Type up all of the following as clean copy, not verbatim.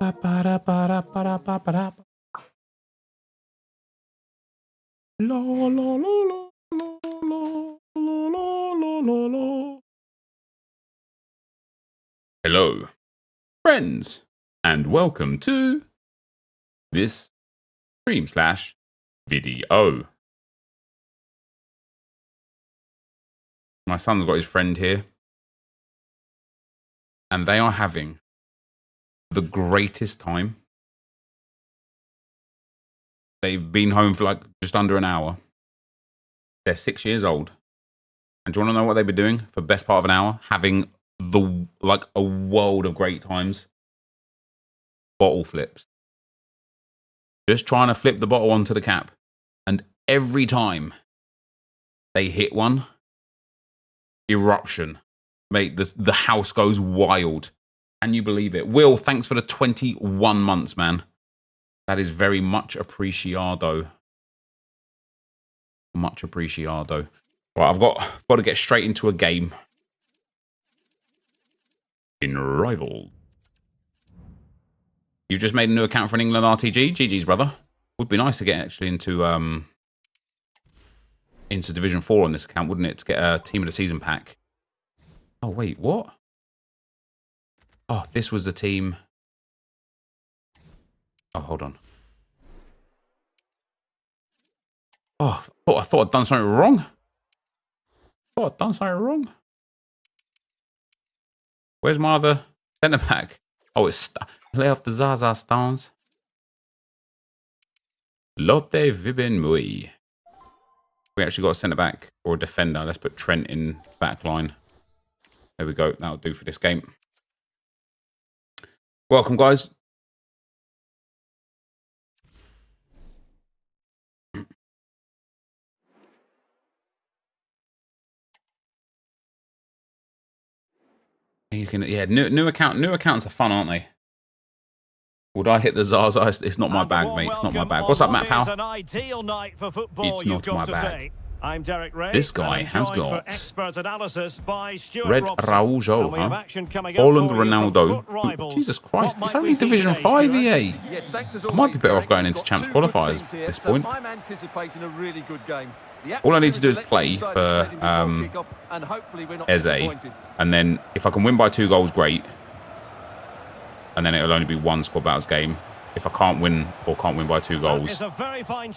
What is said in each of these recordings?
Hello, friends, and welcome to this stream/video. My son's got his friend here, and they are having the greatest time. They've been home for like just under an hour. They're 6 years old. And do you want to know what they've been doing for the best part of an hour? Having a world of great times. Bottle flips. Just trying to flip the bottle onto the cap. And every time they hit one, eruption. Mate, the house goes wild. Can you believe it? Will, thanks for the 21 months, man. That is very much appreciado. Much appreciado. Right, I've got to get straight into a game. In Rival. You've just made a new account for an England RTG? GG's, brother. Would be nice to get actually into Division 4 on this account, wouldn't it? To get a Team of the Season pack. Oh, wait, what? Oh, this was the team. Oh, hold on. Oh, I thought I'd done something wrong. Where's my other centre back? Oh, it's play off the Zaza Stones. Lotte Vibben Mui. We actually got a centre back or a defender. Let's put Trent in back line. There we go. That'll do for this game. Welcome, guys. You can, yeah, new accounts are fun, aren't they? Would I hit the Zaza? It's not my bag, mate. It's not my bag. What's up, Matt Powell? It's not my bag. I'm Derek Ray. This guy has got Red Robson. Raújo, huh? Holland Ronaldo. Jesus Christ, it's only Division 5 EA. I might be better off going into Champs Qualifiers at this point. I'm anticipating a really good game. All I need to do is play for Eze, and then if I can win by 2 goals, great. And then it'll only be 1 squad battles game. If I can't win by 2 goals,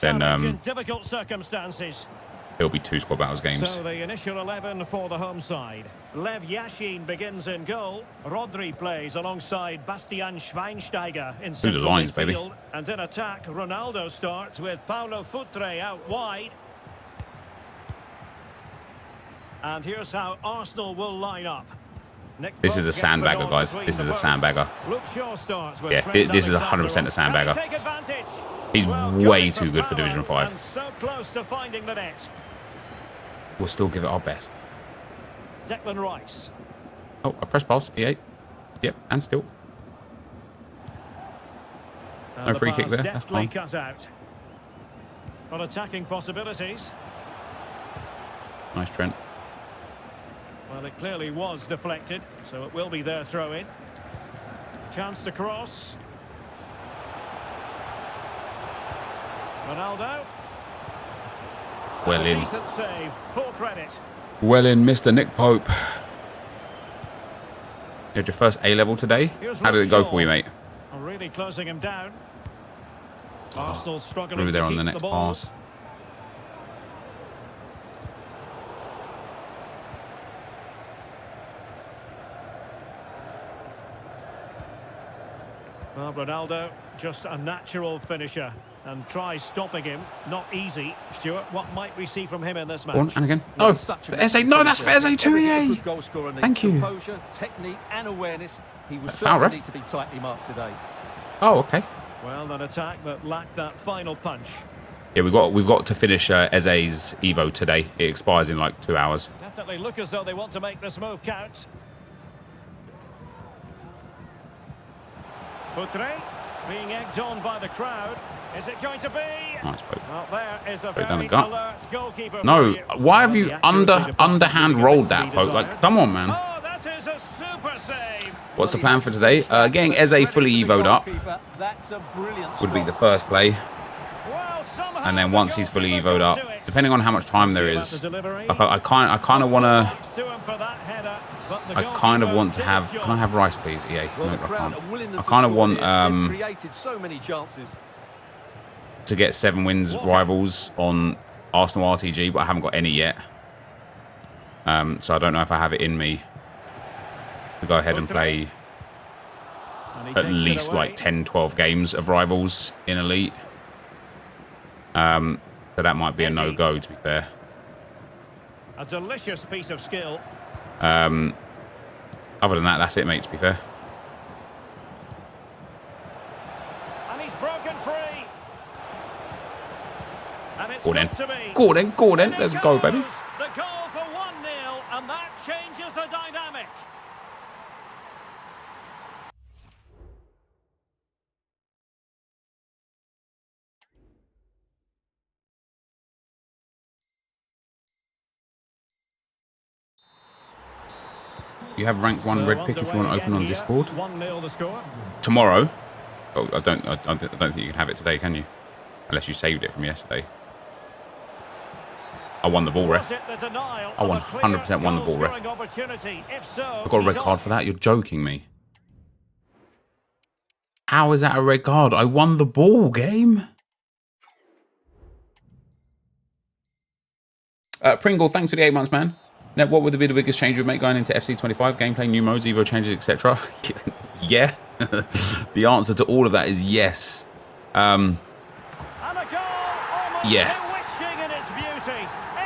then it'll be 2 squad battles games. So the initial 11 for the home side. Lev Yashin begins in goal. Rodri plays alongside Bastian Schweinsteiger in central lines, midfield. baby. And in attack, Ronaldo starts with Paulo Futre out wide. And here's how Arsenal will line up. This is a sandbagger, guys. This is a sandbagger. Yeah, this is 100% a sandbagger. He's way too good for Division 5. So close to finding the net. We'll still give it our best. Declan Rice. Oh, a press pass. EA. Yep, and still. No free kick there. That's fine. Cut out. But attacking possibilities. Nice, Trent. Well, it clearly was deflected, so it will be their throw-in. Chance to cross. Ronaldo. Well in. Decent save. Full credit. Well in, Mr. Nick Pope. You had your first A-level today? How did it go for you, mate? Really closing him down. Arsenal struggling through there to on the keep next ball. pass. Well, Ronaldo, just a natural finisher, and tries stopping him. Not easy. Stuart, what might we see from him in this match? Go on, and again. Oh, Eze. No, that's for Eze too, EA. Thank you. Technique and awareness. He was foul, ref. need to be tightly marked today. Oh, okay. Well, an attack that lacked that final punch. Yeah, we've got to finish Eze's Evo today. It expires in like 2 hours. Definitely look as though they want to make this move count. Futre being egged on by the crowd. Is it going to be? Nice, Pope. Well, there is a Very very alert goalkeeper. No, why have you underhand rolled that, Pope? Like, come on, man. Oh, that is a super save. What's the plan for today? Getting Eze fully evoed up would be the first play. And then once he's fully evoed up, depending on how much time there is, I kind of want to... I kind of want to have... Can I have rice, please? EA? No, I can't. I kind of want to get 7 wins rivals on Arsenal RTG, but I haven't got any yet. So I don't know if I have it in me to go ahead and play at least like 10, 12 games of rivals in Elite. So that might be a no-go, to be fair. A delicious piece of skill. Other than that, that's it, mate, to be fair. And he's broken free. And it's Go on then. Let's go, baby. The goal for 1-0, and that changes the dynamic. You have rank 1 red pick if you want to open on Discord. 1-0 the score. Tomorrow. Oh, I don't think you can have it today, can you? Unless you saved it from yesterday. I won the ball, ref. I 100% won the ball, ref. I got a red card for that? You're joking me. How is that a red card? I won the ball game. Pringle, thanks for the 8 months, man. Now, what would be the biggest change we'd make going into FC25? Gameplay, new modes, Evo changes, etc. Yeah. The answer to all of that is yes. Yeah.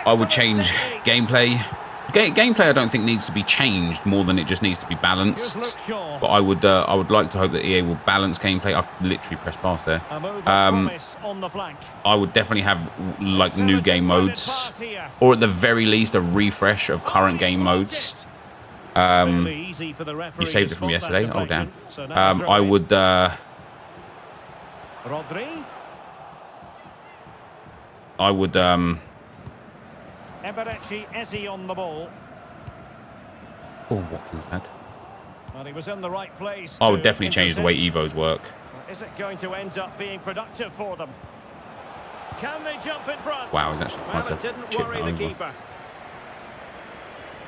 I would change gameplay. Gameplay I don't think needs to be changed more than it just needs to be balanced. But I would like to hope that EA will balance gameplay. I've literally pressed past there. I would definitely have like new game modes, or at the very least a refresh of current game modes. You saved it from yesterday. Oh damn. I would. I would. Eze on the ball. Oh, Watkins, lad. Well, he was in the right place. I would definitely change the way Evos work. Is it going to end up being productive for them? Can they jump in front? Wow, it's actually quite a didn't chip worry the keeper.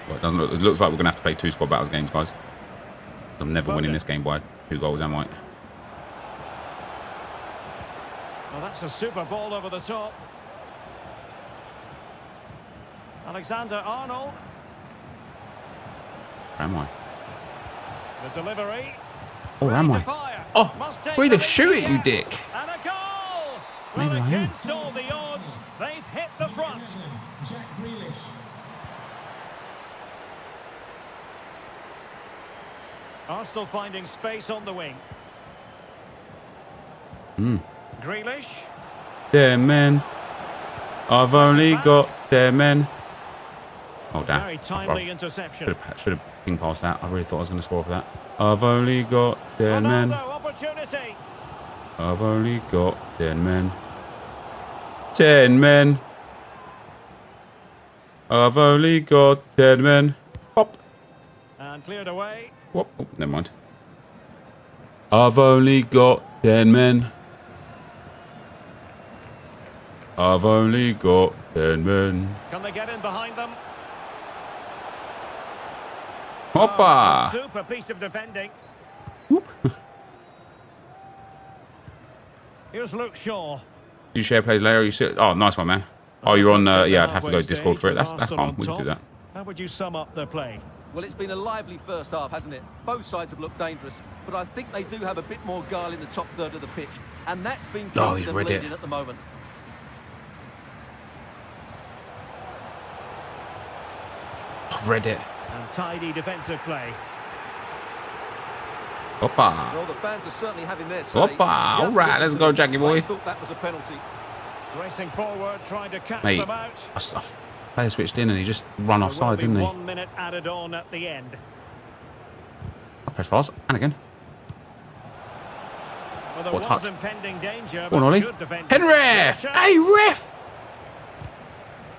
Well, it doesn't look. It looks like we're gonna have to play 2 squad battles games, guys. I'm never winning this game by 2 goals, am I? Well, that's a super ball over the top. Alexander-Arnold. Where am I? The delivery. Oh, where am I? Oh, way to shoot it, you dick. And a goal. Maybe I am. Against all the odds, they've hit the front. Arsenal finding space on the wing. Grealish. Damn, man. I've only got 10 men. Oh, damn. Very timely interception. Should have pinged past that. I really thought I was going to score for that. I've only got 10 men. Opportunity. I've only got 10 men. 10 men. I've only got 10 men. Pop. And cleared away. Whoop. Oh, never mind. I've only got 10 men. I've only got 10 men. Can they get in behind them? Hoppa! Super piece of defending. Whoop. Here's Luke Shaw. You share plays later. You sit. Oh, nice one, man. Oh, you're on. Yeah, I'd have to go Discord for it. That's fine. We can do that. How would you sum up their play? Well, it's been a lively first half, hasn't it? Both sides have looked dangerous, but I think they do have a bit more guile in the top third of the pitch, and that's been Oh, he's read it. leading at the moment. I've read it. And tidy defensive play. Hoppa. Well, the fans are certainly having their say. Hoppa. All right, let's go, Jackie boy. I thought that was a penalty. Racing forward, trying to catch Mate, them out. player switched in and he just run offside, didn't he? 1 minute added on at the end. I press pass. And again. Well, there What was touch? impending danger, Go on, but Ollie. good defending. Head ref. Hey, ref.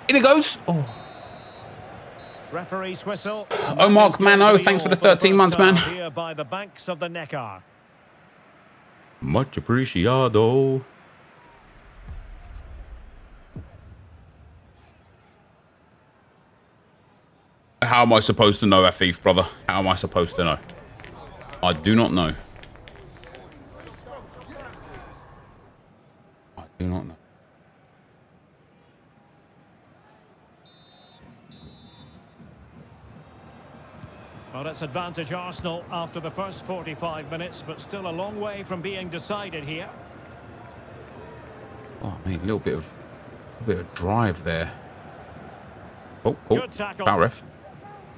In it goes. Oh. Referee's whistle. Oh, Mark Mano, thanks for the 13 months, man. Here by the banks of the Neckar. Much appreciado. How am I supposed to know, Afif, brother? How am I supposed to know? I do not know. I do not know. Well, it's advantage Arsenal after the first 45 minutes, but still a long way from being decided here. Oh, mate, a little bit of drive there. Oh, cool. Good tackle. Foul ref.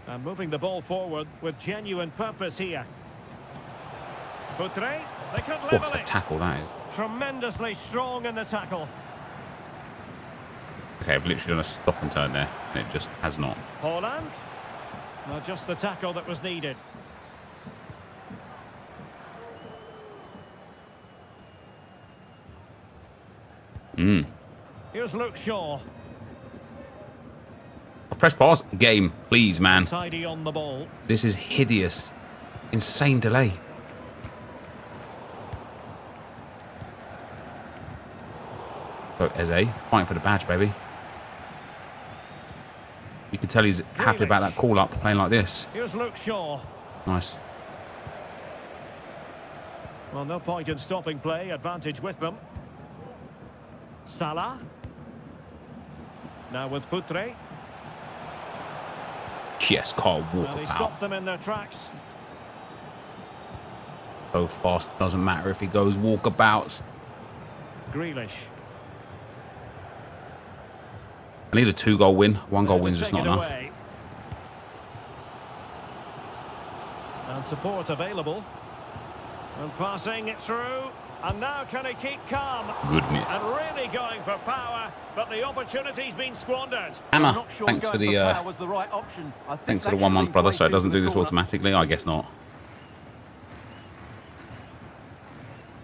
And moving the ball forward with genuine purpose here. Putre, they could level What a it. tackle that is. Tremendously strong in the tackle. Okay, I've literally done a stop and turn there, and it just has not. Holland. Not just the tackle that was needed. Here's Luke Shaw. Press pause. Game, please, man. Tidy on the ball. This is hideous. Insane delay. So, Eze, fighting for the badge, baby. You can tell he's happy about that call-up, playing like this. Here's Luke Shaw. Nice. Well, no point in stopping play. Advantage with them. Salah. Now with Putre. Yes, Carl Well, Walker he power. stopped them in their tracks. So fast, doesn't matter if he goes walkabouts. Grealish. I need a 2-goal win. 1-goal They win's just not take it enough. away. And support available. And passing it through. And now can he keep calm? Goodness. And really going for power, but the opportunity's been squandered. Emma, Not sure thanks for going the power was the right option. I think thanks for that the 1 should month, leave brother. way So it through doesn't to do the this corner. automatically. I guess not.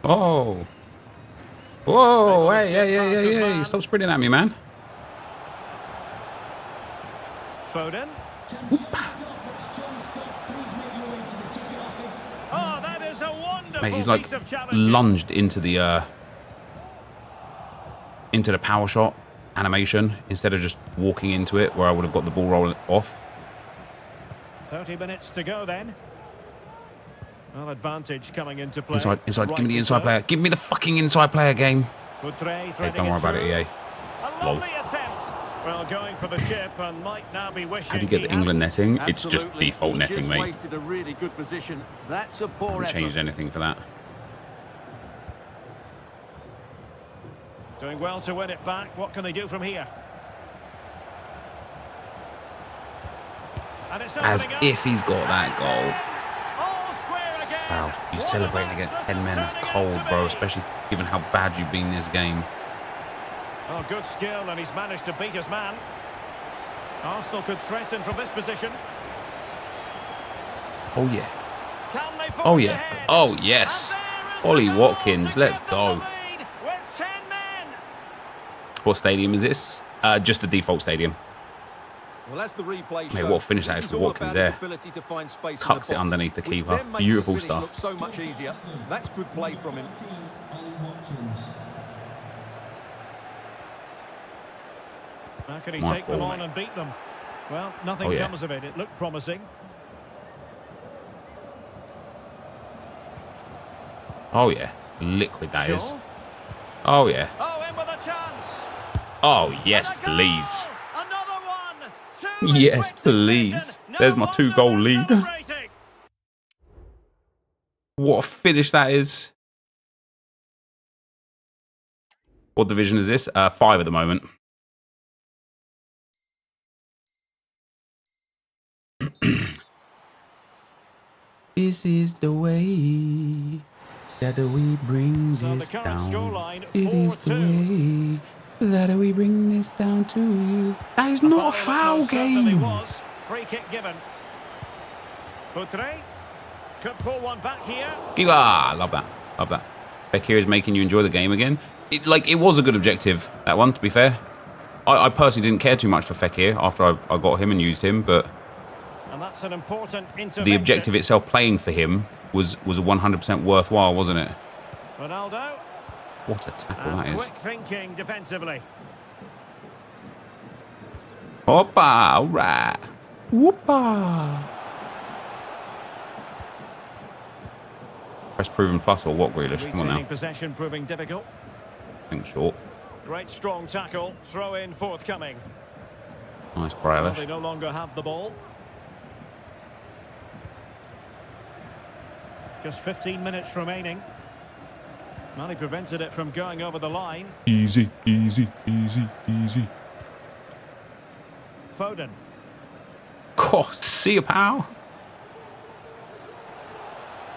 Oh. Whoa! Hey! Stop sprinting at me, man. Foden. Oh, that is a wonderful Mate, he's like piece of challenge. lunged into the power shot animation instead of just walking into it, where I would have got the ball rolling off. 30 minutes to go then. Well, advantage coming into play. Inside. Give me the Rightly inside so. player. Give me the fucking inside player game. Putre Hey, threading don't worry about it, through. EA. A lovely attempt. Well, going for the chip and might now be wishing. How do you get he the England hadn't. netting? It's just Absolutely. default He's netting, just mate. wasted a really good position. That's a poor I haven't effort. changed anything for that. Doing well to win it back. What can they do from here? And it's As opening up. if he's got that goal. All square again. Wow, you're What celebrating a against match 10 this men. is That's turning cold, out to bro. be. Especially given how bad you've been this game. Oh, good skill, and he's managed to beat his man. Arsenal could threaten from this position. Oh, yeah. Can they force Oh, yeah. ahead? Oh, yes. And there is Ollie the goal Watkins, to let's give them go. the lead with 10 men. What stadium is this? Just the default stadium. Well, as the replay Mate, shows, what a finish that this is for all Watkins about his there. ability to find space in Tucks the it box, underneath the which keeper. then makes Beautiful the finish stuff. look so much easier. That's good play from him. How can he My take them ball, on mate. and beat them? Well, nothing Oh, yeah. comes of it. It looked promising. Oh, yeah. Liquid that is. Shaw. Oh, yeah. Oh, in with a chance. Oh, yes, And a goal. please. Another one. Two in Yes, quick please. succession. No There's my wonder 2-goal they're lead. celebrating. What a finish that is. What division is this? 5 at the moment. This is the way that we bring So the this current down. scoreline, It is the 4-2. way that we bring this down to you. That is not a foul that certainly game. was. Free kick given. Putre could pull one back here. Love that. Love that. Becky is making you enjoy the game again. It was a good objective, that one, to be fair. I personally didn't care too much for Fekir after I got him and used him, but And that's an important intervention. the objective itself, playing for him, was 100% worthwhile, wasn't it? Ronaldo. What a tackle And that is. quick thinking defensively. Hoppa, all right. Whoopa. Press proven plus or what, Grealish? Come on Retaining now. possession proving difficult. Think short. Great strong tackle. Throw in forthcoming. Nice, Well, they Grealish. no longer have the ball. Just 15 minutes remaining. Well, he prevented it from going over the line. Easy, easy, easy, easy. Foden. God, see you, pal.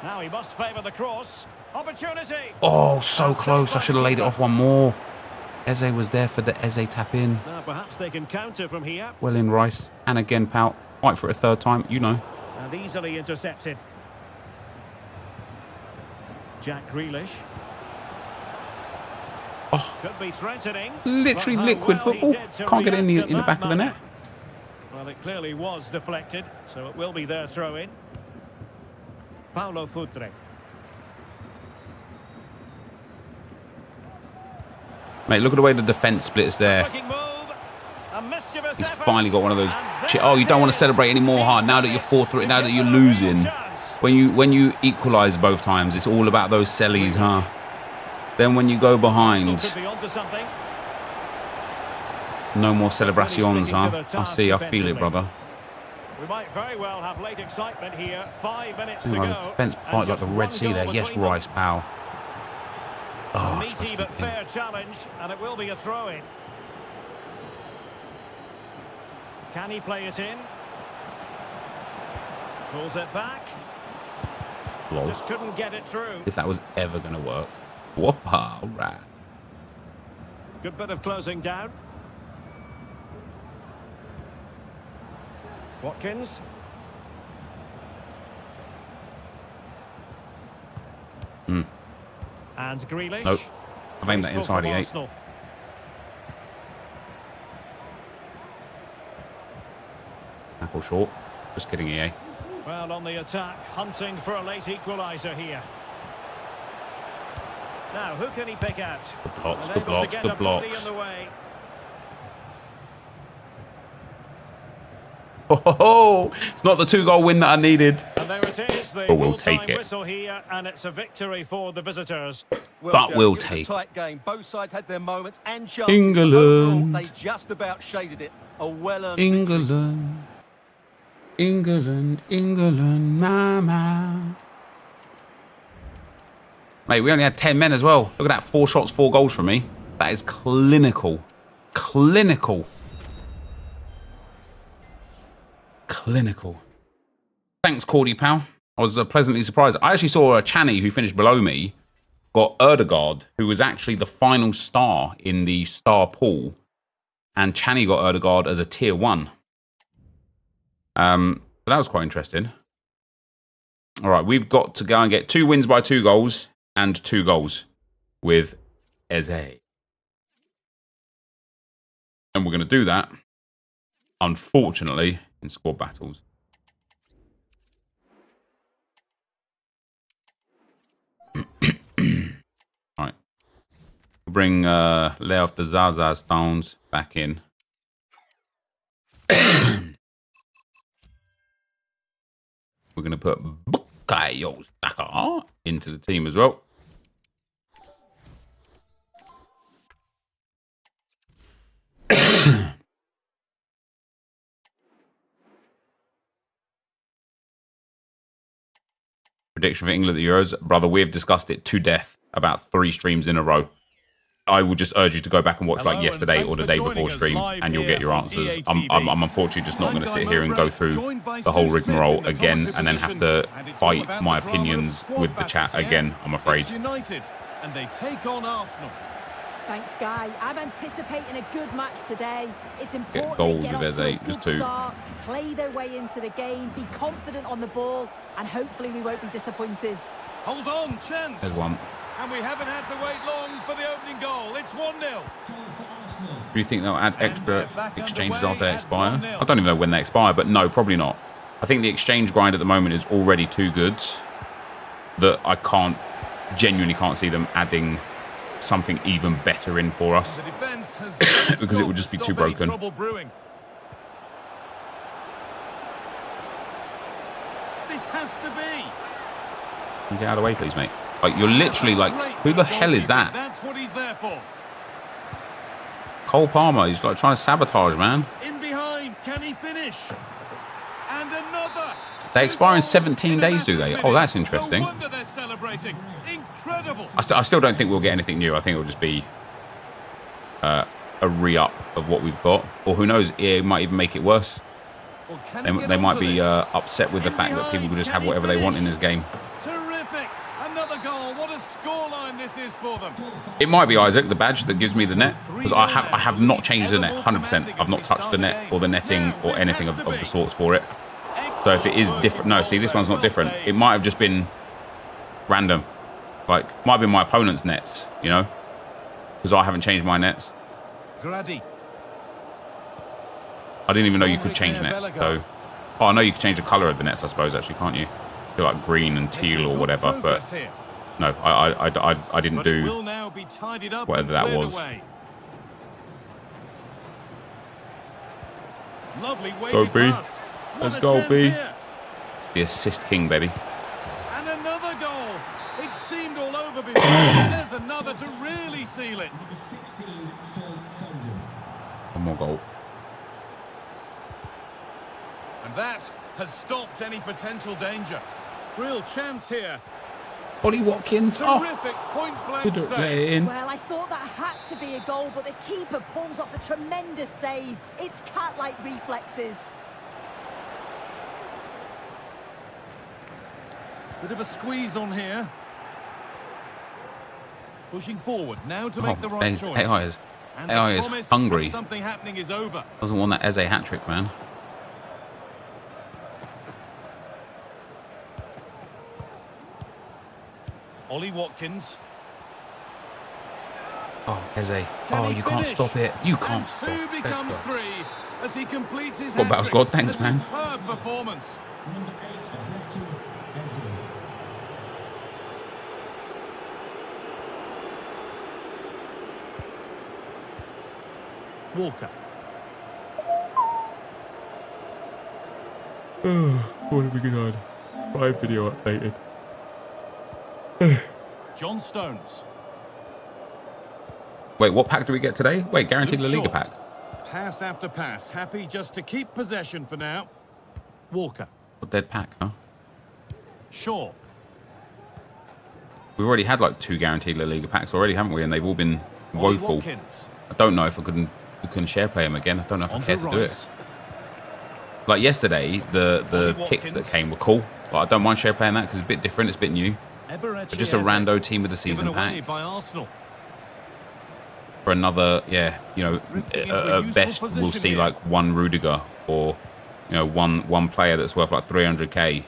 Now he must favour the cross. Opportunity. Oh, so close. I should have laid it off one more. Eze was there for the Eze tap in. Now perhaps they can counter from here. Well in, Rice. And again, pal. Fight for it a third time. You know. And easily intercepted. Jack Grealish. Oh. Could be threatening. Literally but how liquid well he football. did to Can't get it in react the that back of the manner. net. Well, it clearly was deflected, so it will be their throw-in. Paulo Futre. Mate, look at the way the defence splits there. Looking move. A mischievous He's effort. finally got one of those. And there Oh, you it don't want to is. celebrate anymore, huh? Now that you're 4-3, now that you're losing. When you equalise both times, it's all about those sellies, huh? Then when you go behind, Could be onto something. no more celebrations, huh? I see, I feel it, brother. We might very well have late excitement here. 5 minutes to You go. know, defence and part like just the one Red Sea goal there. Yes, between them. Rice, pal. Oh, A I tried meaty to but keep him. fair challenge, and it will be a throw-in. Can he play it in? Pulls it back. Lol. Just couldn't get it through. If that was ever going to work. Whoppa, all right. Good bit of closing down. Watkins. Hmm. And Grealish. Nope. I've aimed that Wasteful inside from the 8. Arsenal. Tackle short. Just kidding, EA. Well, on the attack, hunting for a late equaliser here. Now, who can he pick out? Good blocks, And good able to blocks, get good a body blocks. in the way. Oh, it's not the 2-goal win that I needed. And there it is, the But we'll full-time take it. whistle here, and it's a victory for the visitors. Well, But Joe, we'll it was take a tight game. Both sides had their moments and chances. England. But overall, they just about shaded it. A well-earned England. England, England, mama. Mate, we only had 10 men as well. Look at that. 4 shots, 4 goals from me. That is clinical. Clinical. Clinical. Thanks, Cordy, pal. I was pleasantly surprised. I actually saw a Channy who finished below me, got Erdegaard, who was actually the final star in the star pool. And Channy got Erdegaard as a tier 1. So that was quite interesting. All right, we've got to go and get 2 wins by 2 goals and 2 goals with Eze. And we're going to do that, unfortunately, in squad battles. All right. We'll bring lay off the Zaza Stones back in. We're going to put Bukayo Saka into the team as well. Prediction for England at the Euros. Brother, we've discussed it to death about 3 streams in a row. I would just urge you to go back and watch like yesterday or the day before stream, and you'll get your answers. I'm unfortunately just not going to sit here and go through the whole rigmarole again and then have to fight my opinions with the chat again, I'm afraid. United, and they take on Arsenal. Thanks, Guy. I'm anticipating a good match today. It's important goals they get with off to Eze, a just good 2. start, play their way into the game, be confident on the ball, and hopefully we won't be disappointed. Hold on, chance. There's one. And we haven't had to wait long for the opening goal. It's 1-0. Do you think they'll add extra exchanges after they expire? I don't even know when they expire, but no, probably not. I think the exchange grind at the moment is already too good that I genuinely can't see them adding something even better in for us because it would just be too broken. This has to be. Can you get out of the way, please, mate? Like, you're literally like, who the hell is that? That's what he's there for. Cole Palmer, he's like trying to sabotage, man. In behind, can he finish? And another. They expire in 17 days, do they? Oh, that's interesting. No wonder they're celebrating. Incredible. I still don't think we'll get anything new. I think it'll just be a re-up of what we've got. Or who knows, it might even make it worse. Well, They might be upset with the fact that people can just have whatever they want in this game. Terrific. Another goal. What a scoreline this is for them. It might be Isaac, the badge, that gives me the net. Because I have not changed the net, 100%. I've not touched the net or the netting or anything of the sorts for it. So if it is different... No, see, this one's not different. It might have just been random. Like, might be my opponent's nets, you know? Because I haven't changed my nets. Grady. I didn't even know you could change nets. So, oh, I know you can change the colour of the nets, I suppose, actually, can't you? Feel like green and teal or whatever, but no, I didn't do whatever that was. Go B. Let's go B. The assist king, baby. And another goal. It seemed all over before. There's another to really seal it. One more goal. And that has stopped any potential danger. Real chance here. Ollie Watkins. Terrific point-blank save. Well, I thought that had to be a goal, but the keeper pulls off a tremendous save. It's cat-like reflexes. Bit of a squeeze on here. Pushing forward now to make the right choice. AI is hungry. Something happening is over. Doesn't want that Eze hat-trick, man. Ollie Watkins. Oh, Eze. Oh, you can't stop it. You can't stop it. Let's go. As he completes his What about God? Thanks, man. Superb performance. Walker. What have we got on? Live video updated. John Stones. Wait, what pack do we get today? Wait, guaranteed La Liga pack. Pass after pass. Happy just to keep possession for now. Walker. What dead pack, huh? Shaw. We've already had like 2 guaranteed La Liga packs already, haven't we? And they've all been woeful. Watkins. I don't know if we couldn't share play them again. I don't know if I care to do it. Like yesterday, the picks that came were cool. Like, I don't mind share playing that because it's a bit different, it's a bit new. But just a rando team of the season pack. For another, yeah, you know, at best we'll see like 1 Rudiger or, you know, one player that's worth like 300k.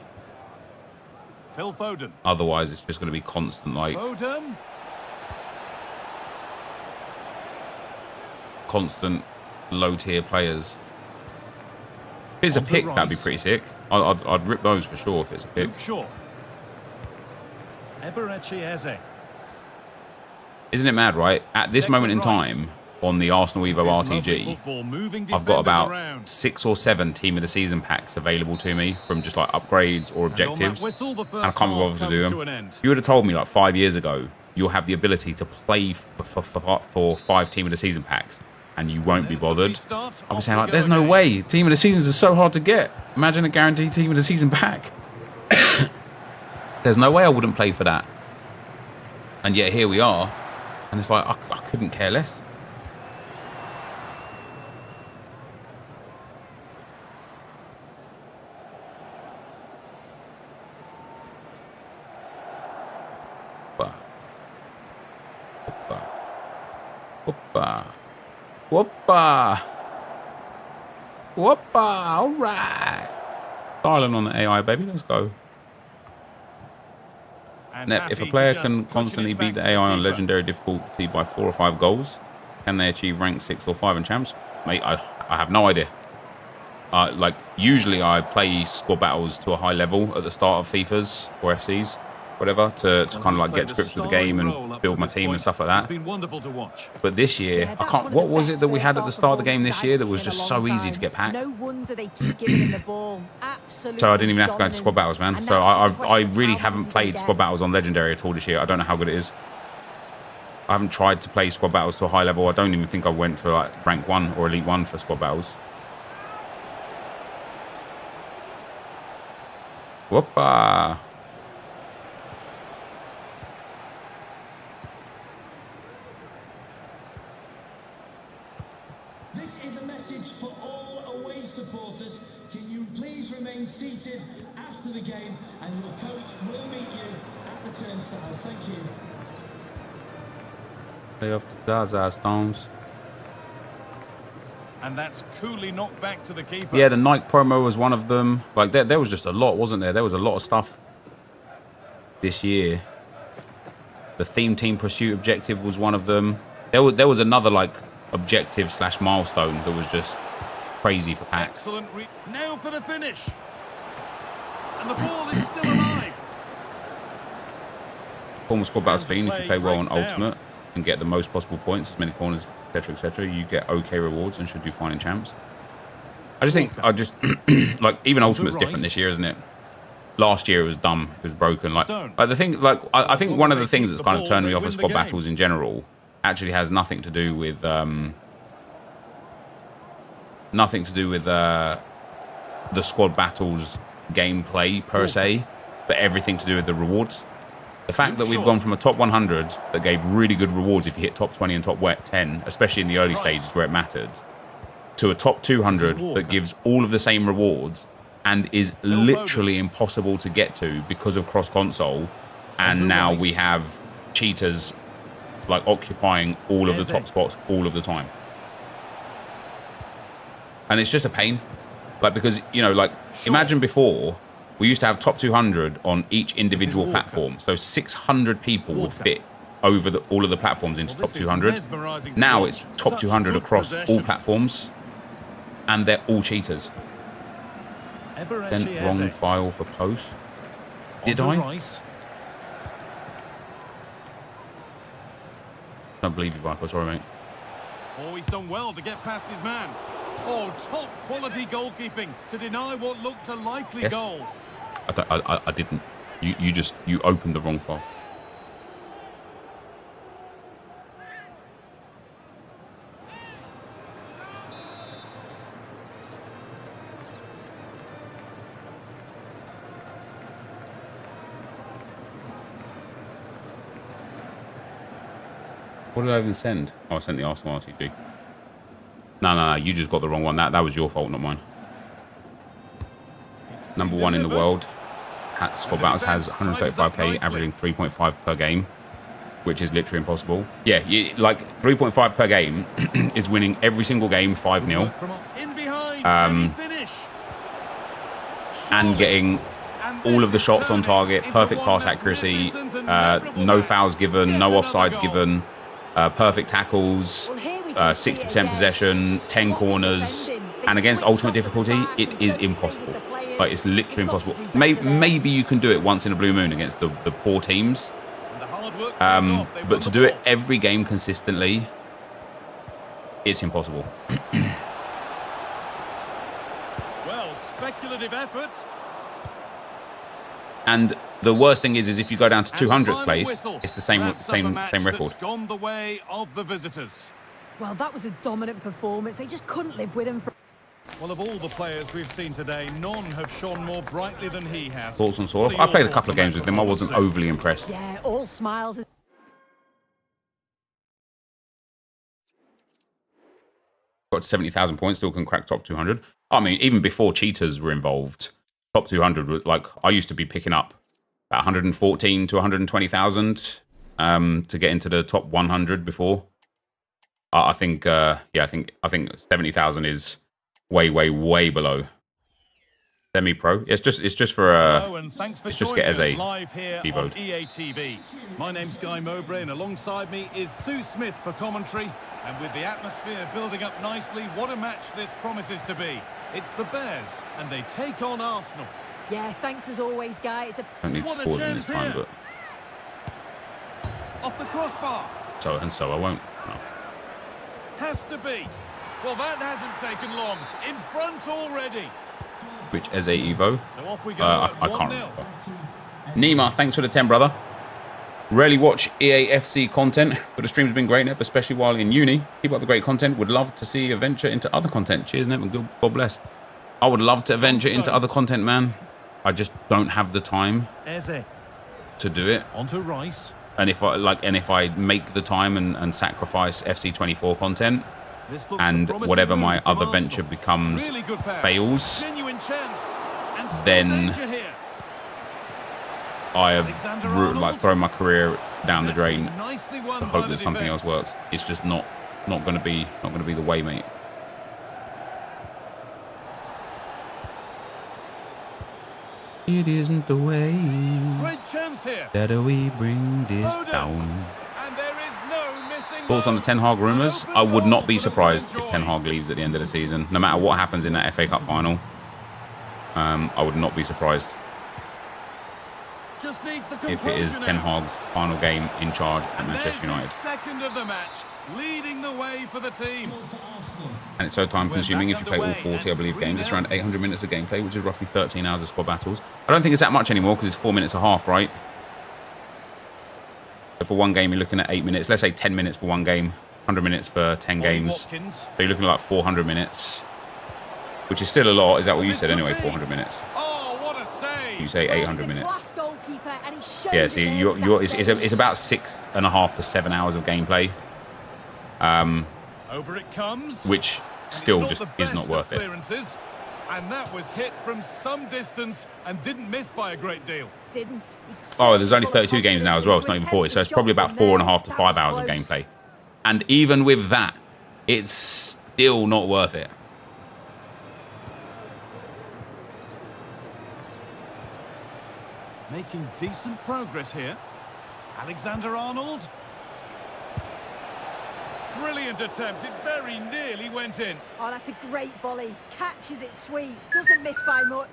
Phil Foden. Otherwise, it's just going to be constant like Foden. constant low tier players. If it's a pick, that'd be pretty sick. I'd rip those for sure if it's a pick. Sure. Isn't it mad, right? At this moment in time, on the Arsenal Evo RTG, I've got about 6 or 7 team of the season packs available to me from just like upgrades or objectives, and I can't be bothered to do them. If you would have told me like 5 years ago, you'll have the ability to play for 5 team of the season packs, and you won't be bothered. I'll be saying like, there's no way. Team of the seasons are so hard to get. Imagine a guaranteed team of the season pack. There's no way I wouldn't play for that. And yet here we are. And it's like, I couldn't care less. Whoppa. Whoppa. Whoppa. Whoppa. All right. Dialing on the AI, baby. Let's go. Nep, if a player can constantly beat the AI on legendary difficulty by 4 or 5 goals, Can they achieve rank 6 or 5 in champs? Mate, I have no idea. Like, usually I play squad battles to a high level at the start of FIFAs or FCs, whatever, to kind of like get to grips with the game and build my team and stuff like that. It's been wonderful to watch. But this year, I can't. What was it that we had at the start of the game this year that was just so easy to get packed? No wonder they keep giving him the ball. Absolutely. So I didn't even have to go into squad battles, man. So I really haven't played squad battles on Legendary at all this year. I don't know how good it is. I haven't tried to play squad battles to a high level. I don't even think I went for like rank 1 or elite 1 for squad battles. Whoopa! This is a message for all away supporters. Can you please remain seated after the game, and your coach will meet you at the turnstile. Thank you. Play off the Zaza Stones. And that's coolly knocked back to the keeper. Yeah, the Nike promo was one of them. Like, there was just a lot, wasn't there? There was a lot of stuff this year. The Theme Team Pursuit objective was one of them. There was another, like, objective / milestone that was just crazy for packs. Excellent. Now for the finish. And the ball is still alive. Former squad battles fiend, if you play well on Ultimate and get the most possible points, as many corners, etc., you get okay rewards and should do fine in champs. I just think, like, even Ultimate's different this year, isn't it? Last year it was dumb, it was broken. Like the thing, like, I think one of the things that's kind of turned me off of squad battles in general actually has nothing to do with the squad battles gameplay per se, but everything to do with the rewards. The fact that we've gone from a top 100 that gave really good rewards if you hit top 20 and top 10, especially in the early stages where it mattered, to a top 200 that gives all of the same rewards and is literally impossible to get to because of cross-console, and now we have cheaters like occupying all of the top spots all of the time. And it's just a pain. Like, because, you know, like, imagine before, we used to have top 200 on each individual platform. So 600 people would fit over all of the platforms into top 200. Now it's top 200 across all platforms, and they're all cheaters. Then wrong file for post. Did I? Don't believe you, Viper. Sorry, mate. Oh, he's done well to get past his man. Oh, top quality goalkeeping to deny what looked a likely goal. I didn't. You opened the wrong file. What did I even send? Oh, I sent the Arsenal RTG. No, you just got the wrong one. That was your fault, not mine. Number 1 in the world. Squad Battles has 135k, averaging 3.5 per game, which is literally impossible. Yeah, like 3.5 per game is winning every single game 5-0. And getting all of the shots on target, perfect pass accuracy, no fouls given, no offsides given, perfect tackles, 60% possession, 10 corners, and against ultimate difficulty, it is impossible. Like, it's literally impossible. Maybe you can do it once in a blue moon against the poor teams, but to do it every game consistently, it's impossible. Well, speculative efforts. And the worst thing is if you go down to 200th place, it's the same record. Gone the way of the visitors. Well, that was a dominant performance. They just couldn't live with him. Well, of all the players we've seen today, none have shone more brightly than he has. Thoughts on Sorloth? I played a couple of games with him. I wasn't overly impressed. Yeah, all smiles. Got 70,000 points, still can crack top 200. I mean, even before cheaters were involved, top 200 was like, I used to be picking up about 114 to 120,000 to get into the top 100 before. I think 70,000 is way below semi-pro. It's just for it's just get as a devote. EA TV. My name's Guy Mowbray, and alongside me is Sue Smith for commentary. And with the atmosphere building up nicely, what a match this promises to be. It's the Bears, and they take on Arsenal. Yeah, thanks as always, guys. Don't need to score them this time, but Off the crossbar. so I won't. No. Has to be. Well, that hasn't taken long. In front already. Which as a Evo? So off we go. I at can't 1-0. remember. Nima, thanks for the 10, brother. Rarely watch EAFC content, but the stream's been great, Nep, especially while in uni. Keep up the great content. Would love to see a venture into other content. Cheers, Nep, and God bless. I would love to venture into other content, man. I just don't have the time Eze. to do it. Onto Rice. And if I make the time and sacrifice FC24 content, This looks and a promising whatever move my from other Arsenal. venture becomes Really good pass. fails, Genuine chance. And still then danger here. I Alexander have Arnold. thrown my career down the That's drain. been nicely won To by hope the that something else defense. works. It's just not going to be the way, mate. It isn't the way Great chance here. that we bring this Foden. down. And there is no missing. Thoughts on the marks. Ten Hag rumours? An I open would not goal be for them to surprised if enjoy. Ten Hag leaves at the end of the season. No matter what happens in that FA Cup final, I would not be surprised Just needs the if it is composure Ten now. Hag's final game in charge at And Manchester there's United. his second of the match, leading the way for the team. Goal for Arsenal. And it's so time consuming We're if you back play all underway 40, I believe, and games. It's 3-0. around 800 minutes of gameplay, which is roughly 13 hours of squad battles. I don't think it's that much anymore because it's 4 minutes and a half, right? So for one game, you're looking at 8 minutes. Let's say 10 minutes for one game, 100 minutes for 10 Ollie games. Watkins. So you're looking at like 400 minutes, which is still a lot. Is that what you said anyway, 400 minutes? Oh, what a save. You say Well, 800 he's a minutes. class goalkeeper, and he showed Yeah, it see, there with that it's save. about 6.5 to 7 hours of gameplay, Over it comes. which And still it's just the is best not of worth it. clearances. And that was hit from some distance and didn't miss by a great deal. Didn't. He's Oh, there's only so full of 32 games now as well. It's not even 40, so it's probably about 4.5 to 5 hours of close. gameplay. And even with that, it's still not worth it. Making decent progress here. Alexander Arnold. Brilliant attempt. It very nearly went in. Oh, that's a great volley. Catches it sweet. Doesn't miss by much.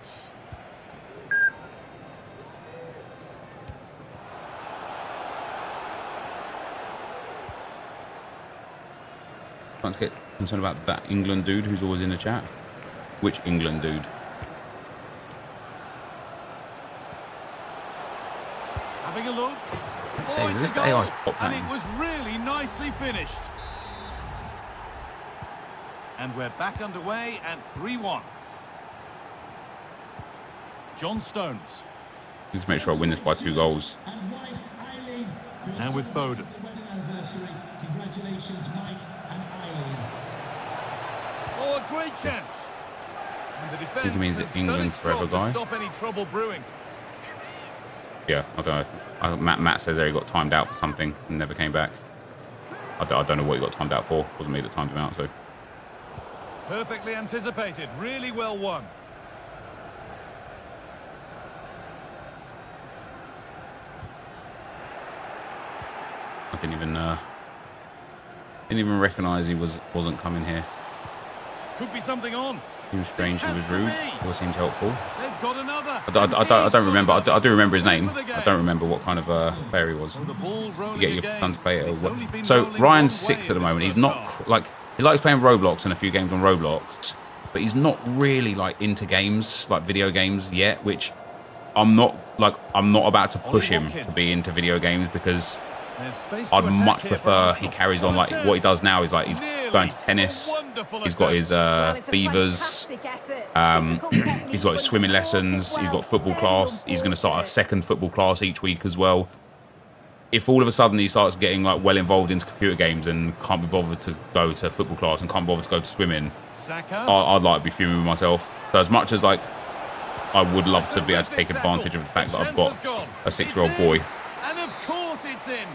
Can't get concerned about that England dude who's always in the chat. Which England dude? Having a look. Hey, Oh, as it's if a the goal. AI's popped And that it in. was really nicely finished. And we're back underway at 3-1. John Stones. Need to make sure I win this by 2 goals. And wife Eileen, who And with celebrates Foden. the wedding anniversary. Congratulations, Mike and Eileen. Oh, a great chance. And the defense he means has that England done its forever job guy. to stop any trouble brewing. Yeah, I don't know. Matt says there he got timed out for something and never came back. I don't know what he got timed out for. Wasn't me that timed him out, so. Perfectly anticipated. Really well won. I didn't even recognise he wasn't coming here. Could be something on. He was strange. He was Has to rude. be. He seemed helpful. They've got another. I don't remember. I do remember his name. For the I game. don't remember what kind of player he was. The ball rolling You get your again. son to play it. It's only been So rolling Ryan's one 6th way at the this moment. He's first not half. like he likes playing Roblox and a few games on Roblox, but he's not really like into games like video games yet. Which I'm not about to push him to be into video games because There's space to I'd attack much here for prefer Arsenal. he carries on Oh, like a what he chance. does now is like he's Nearly. going to tennis. A wonderful He's got his Well, it's a beavers. fantastic effort. Difficult He's technique, got his but swimming he supports lessons. it He's well. got football Very class. He's going to start a unfortunate. second football class each week as well. If all of a sudden he starts getting like well involved into computer games and can't be bothered to go to football class and can't bother to go to swimming, Saka. I'd like to be fuming with myself. So as much as like I would love to be able to take advantage of the fact that I've got a 6-year-old boy And of course it's in.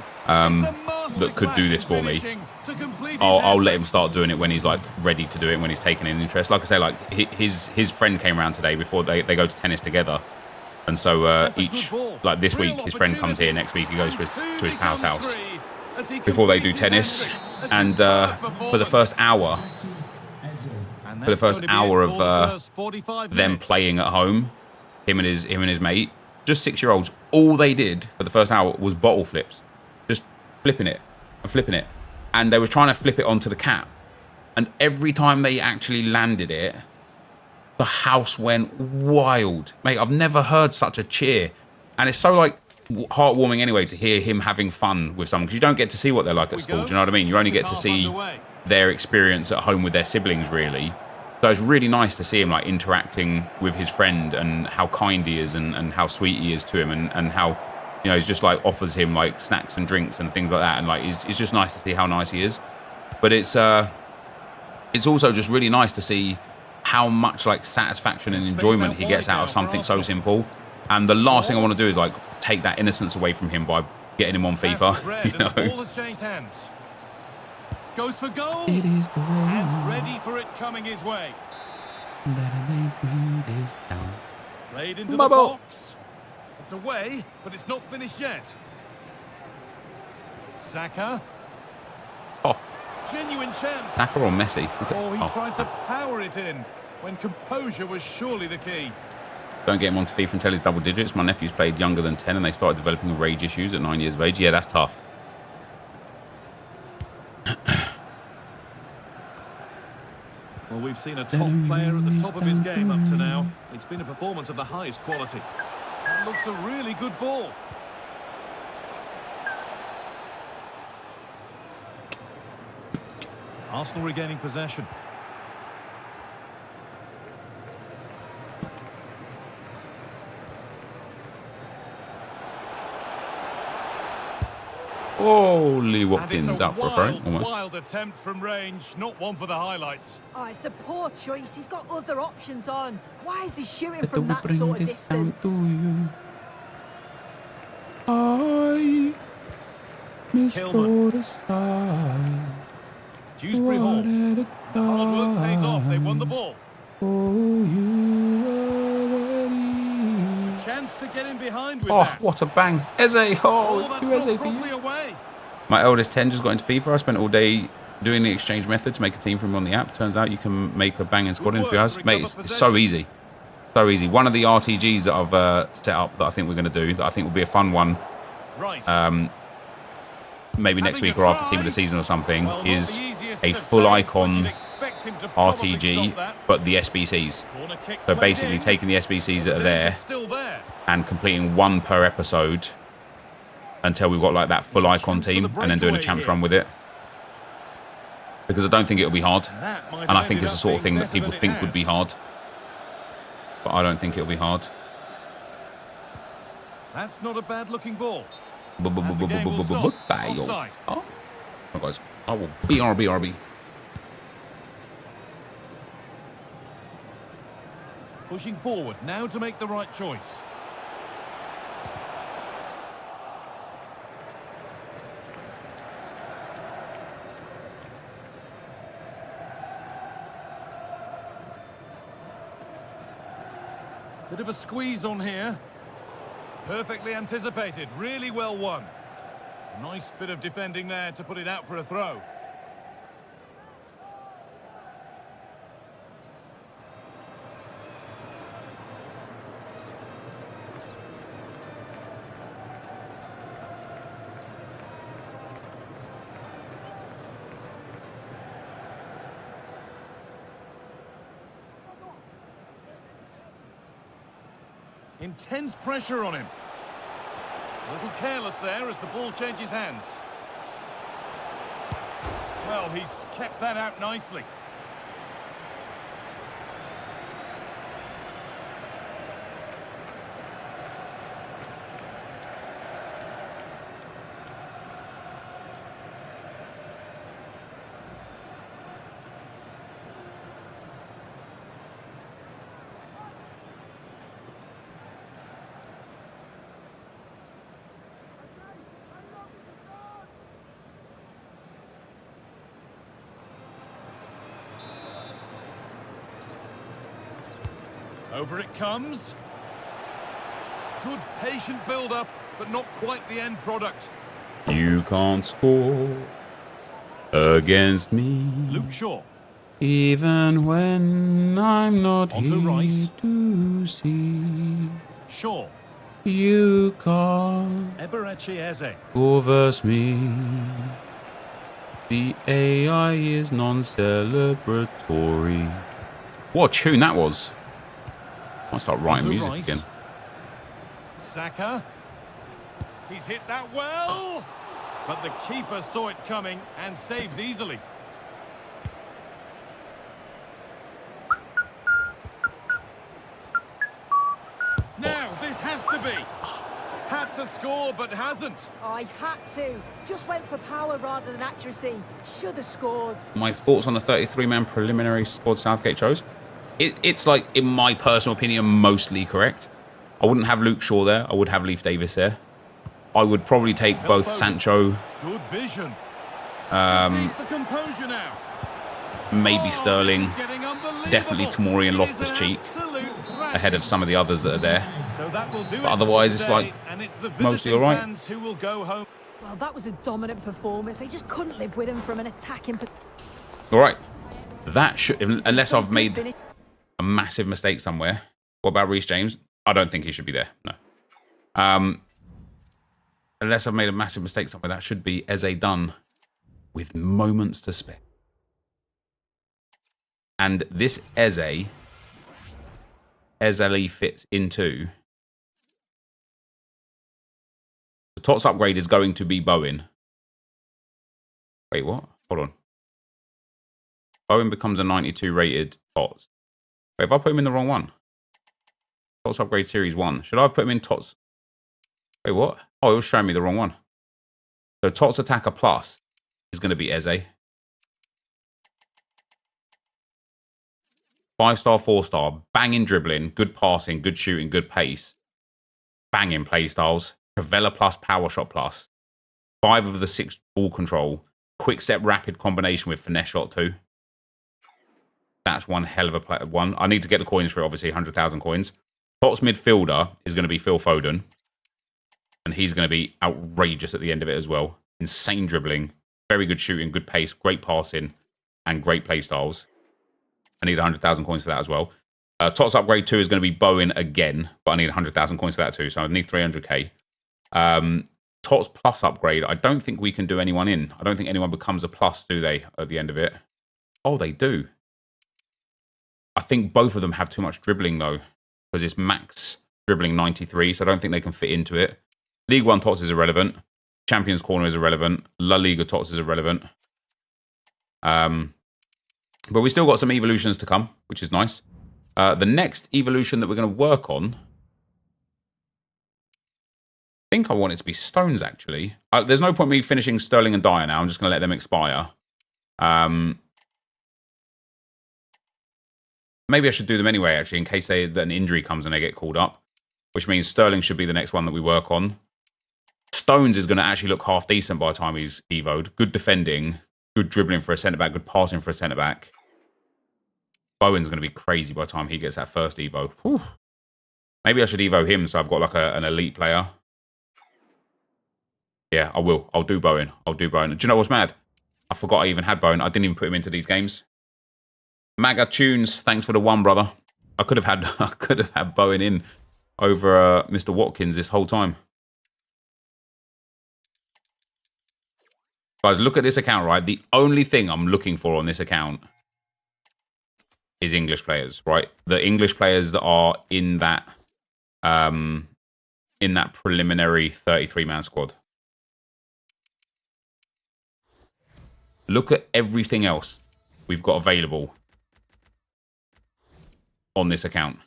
that could do this for me, I'll let him start doing it when he's like ready to do it, when he's taking an interest. Like I say, like his friend came around today before they go to tennis together, and so like this week his friend comes here, next week he goes to his pal's house. Before they do tennis, And for the first hour, of them playing at home, him and his mate, just 6-year-olds, all they did for the first hour was bottle flips, just flipping it and flipping it, and they were trying to flip it onto the cap, and every time they actually landed it, the house went wild, mate. I've never heard such a cheer, and it's so like heartwarming anyway to hear him having fun with someone, because you don't get to see what they're like at school. Do you know what I mean? You only get to see their experience at home with their siblings, really. So it's really nice to see him like interacting with his friend, and how kind he is, and how sweet he is to him, and how, you know, he's just like offers him like snacks and drinks and things like that, and like it's just nice to see how nice he is. But it's also just really nice to see how much like satisfaction and enjoyment he gets out of something so simple. And the last thing I want to do is like take that innocence away from him by getting him on FIFA. You know? The ball has changed hands. Goes for goal. It is the way. And ready for it coming his way. Played into the box. It's away, but it's not finished yet. Saka. Oh. Genuine chance. Saka or Messi? Oh, he tried to power it in when composure was surely the key. Don't get him onto FIFA until he's double digits. My nephew's played younger than 10 and they started developing rage issues at 9 years of age. Yeah, that's tough. Well, we've seen a top player at the top of his game up to now. It's been a performance of the highest quality. That looks a really good ball. Arsenal regaining possession. Holy Watkins out for a throw, almost. Wild attempt from range, not one for the highlights. Oh, it's a poor choice. He's got other options on. Why is he shooting from that sort of distance? I miss Dewsbury Hall. Hard work pays off. They won the ball. Chance to get in behind with that. What a bang. Eze. Oh, it's too Eze for you. Away. My eldest 10 just got into FIFA. I spent all day doing the exchange method to make a team for him on the app. Turns out you can make a banging squad in a few hours. Mate, it's so easy. So easy. One of the RTGs that I've set up that I think we're going to do, that I think will be a fun one, maybe next week or after Team of the Season or something, is a full icon RTG, but the SBCs. So basically taking the SBCs that are there and completing one per episode until we've got like that full icon team, and then doing a champs run with it. Because I don't think it'll be hard, and I think it's the sort of thing that people think would be hard, but I don't think it'll be hard. That's not a bad looking ball. Oh, guys, I will BRB. Pushing forward now to make the right choice. Bit of a squeeze on here. Perfectly anticipated, really well won. Nice bit of defending there to put it out for a throw. Intense pressure on him. A little careless there as the ball changes hands. Well, he's kept that out nicely. Over it comes. Good patient build-up, but not quite the end product. You can't score. against me. Luke Shaw. Even when I'm not On to Rice. here to see. Shaw. You can't Eberechi Eze. overse me. The AI is non-celebratory. What a tune that was. I'll start writing music Rice. again. Saka. He's hit that well. But the keeper saw it coming and saves easily. Now, this has to be. Had to score, but hasn't. I had to. Just went for power rather than accuracy. Should have scored. My thoughts on the 33-man preliminary squad Southgate chose. It's like, in my personal opinion, mostly correct. I wouldn't have Luke Shaw there. I would have Leif Davis there. I would probably take both Sancho, Good vision. Needs the composure now. maybe Sterling, He's getting unbelievable. definitely Tomori and It is an Loftus-Cheek absolute thrashing. ahead of some of the others that are there. So that will do But it otherwise, for it's today, like and it's the mostly visiting all right. fans who will go home. Well, that was a dominant performance. They just couldn't live with him from an attacking... All right. That should, unless I've made a massive mistake somewhere. What about Reece James? I don't think he should be there. No. Unless I've made a massive mistake somewhere, that should be Eze done with moments to spare. And this Eze fits into the TOTS upgrade is going to be Bowen. Wait, what? Hold on. Bowen becomes a 92 rated TOTS. Wait, if I put him in the wrong one? TOTS upgrade series 1. Should I have put him in TOTS? Wait, what? Oh, it was showing me the wrong one. So TOTS attacker plus is going to be Eze. 5-star, 4-star, banging dribbling, good passing, good shooting, good pace, banging play styles, Cavella plus, power shot plus, 5 of the 6 ball control, quick step rapid combination with finesse shot 2. That's one hell of a one. I need to get the coins for it, obviously, 100,000 coins. TOTS midfielder is going to be Phil Foden, and he's going to be outrageous at the end of it as well. Insane dribbling, very good shooting, good pace, great passing, and great play styles. I need 100,000 coins for that as well. TOTS upgrade 2 is going to be Bowen again, but I need 100,000 coins for that too, so I need 300k. TOTS plus upgrade, I don't think we can do anyone in. I don't think anyone becomes a plus, do they, at the end of it? Oh, they do. I think both of them have too much dribbling, though, because it's max dribbling 93, so I don't think they can fit into it. League 1 TOTS is irrelevant. Champions Corner is irrelevant. La Liga TOTS is irrelevant. But we still got some evolutions to come, which is nice. The next evolution that we're going to work on, I think I want it to be Stones, actually. There's no point me finishing Sterling and Dyer now. I'm just going to let them expire. Maybe I should do them anyway, actually, in case that an injury comes and they get called up, which means Sterling should be the next one that we work on. Stones is going to actually look half decent by the time he's evoed. Good defending, good dribbling for a centre-back, good passing for a centre-back. Bowen's going to be crazy by the time he gets that first evo. Whew. Maybe I should evo him so I've got like an elite player. Yeah, I will. I'll do Bowen. I'll do Bowen. Do you know what's mad? I forgot I even had Bowen. I didn't even put him into these games. Maga Tunes, thanks for the 1, brother. I could have had Bowen in over Mr. Watkins this whole time. Guys, look at this account, right? The only thing I'm looking for on this account is English players, right? The English players that are in that preliminary 33-man squad. Look at everything else we've got available on this account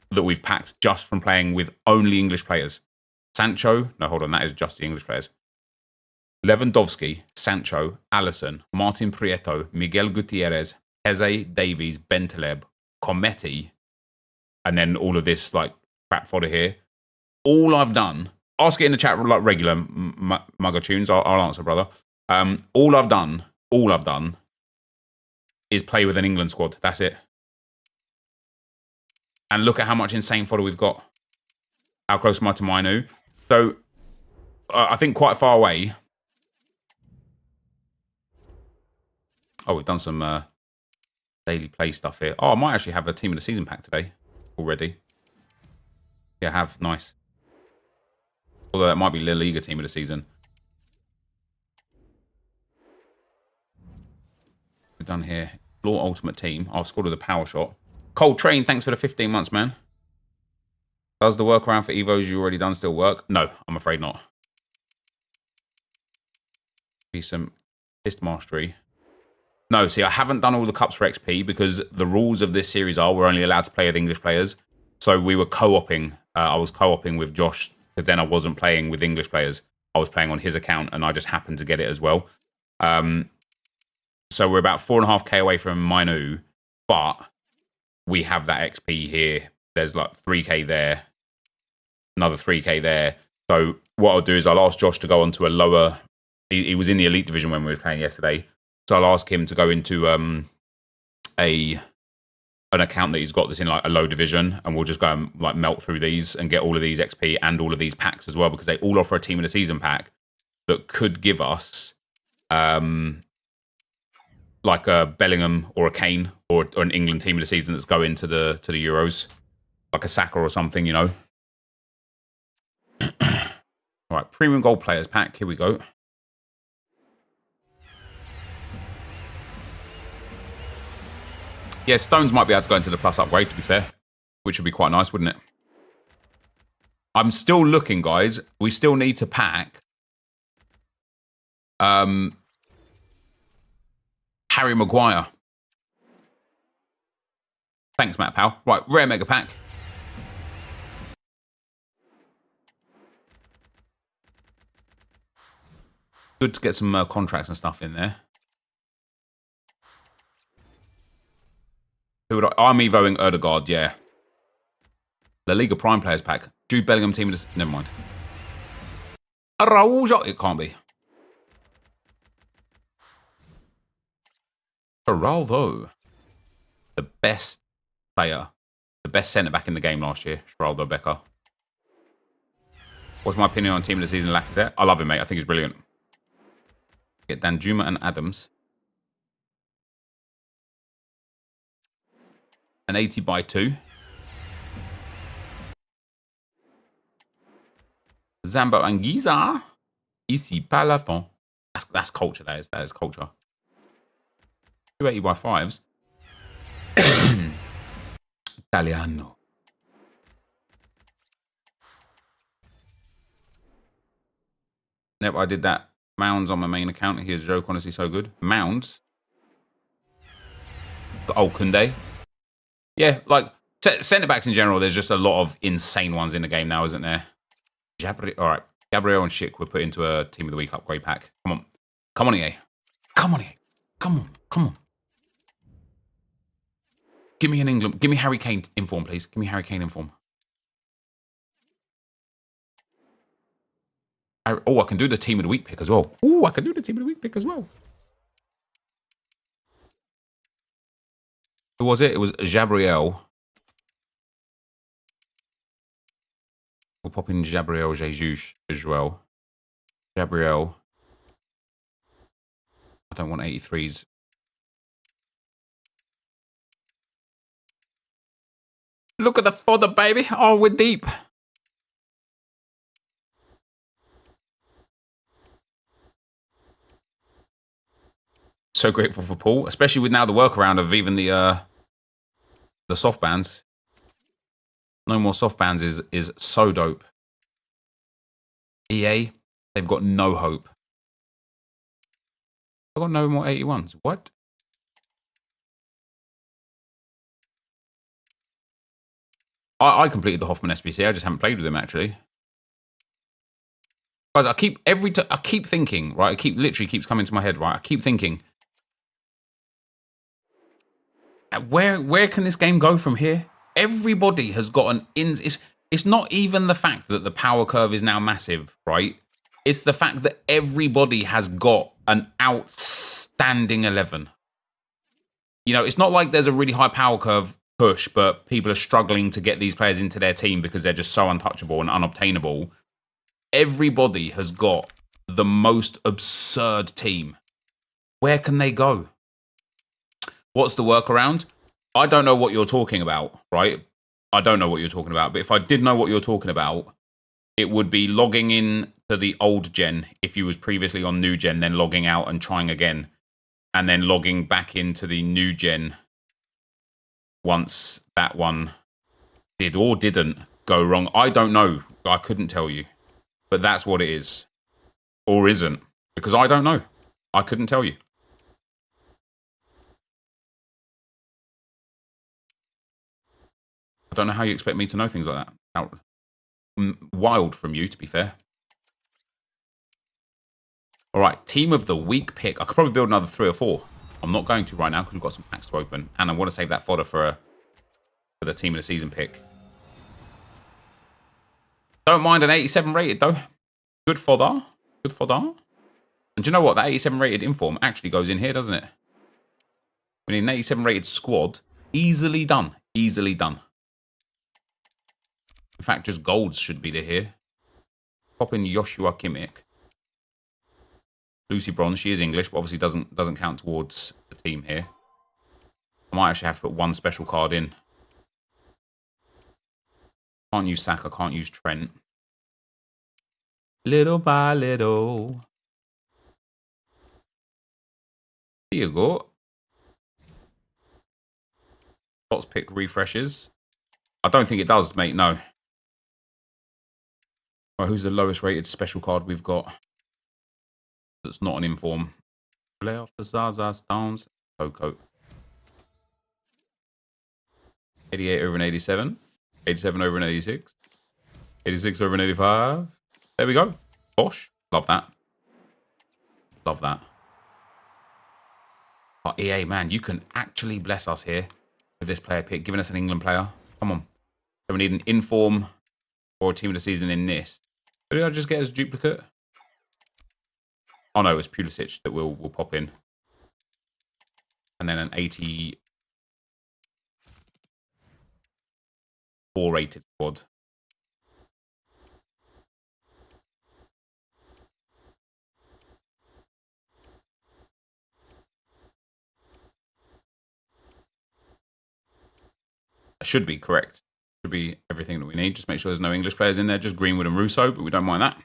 that we've packed just from playing with only English players. Sancho, no, hold on, that is just the English players. Lewandowski, Sancho, Alisson, Martin Prieto, Miguel Gutierrez, Eze, Davies, Bentaleb, Cometti, and then all of this like crap fodder here. All I've done, ask it in the chat like regular Mugger Tunes, I'll answer, brother. All I've done is play with an England squad. That's it. And look at how much insane fodder we've got. How close am I to Mainu? So I think, quite far away. Oh, we've done some daily play stuff here. Oh, I might actually have a team of the season pack today already. Yeah, I have. Nice. Although that might be La Liga team of the season. We've done here. Law Ultimate Team. I've scored with a power shot. Cold Train, thanks for the 15 months, man. Does the workaround for Evos you already done still work? No, I'm afraid not. Be some assist mastery. No, see, I haven't done all the cups for XP because the rules of this series are we're only allowed to play with English players. So we were co-oping. I was co-oping with Josh, but then I wasn't playing with English players. I was playing on his account, and I just happened to get it as well. So we're about 4.5k away from Minu, but we have that XP here. There's like 3k there, another 3k there. So what I'll do is I'll ask Josh to go on to a lower... He was in the Elite Division when we were playing yesterday. So I'll ask him to go into an account that he's got that's in like a low division, and we'll just go and like melt through these and get all of these XP and all of these packs as well, because they all offer a team of the season pack that could give us like a Bellingham or a Kane or an England team of the season that's going to the Euros, like a Saka or something, you know. All right, premium gold players pack. Here we go. Yeah, Stones might be able to go into the plus upgrade, to be fair, which would be quite nice, wouldn't it? I'm still looking, guys. We still need to pack Harry Maguire. Thanks, Matt Powell. Right, rare mega pack. Good to get some contracts and stuff in there. Who would I'm Evoing Erdegaard, yeah. La Liga Prime Players Pack. Jude Bellingham team of the... Never mind. Araújo. It can't be. Geraldo. The best player. The best centre-back in the game last year. Geraldo Becker. What's my opinion on team of the season? Lacazette? I love him, mate. I think he's brilliant. Get Danjuma and Adams. An 80 by 2. Zambo Anguissa. Ici pas la fin. That's culture, that is culture. 280 by 5s. Italiano. Yep, I did that. Mounds on my main account. Here's a joke, honestly, so good. Mounds. Oh, Koundé. Yeah, like, centre-backs in general, there's just a lot of insane ones in the game now, isn't there? All right, Gabriel and Schick were put into a Team of the Week upgrade pack. Come on. Come on, EA. Come on, EA. Come on. Come on. Give me an England. Give me Harry Kane in form, please. Give me Harry Kane in form. Oh, I can do the Team of the Week pick as well. Oh, I can do the Team of the Week pick as well. Who was it? It was Gabriel. We'll pop in Gabriel Jesus as well. Gabriel. I don't want 83s. Look at the fodder, baby. Oh, we're deep. So grateful for Paul, especially with now the workaround of even the soft bands. No more soft bands is so dope. EA, they've got no hope. I've got no more 81s. What? I completed the Hoffman SBC. I just haven't played with him actually. Guys, I keep thinking, right? Literally keeps coming to my head, right? I keep thinking, where can this game go from here? Everybody has got an it's not even the fact that the power curve is now massive, right? It's the fact that everybody has got an outstanding 11. You know, it's not like there's a really high power curve push, but people are struggling to get these players into their team because they're just so untouchable and unobtainable. everybody has got the most absurd team. Where can they go? What's the workaround? I don't know what you're talking about, right? I don't know what you're talking about. But if I did know what you're talking about, it would be logging in to the old gen if you was previously on new gen, then logging out and trying again. And then logging back into the new gen once that one did or didn't go wrong. I don't know. I couldn't tell you. But that's what it is. Or isn't. Because I don't know. I couldn't tell you. I don't know how you expect me to know things like that. Wild from you, to be fair. All right, team of the week pick. I could probably build another 3 or 4. I'm not going to right now because we've got some packs to open. And I want to save that fodder for the team of the season pick. Don't mind an 87 rated, though. Good fodder. Good fodder. And do you know what? That 87 rated inform actually goes in here, doesn't it? We need an 87 rated squad. Easily done. Easily done. In fact, just golds should be there here. Pop in Joshua Kimmich. Lucy Bronze, she is English, but obviously doesn't count towards the team here. I might actually have to put one special card in. Can't use Saka, can't use Trent. Little by little. Here you go. Spots pick refreshes. I don't think it does, mate, no. Right, who's the lowest rated special card we've got? That's not an inform. Play off the Zaza Stones. Coco. 88 over an 87. 87 over an 86. 86 over an 85. There we go. Bosh. Love that. Love that. Oh, EA, man, you can actually bless us here with this player pick, giving us an England player. Come on. So we need an inform or a team of the season in this. Did I just get as a duplicate? Oh no, it's Pulisic that we'll pop in. And then an 84 rated squad. That should be correct. Should be everything that we need. Just make sure there's no English players in there. Just Greenwood and Russo, but we don't mind that.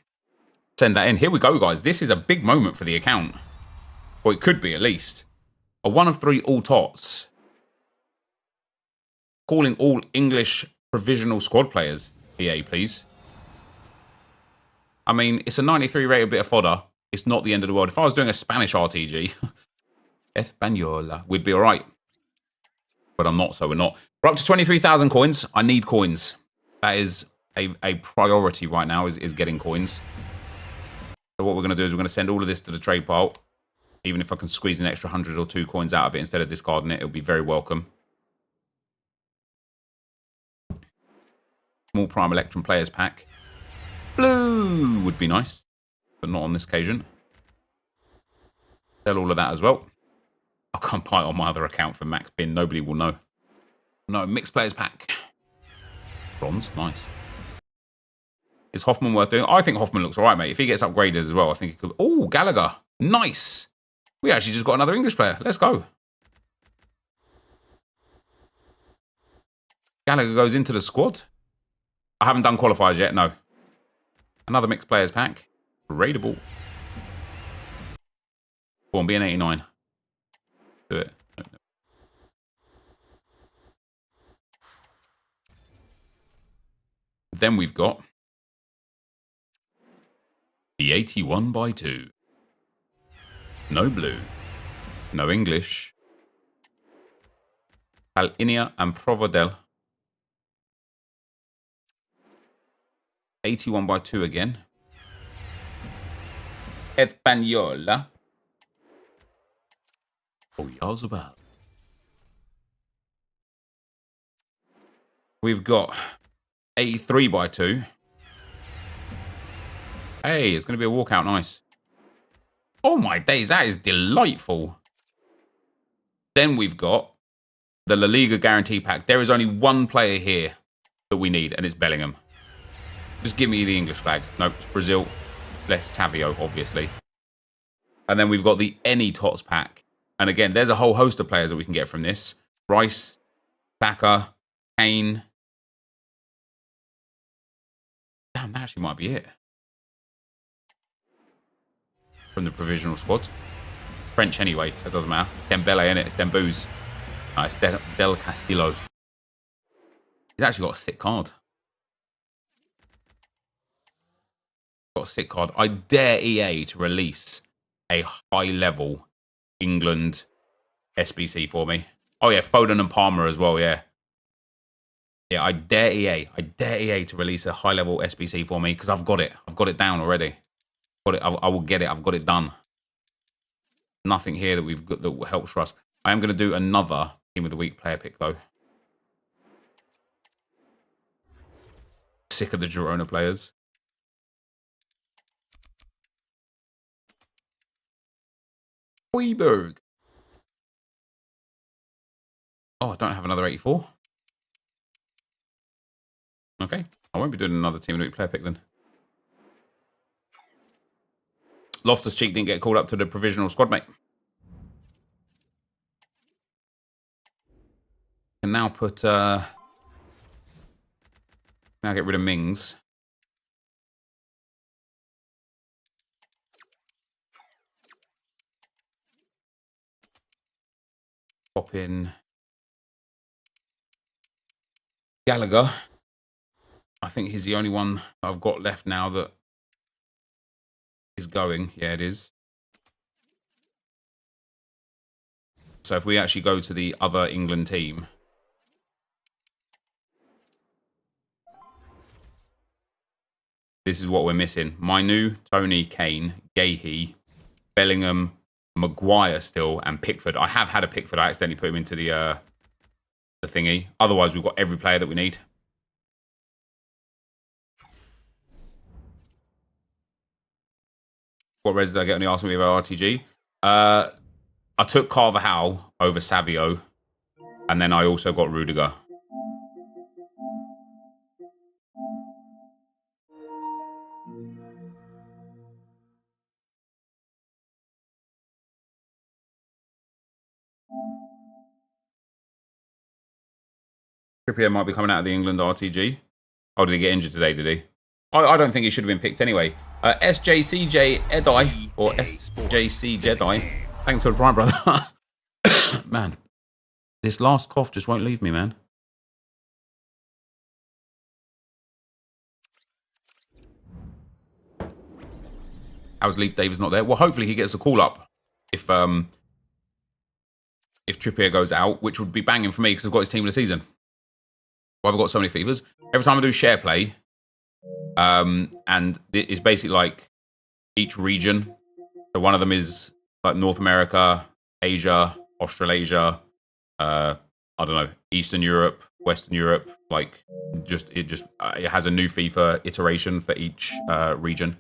Send that in. Here we go, guys. This is a big moment for the account. Or it could be, at least. A 1 of 3 all tots. Calling all English provisional squad players. EA, please. I mean, it's a 93 rated bit of fodder. It's not the end of the world. If I was doing a Spanish RTG, Española, we'd be all right. But I'm not, so we're not. We're up to 23,000 coins. I need coins. That is a priority right now, is getting coins. So what we're going to do is we're going to send all of this to the trade pile. Even if I can squeeze an extra 100 or 2 coins out of it instead of discarding it, it'll be very welcome. Small Prime Electrum Players Pack. Blue would be nice, but not on this occasion. Sell all of that as well. I can't buy it on my other account for Max Bin. Nobody will know. No, Mixed Players Pack. Bronze, nice. Is Hoffman worth doing? I think Hoffman looks all right, mate. If he gets upgraded as well, I think he could. Oh, Gallagher. Nice. We actually just got another English player. Let's go. Gallagher goes into the squad. I haven't done qualifiers yet, no. Another Mixed Players Pack. Raidable. Go on, be an 89. Do it. No. Then we've got the 81 by 2. No blue. No English. Alinia and Provodel. 81 by 2 again. Española. Oh, y'all's about. We've got 83 by 2. Hey, it's going to be a walkout. Nice. Oh my days, that is delightful. Then we've got the La Liga Guarantee Pack. There is only one player here that we need, and it's Bellingham. Just give me the English flag. Nope, it's Brazil. Less Savio, obviously. And then we've got the Any Tots pack. And again, there's a whole host of players that we can get from this. Rice, Saka, Kane. Damn, that actually might be it. From the provisional squad. French anyway, so it doesn't matter. Dembele, innit? It's Dembouz. No, it's Del Castillo. He's actually got a sick card. Got a sick card. I dare EA to release a high-level England SBC for me. Oh, yeah, Foden and Palmer as well, yeah. Yeah, I dare EA. I dare EA to release a high-level SBC for me because I've got it. I've got it down already. Got it. I will get it. I've got it done. Nothing here that we've got that helps for us. I am going to do another Team of the Week player pick, though. Sick of the Girona players. Hoiberg. Oh, I don't have another 84. Okay. I won't be doing another Team of the Week player pick then. Loftus-Cheek didn't get called up to the provisional squad, mate. Can now put... now get rid of Mings. Pop in Gallagher. I think he's the only one that I've got left now that is going. Yeah, it is. So if we actually go to the other England team, this is what we're missing. Mainu, Tony, Kane, Gahey, Bellingham, Maguire still, and Pickford. I have had a Pickford. I accidentally put him into the thingy. Otherwise, we've got every player that we need. What res did I get on the Arsenal Evo RTG? I took Carvajal over Savio, and then I also got Rudiger. Trippier might be coming out of the England RTG. Oh, did he get injured today, did he? I don't think he should have been picked anyway. SJCJ Edai, or SJC Jedi. Thanks for the prime, brother. Man, this last cough just won't leave me, man. How's Leaf Davis not there? Well, hopefully he gets a call up if Trippier goes out, which would be banging for me because I've got his team of the season. Why have I got so many fevers? Every time I do share play, and it's basically like each region. So one of them is like North America, Asia, Australasia, I don't know, Eastern Europe, Western Europe. Like it has a new FIFA iteration for each region.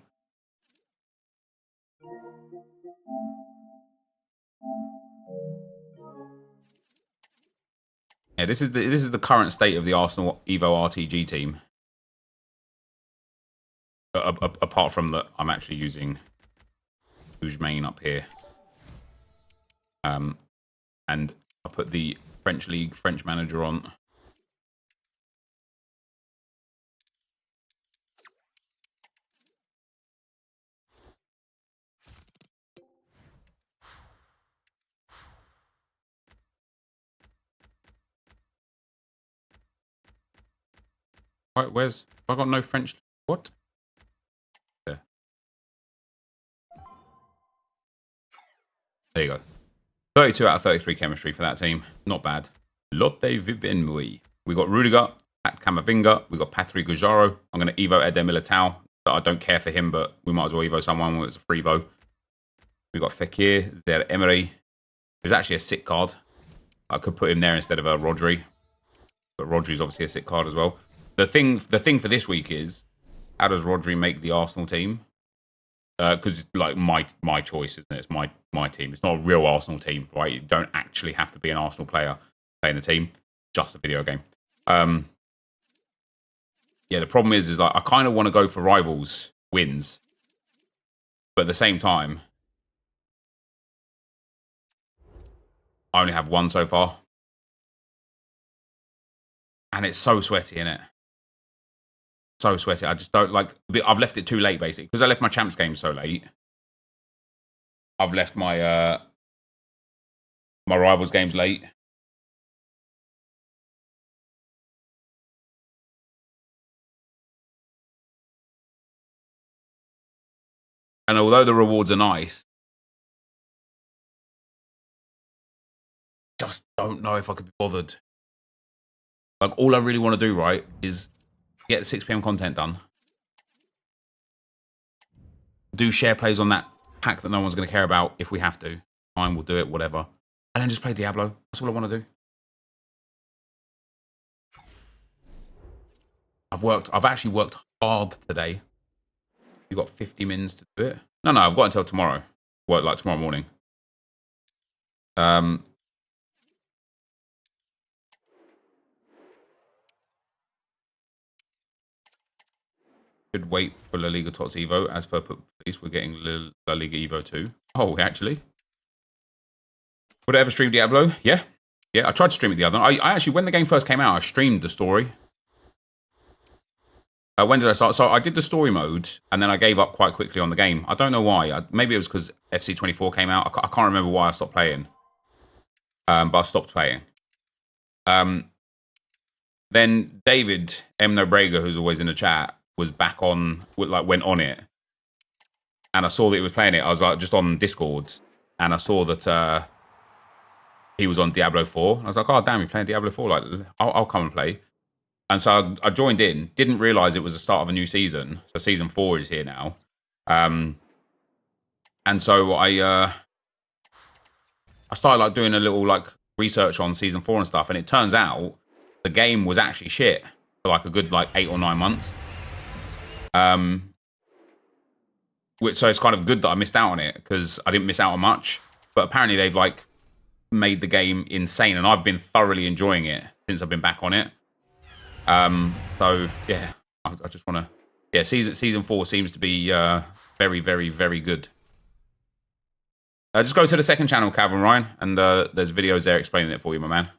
Yeah, this is the current state of the Arsenal Evo RTG team. Apart from that, I'm actually using Main up here. And I put the French League French manager on. Right, where's... Have I got no French... What? There. There you go. 32 out of 33 chemistry for that team. Not bad. Lotte Vivenmui. We got Rudiger, Pat Camavinga. We got Patrick Gujaro. I'm going to Evo Eder Militao. I don't care for him, but we might as well Evo someone when it's a free Evo. We got Fekir, Zer Emery. There's actually a sick card. I could put him there instead of a Rodri. But Rodri's obviously a sick card as well. The thing for this week is, how does Rodri make the Arsenal team? Because it's like my choice, isn't it? It's my team. It's not a real Arsenal team, right? You don't actually have to be an Arsenal player playing the team. Just a video game. yeah, the problem is like I kind of want to go for rivals wins, but at the same time, I only have one so far, and it's so sweaty in it. So sweaty. I just don't like. I've left it too late, basically, because I left my champs game so late. I've left my my rivals games late. And although the rewards are nice, just don't know if I could be bothered. Like, all I really want to do, right, is get the 6 PM content done. Do share plays on that pack that no one's going to care about if we have to. Fine, we'll do it, whatever. And then just play Diablo. That's all I want to do. I've actually worked hard today. You got 50 mins to do it? No, I've got until tomorrow. Work like tomorrow morning. Should wait for La Liga Tots Evo. As for police, we're getting La Liga Evo 2. Oh, actually. Would I ever stream Diablo? Yeah. Yeah, I tried to stream it the other night. I actually, when the game first came out, I streamed the story. When did I start? So I did the story mode, and then I gave up quite quickly on the game. I don't know why. Maybe it was because FC24 came out. I can't remember why I stopped playing. But I stopped playing. Then David M. Nobrega, who's always in the chat, was back on, like, went on it. And I saw that he was playing it. I was like, just on Discord, and I saw that he was on Diablo 4. And I was like, oh, damn, you're playing Diablo 4. Like, I'll come and play. And so I joined in, didn't realize it was the start of a new season. So season 4 is here now. And so I started like doing a little like research on season 4 and stuff. And it turns out the game was actually shit for like a good like 8 or 9 months. So it's kind of good that I missed out on it because I didn't miss out on much. But apparently they've like made the game insane, and I've been thoroughly enjoying it since I've been back on it. So yeah, I just want to, yeah, season 4 seems to be very, very, very good. Just go to the second channel, Calvin Ryan, and there's videos there explaining it for you, my man.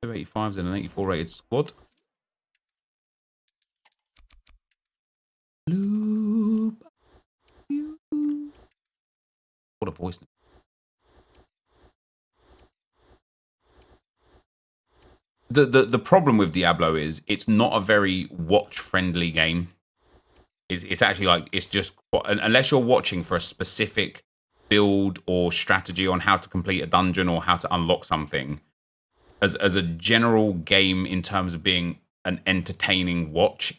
285s and an 84 rated squad. What a voice. The problem with Diablo is it's not a very watch-friendly game. It's actually like, it's just, unless you're watching for a specific build or strategy on how to complete a dungeon or how to unlock something, as a general game in terms of being an entertaining watch,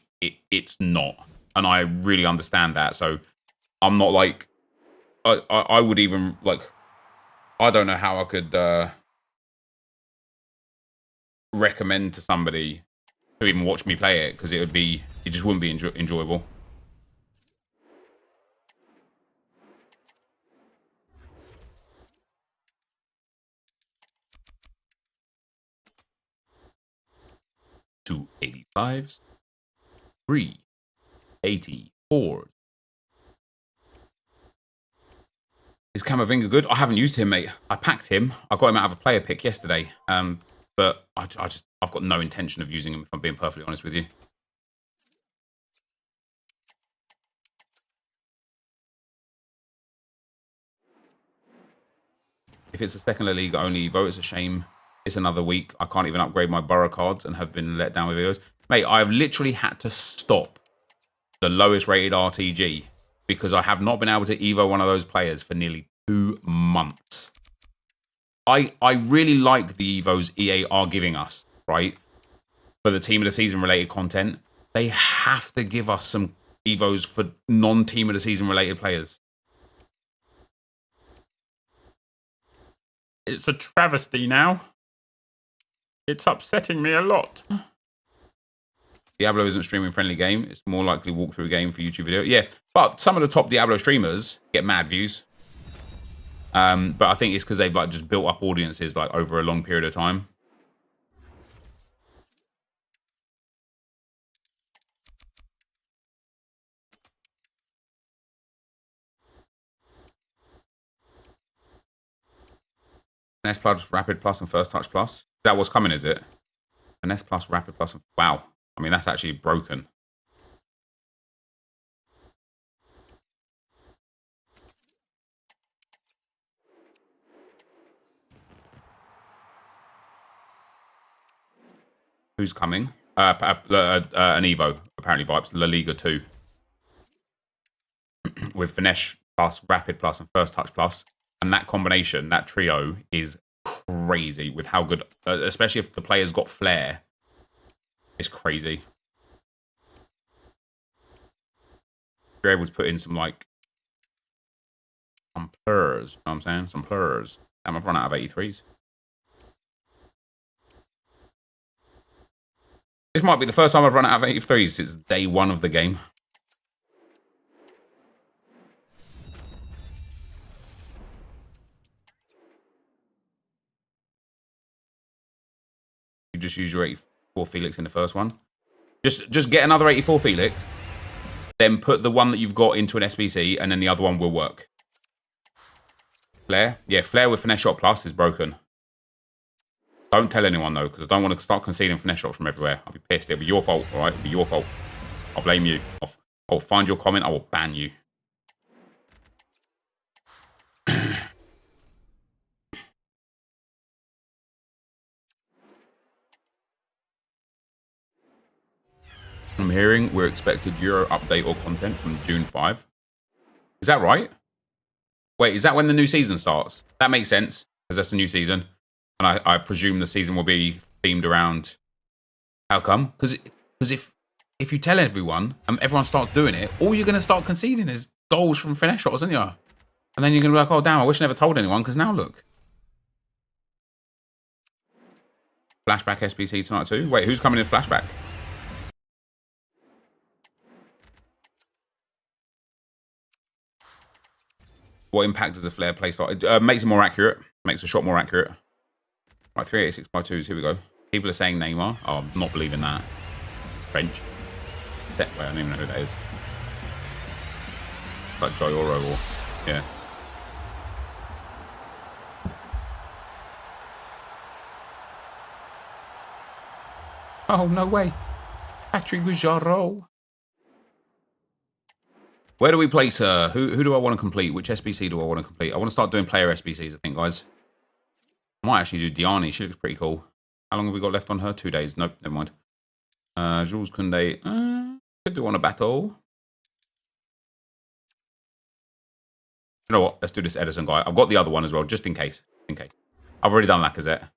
it's not. And I really understand that. So I'm not like, I would even, like, I don't know how I could recommend to somebody to even watch me play it, because it just wouldn't be enjoyable. Two 85s, 3 84s. Is Camavinga good? I haven't used him, mate. I packed him. I got him out of a player pick yesterday. But I've got no intention of using him, if I'm being perfectly honest with you. If it's a second La Liga only vote, it's a shame. It's another week. I can't even upgrade my Borough cards and have been let down with videos. Mate, I've literally had to stop the lowest rated RTG because I have not been able to Evo one of those players for nearly 2 months. I really like the Evos EA are giving us, right? For the Team of the Season related content. They have to give us some Evos for non-Team of the Season related players. It's a travesty now. It's upsetting me a lot. Diablo isn't a streaming friendly game. It's more likely walkthrough game for YouTube video. Yeah, but some of the top Diablo streamers get mad views. But I think it's because they've like just built up audiences like over a long period of time. Finesse plus, Rapid plus, and First Touch plus. Is that what's coming, is it? Finesse plus, Rapid plus, and... Wow. I mean, that's actually broken. Who's coming? An Evo, apparently vibes. La Liga 2. With Finesse plus, Rapid plus, and First Touch plus. And that combination, that trio, is crazy with how good... especially if the player's got flair. It's crazy. You're able to put in some, like... some plurs. You know what I'm saying? Some plurs. Damn, I've run out of 83s. This might be the first time I've run out of 83s since day one of the game. You just use your 84 Felix in the first one. Just get another 84 Felix, then put the one that you've got into an SBC, and then the other one will work. Flair? Yeah, Flair with Finesse Shot Plus is broken. Don't tell anyone, though, because I don't want to start conceding finesse shots from everywhere. I'll be pissed. It'll be your fault, all right? It'll be your fault. I'll blame you. I'll find your comment. I will ban you. I'm hearing we're expected Euro update or content from June 5. Is that right? Wait, is that when the new season starts? That makes sense, because that's the new season. And I presume the season will be themed around... How come? Because if you tell everyone, and everyone starts doing it, all you're going to start conceding is goals from finesse shots, aren't you? And then you're going to be like, oh, damn, I wish I never told anyone, because now look. Flashback SBC tonight too? Wait, who's coming in flashback? What impact does a flare play start? It makes it more accurate. Makes the shot more accurate. Right, 386 by 2s. Here we go. People are saying Neymar. Oh, I'm not believing that. French. Wait, I don't even know who that is. Like Joyoro or... Yeah. Oh, no way. Patrick Vujaro. Where do we place her? Who do I want to complete? Which SBC do I want to complete? I want to start doing player SBCs, I think, guys. I might actually do Diani. She looks pretty cool. How long have we got left on her? 2 days. Nope, never mind. Jules Koundé. Could do on a battle. You know what? Let's do this Edison guy. I've got the other one as well, just in case. In case. I've already done Lacazette.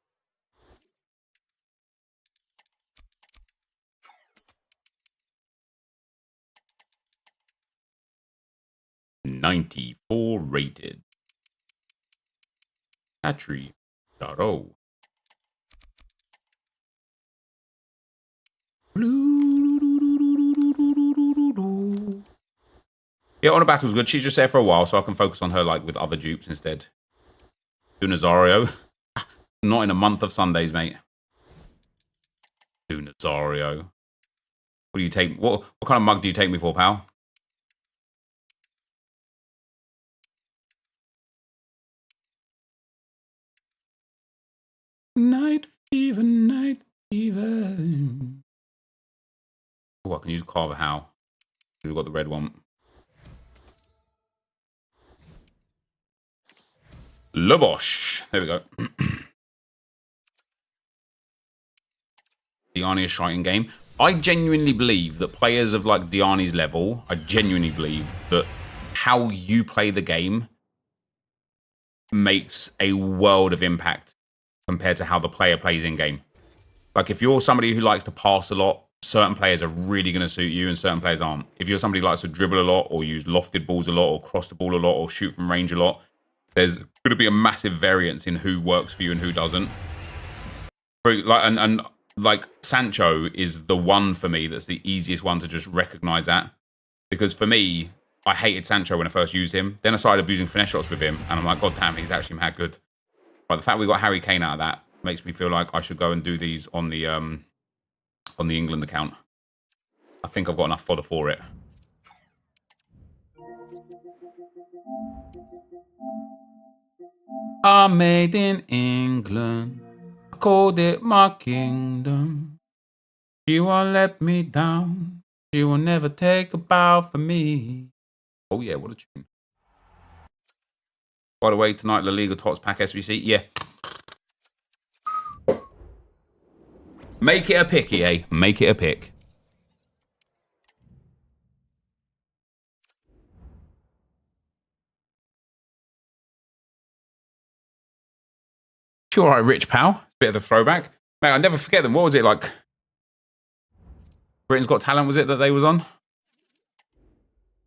.94 rated. Patry. Daro. Yeah, on a battle's good. She's just there for a while, so I can focus on her like with other dupes instead. Do Nazario. Not in a month of Sundays, mate. Do Nazario. What do you take? What kind of mug do you take me for, pal? Night fever, night fever. Oh, I can use Carver How. We've got the red one. Lebosh. There we go. Diani is shite in game. I genuinely believe that players of like Diani's level, I genuinely believe that how you play the game makes a world of impact compared to how the player plays in game. Like if you're somebody who likes to pass a lot, certain players are really going to suit you and certain players aren't. If you're somebody who likes to dribble a lot or use lofted balls a lot or cross the ball a lot or shoot from range a lot, there's going to be a massive variance in who works for you and who doesn't. And like Sancho is the one for me that's the easiest one to just recognize that. Because for me, I hated Sancho when I first used him. Then I started abusing finesse shots with him and I'm like, God damn, he's actually mad good. But the fact we got Harry Kane out of that makes me feel like I should go and do these on the England account. I think I've got enough fodder for it. I'm made in England. I called it my kingdom. She won't let me down. She will never take a bow for me. Oh yeah, what a tune. By the way, tonight La Liga Tots Pack SBC. Yeah. Make it a pick, EA. Make it a pick. Sure, right, Rich Pal. Bit of a throwback. Mate, I'll never forget them. What was it like? Britain's Got Talent, was it that they was on?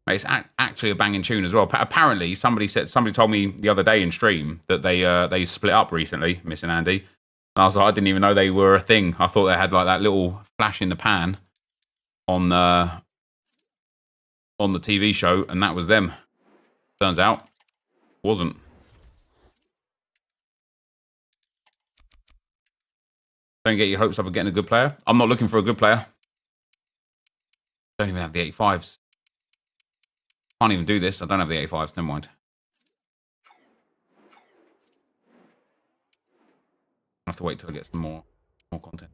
Mate, it's actually a banging tune as well. Apparently, somebody told me the other day in stream that they split up recently, Miss and Andy. And I was like, I didn't even know they were a thing. I thought they had like that little flash in the pan on the TV show, and that was them. Turns out, wasn't. Don't get your hopes up of getting a good player. I'm not looking for a good player. Don't even have the 85s. Can't even do this. I don't have the 85s. Never mind. I have to wait till I get some more content.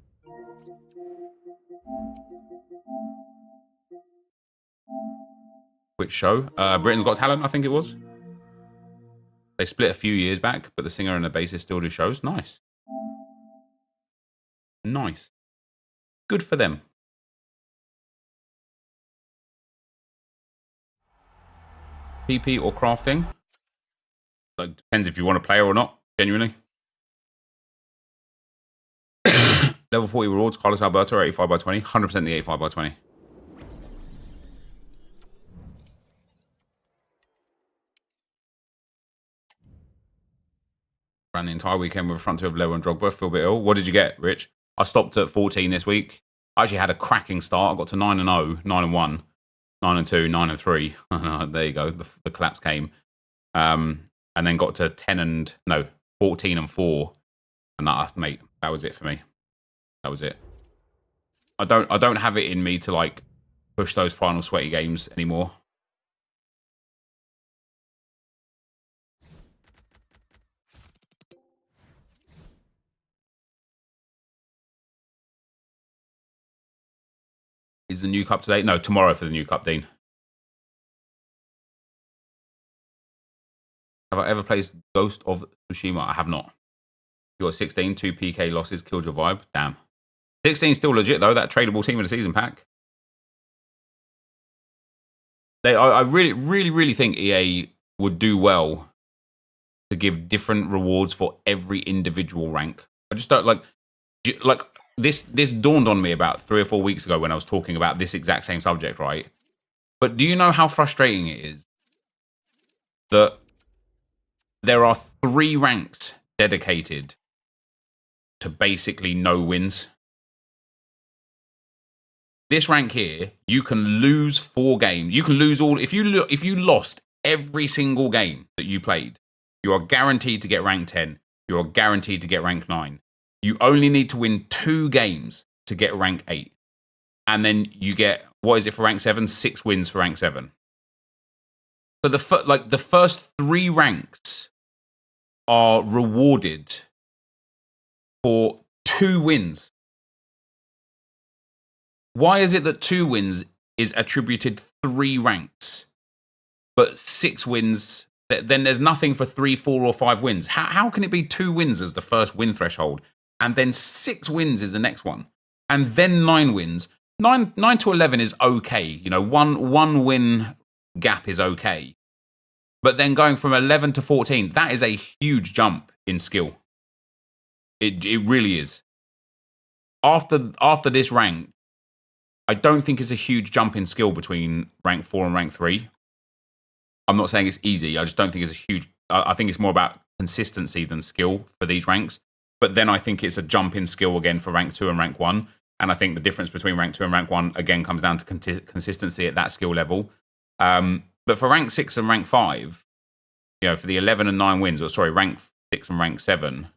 Which show? Britain's Got Talent, I think it was. They split a few years back, but the singer and the bassist still do shows. Nice. Nice. Good for them. PP or crafting? Like, depends if you want to play or not, genuinely. Level 40 rewards, Carlos Alberto, 85 by 20. 100% the 85 by 20. Ran the entire weekend with a front two of Leo and Drogba. Feel a bit ill. What did you get, Rich? I stopped at 14 this week. I actually had a cracking start. I got to 9-0, 9-1, 9-2, 9-3. There you go. The collapse came. And then got to 14-4. And that, mate, that was it for me. That was it. I don't have it in me to like push those final sweaty games anymore. Is the new cup today? No, tomorrow for the new cup, Dean. Have I ever played Ghost of Tsushima? I have not. You got 16, 2 PK losses, killed your vibe. Damn. 16 still legit though. That tradable team of the season pack. I really think EA would do well to give different rewards for every individual rank. I just don't like this dawned on me about 3 or 4 weeks ago when I was talking about this exact same subject, right? But do you know how frustrating it is that there are 3 ranks dedicated to basically no wins? This rank here, you can lose 4 games. You can lose all. If you lost every single game that you played, you are guaranteed to get rank 10. You are guaranteed to get rank 9. You only need to win 2 games to get rank 8. And then you get, what is it for rank 7? 6 wins for rank 7. So the first 3 ranks are rewarded for 2 wins. Why is it that 2 wins is attributed 3 ranks, but 6 wins, then there's nothing for 3, 4, or 5 wins? How can it be 2 wins as the first win threshold, and then 6 wins is the next one, and then 9 wins? 9 to 11 is okay. You know, one win gap is okay. But then going from 11 to 14, that is a huge jump in skill. It really is. After this rank, I don't think it's a huge jump in skill between rank 4 and rank 3. I'm not saying it's easy. I just don't think it's a huge... I think it's more about consistency than skill for these ranks. But then I think it's a jump in skill again for rank 2 and rank 1. And I think the difference between rank 2 and rank 1, again, comes down to consistency at that skill level. But for rank 6 and rank 5, you know, for the 11 and 9 wins, or sorry, rank 6 and rank 7...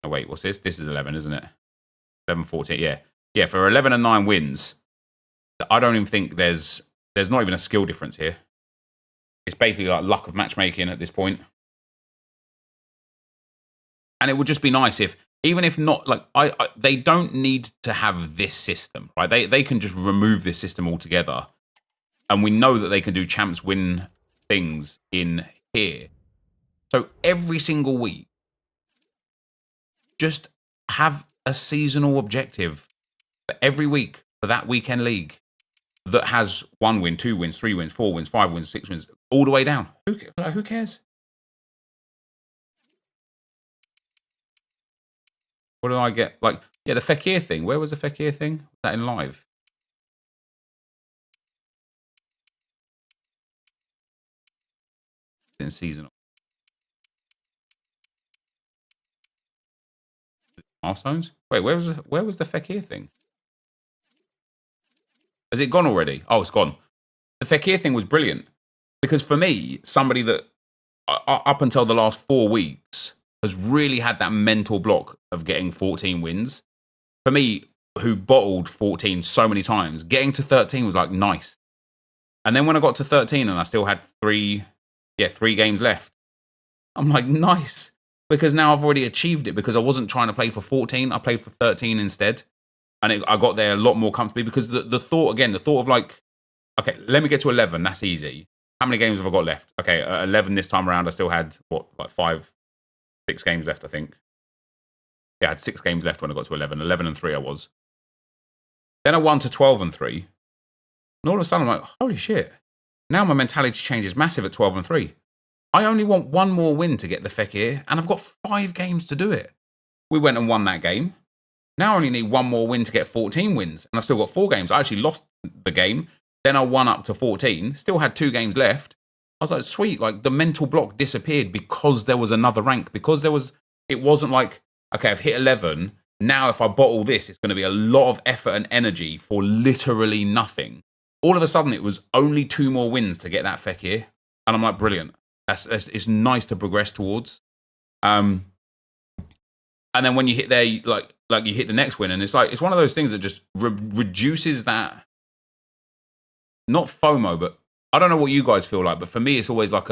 Oh, wait, what's this? This is 11, isn't it? 11, 14, yeah. Yeah, for 11 and 9 wins, I don't even think there's not even a skill difference here. It's basically like luck of matchmaking at this point. And it would just be nice if, even if not, like, they don't need to have this system, right? They can just remove this system altogether. And we know that they can do champs win things in here. So every single week, just have a seasonal objective for every week for that weekend league that has 1 win, 2 wins, 3 wins, 4 wins, 5 wins, 6 wins, all the way down. Who cares? What did I get? Like, yeah, the Fekir thing. Where was the Fekir thing? Was that in live? In seasonal. Milestones? Wait, where was the Fekir thing? Has it gone already? Oh, it's gone. The Fekir thing was brilliant because for me, somebody that up until the last 4 weeks has really had that mental block of getting 14 wins. For me, who bottled 14 so many times, getting to 13 was like nice. And then when I got to 13 and I still had 3 games left, I'm like, nice. Because now I've already achieved it because I wasn't trying to play for 14. I played for 13 instead. And I got there a lot more comfortably because the thought of like, okay, let me get to 11. That's easy. How many games have I got left? Okay, 11 this time around. I still had, like 6 games left, I think. Yeah, I had 6 games left when I got to 11. 11 and 3 I was. Then I won to 12 and 3. And all of a sudden I'm like, holy shit. Now my mentality changes massive at 12 and 3. I only want 1 more win to get the Fekir, and I've got 5 games to do it. We went and won that game. Now I only need 1 more win to get 14 wins, and I've still got 4 games. I actually lost the game. Then I won up to 14. Still had 2 games left. I was like, sweet. Like, the mental block disappeared because there was another rank. Because it wasn't like, okay, I've hit 11. Now if I bottle this, it's going to be a lot of effort and energy for literally nothing. All of a sudden, it was only 2 more wins to get that Fekir. And I'm like, brilliant. It's nice to progress towards. And then when you hit there, like you hit the next win, and it's one of those things that just reduces that, not FOMO, but I don't know what you guys feel like, but for me, it's always like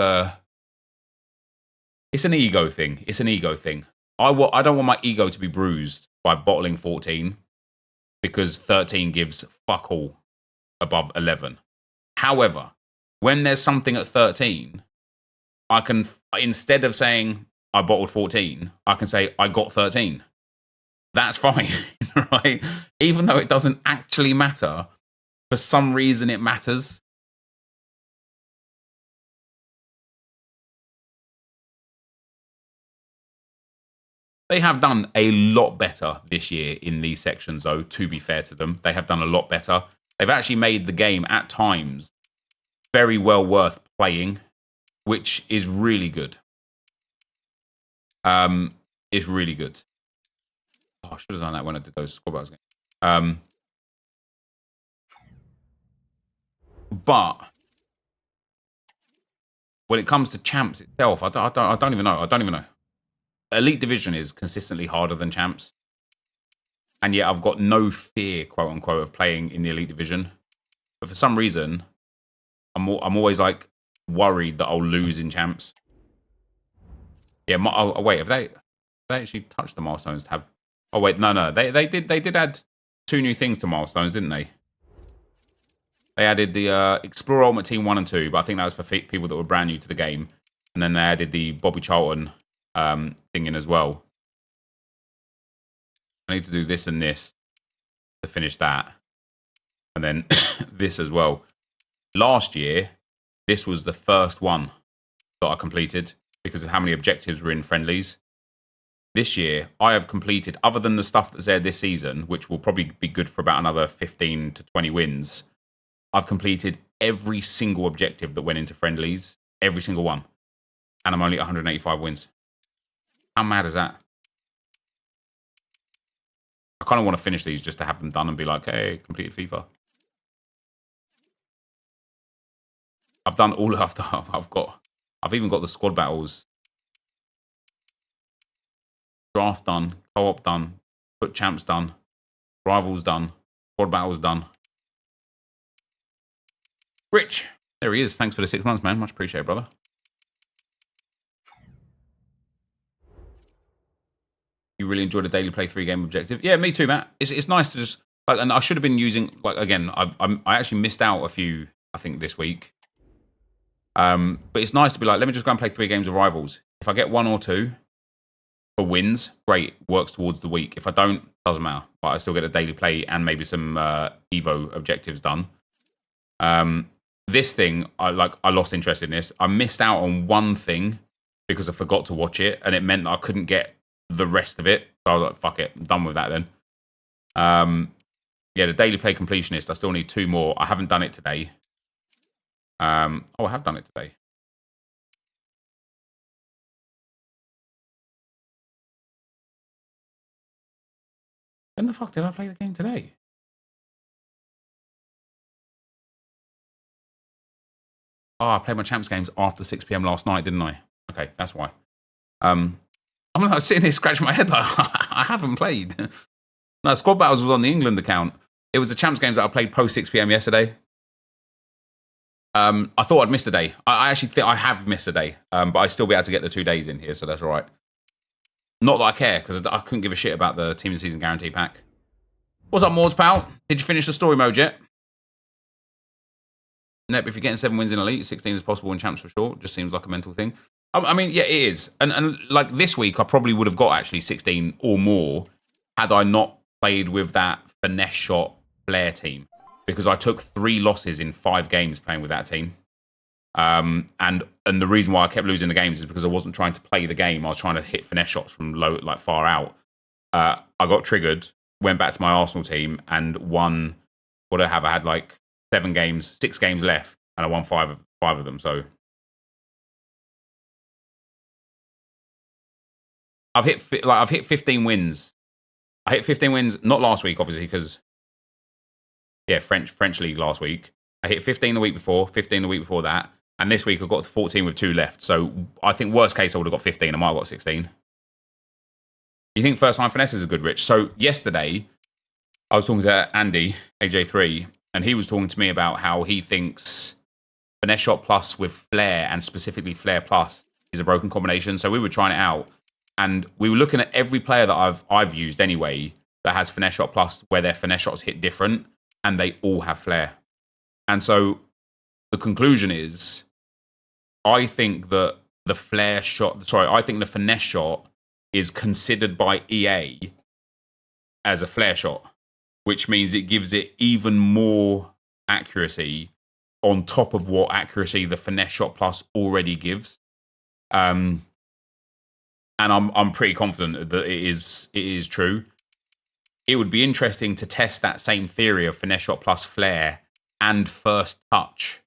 it's an ego thing. It's an ego thing. I don't want my ego to be bruised by bottling 14 because 13 gives fuck all above 11. However, when there's something at 13, I can, instead of saying I bottled 14, I can say I got 13. That's fine, right? Even though it doesn't actually matter, for some reason it matters. They have done a lot better this year in these sections, though, to be fair to them. They have done a lot better. They've actually made the game, at times, very well worth playing, which is really good. Is really good. Oh, I should have done that when I did those squad battles games. But when it comes to champs itself, I don't even know. I don't even know. Elite Division is consistently harder than champs, and yet I've got no fear, quote unquote, of playing in the Elite Division. But for some reason, I'm always like worried that I'll lose in champs. Yeah. Oh, wait, have they actually touched the milestones tab? Oh wait, no. They did add 2 new things to milestones, didn't they? They added the Explorer Ultimate Team 1 and 2, but I think that was for people that were brand new to the game. And then they added the Bobby Charlton thing in as well. I need to do this and this to finish that. And then this as well. Last year, this was the first one that I completed because of how many objectives were in friendlies. This year, I have completed, other than the stuff that's there this season, which will probably be good for about another 15 to 20 wins, I've completed every single objective that went into friendlies. Every single one. And I'm only at 185 wins. How mad is that? I kind of want to finish these just to have them done and be like, hey, completed FIFA. I've done all of stuff. I've even got the squad battles. Draft done. Co-op done. Put champs done. Rivals done. Squad battles done. Rich. There he is. Thanks for the 6 months, man. Much appreciated, brother. You really enjoyed the daily play 3-game objective. Yeah, me too, Matt. It's nice to just like, and I should have been using like again. I actually missed out a few. I think this week. But it's nice to be like, let me just go and play 3 games of Rivals. If I get 1 or 2 for wins, great, works towards the week. If I don't, doesn't matter. But I still get a daily play and maybe some Evo objectives done. This thing, I lost interest in this. I missed out on one thing because I forgot to watch it, and it meant that I couldn't get the rest of it. So I was like, fuck it, I'm done with that then. Yeah, the daily play completionist, I still need 2 more. I haven't done it today. Oh, I have done it today. When the fuck did I play the game today? Oh, I played my champs games after 6 PM last night, didn't I? Okay, that's why. I'm like sitting here scratching my head like, I haven't played. No, Squad Battles was on the England account. It was the champs games that I played post 6 PM yesterday. I thought I'd missed a day. I actually think I have missed a day, but I still be able to get the 2 days in here, so that's all right. Not that I care, because I couldn't give a shit about the Team of the Season Guarantee pack. What's up, Mords, pal? Did you finish the story mode yet? Nep, if you're getting 7 wins in Elite, 16 is possible in champs for sure. Just seems like a mental thing. I mean, yeah, it is. And like this week, I probably would have got actually 16 or more had I not played with that finesse shot Flair team. Because I took 3 losses in 5 games playing with that team. And the reason why I kept losing the games is because I wasn't trying to play the game. I was trying to hit finesse shots from low, like far out. I got triggered, went back to my Arsenal team and won. What did I have? I had like 6 games left, and I won 5 of them. So I've hit 15 wins. I hit 15 wins, not last week, obviously, because yeah, French league last week. I hit 15 the week before, 15 the week before that, and this week I got to 14 with 2 left. So I think worst case I would have got 15. I might have got 16. You think first time finesse is a good Rich? So yesterday I was talking to Andy, AJ3, and he was talking to me about how he thinks finesse shot plus with flair, and specifically flair plus, is a broken combination. So we were trying it out, and we were looking at every player that I've used anyway that has finesse shot plus, where their finesse shots hit different, and they all have flair. And so the conclusion is, I think that the finesse shot is considered by EA as a flare shot, which means it gives it even more accuracy on top of what accuracy the finesse shot plus already gives. And I'm pretty confident that it is true. It would be interesting to test that same theory of finesse shot plus flair and first touch,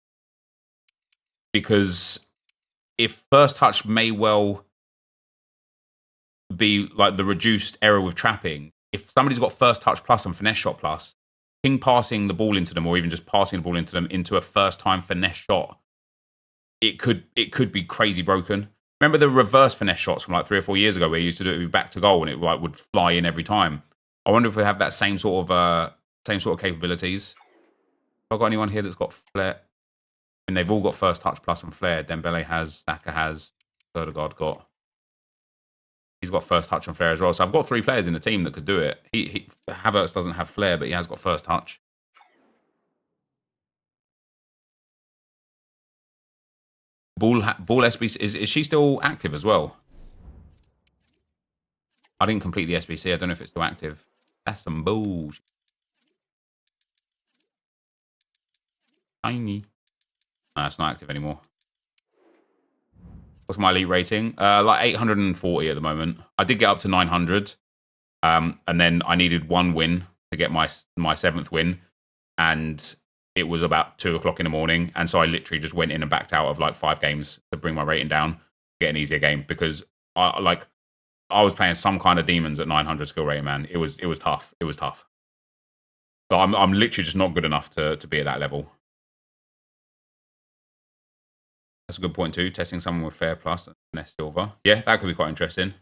because if first touch may well be like the reduced error with trapping, if somebody's got first touch plus and finesse shot plus, ping passing the ball into them, or even just passing the ball into them into a first time finesse shot, it could be crazy broken. Remember the reverse finesse shots from like 3 or 4 years ago where you used to do it with back to goal and it like would fly in every time? I wonder if we have that same sort of capabilities. Have I got anyone here that's got flair? And they've all got first touch plus and flair. Dembele has, Saka has, Sødegaard got. He's got first touch and flair as well. So I've got 3 players in the team that could do it. Havertz doesn't have flair, but he has got first touch. Ball SBC, is she still active as well? I didn't complete the SBC. I don't know if it's still active. That's some bullshit. Tiny. No, it's not active anymore. What's my elite rating? Like 840 at the moment. I did get up to 900. And then I needed 1 win to get my 7th win. And it was about 2 o'clock in the morning. And so I literally just went in and backed out of like 5 games to bring my rating down, get an easier game. Because I was playing some kind of demons at 900 skill rating, man. It was tough. It was tough. But I'm literally just not good enough to be at that level. That's a good point too. Testing someone with fair plus and finesse silver. Yeah, that could be quite interesting.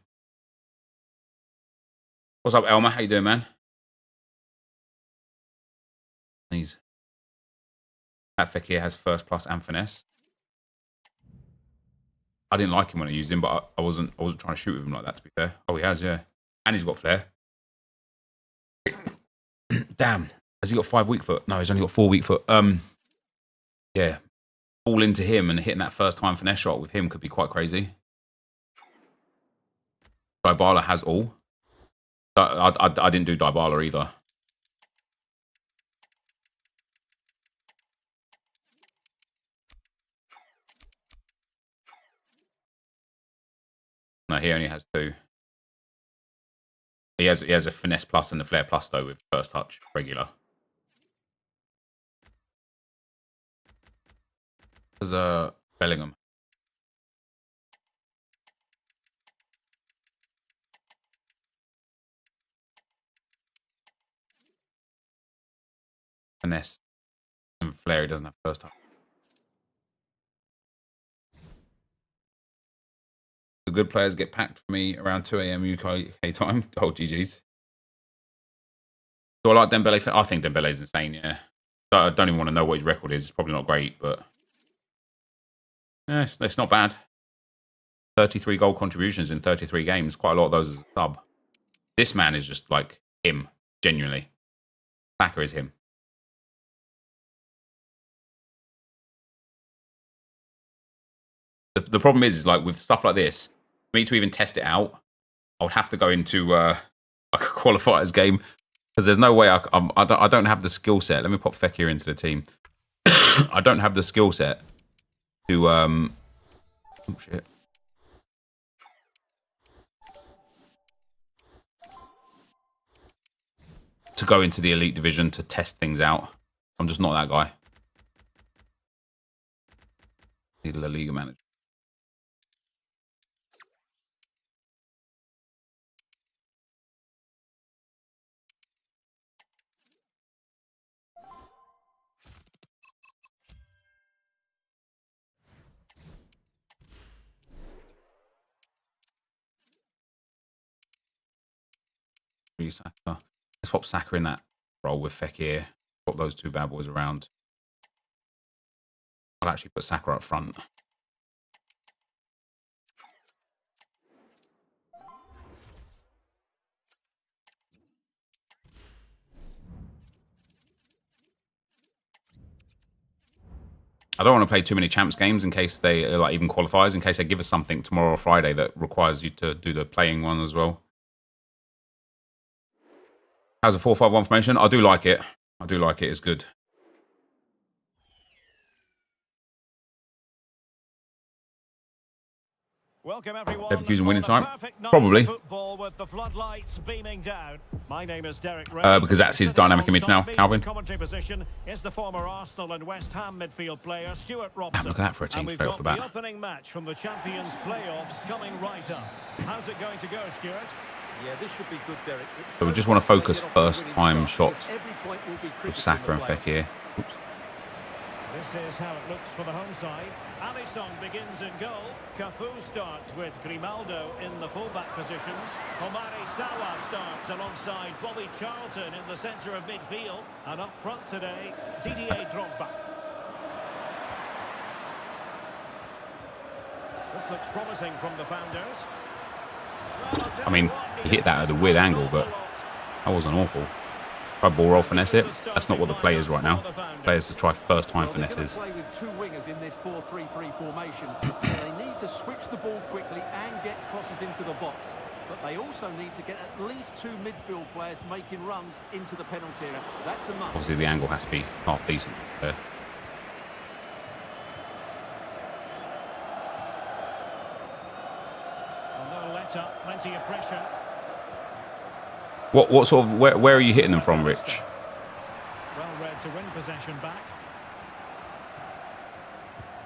What's up, Elmer? How you doing, man? Please. That Fekir has first plus and finesse. I didn't like him when I used him, but I wasn't trying to shoot with him like that, to be fair. Oh, he has, yeah. And he's got flair. Damn. Has he got 5 weak foot? No, he's only got 4 weak foot. Yeah. All into him and hitting that first time finesse shot with him could be quite crazy. Dybala has all. I didn't do Dybala either. No, he only has 2. He has a finesse plus and a flair plus though with first touch regular. There's Bellingham. Finesse and flair. He doesn't have first touch. The good players get packed for me around 2 a.m. UK time. Oh, GG's. Do I like Dembele? I think Dembele's insane, yeah. I don't even want to know what his record is. It's probably not great, but yeah, it's not bad. 33 goal contributions in 33 games. Quite a lot of those as a sub. This man is just like him, genuinely. Saka is him. The problem is like with stuff like this, for me to even test it out, I would have to go into like a qualifiers game because there's no way I don't have the skill set. Let me pop Fekir into the team. I don't have the skill set to oh shit. To go into the elite division to test things out. I'm just not that guy. Need a La Liga manager. Saka. Let's pop Saka in that role with Fekir. Put those 2 bad boys around. I'll actually put Saka up front. I don't want to play too many champs games in case they like even qualifiers, in case they give us something tomorrow or Friday that requires you to do the playing one as well. How's a 4-5-1 formation? I do like it. I do like it. It's good. Welcome everyone. Leverkusen winning time? Probably. With the floodlights beaming down. My name is Derek because that's his dynamic image now, Calvin. Commentary position is the former Arsenal and West Ham midfield player Stuart Robson. Look at that for a team straight off the bat. The opening match from the Champions playoffs coming right up. How's it going to go, Stuart? Yeah, this should be good, Derek. So we just want to focus first time shots with Saka and Fekir. Oops. This is how it looks for the home side. Alisson begins in goal. Cafu starts with Grimaldo in the fullback positions. Omari Sawa starts alongside Bobby Charlton in the centre of midfield. And up front today, Didier Drogba. This looks promising from the founders. I mean, he hit that at a weird angle, but that wasn't awful. Try ball roll finesse it. That's not what the play is right now. Players to try first time finesses. Play with 2 wingers in this 4-3-3 formation, so they need to switch the ball quickly and get crosses into the box. But they also need to get at least 2 midfield players making runs into the penalty area. That's a must. Obviously, the angle has to be half decent there. No let up, plenty of pressure. What sort of where are you hitting them from, Rich? Well read to win possession back.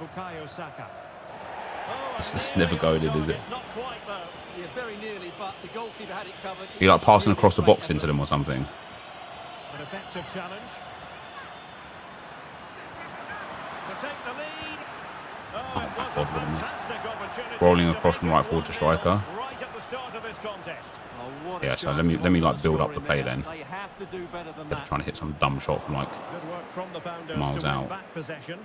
Bukayo Saka. That's never going in, is it? Not quite though. Yeah, very nearly, but the goalkeeper had it covered. You like passing across the box into them or something? An effective challenge. To take the lead. Oh, it was a fantastic opportunity. Rolling across from right forward to striker. Right at the start of this contest. Yeah, so let me like build up the play then. They have to do better than They're that. trying to hit some dumb shot from like Good work from the founders miles to win out. back possession.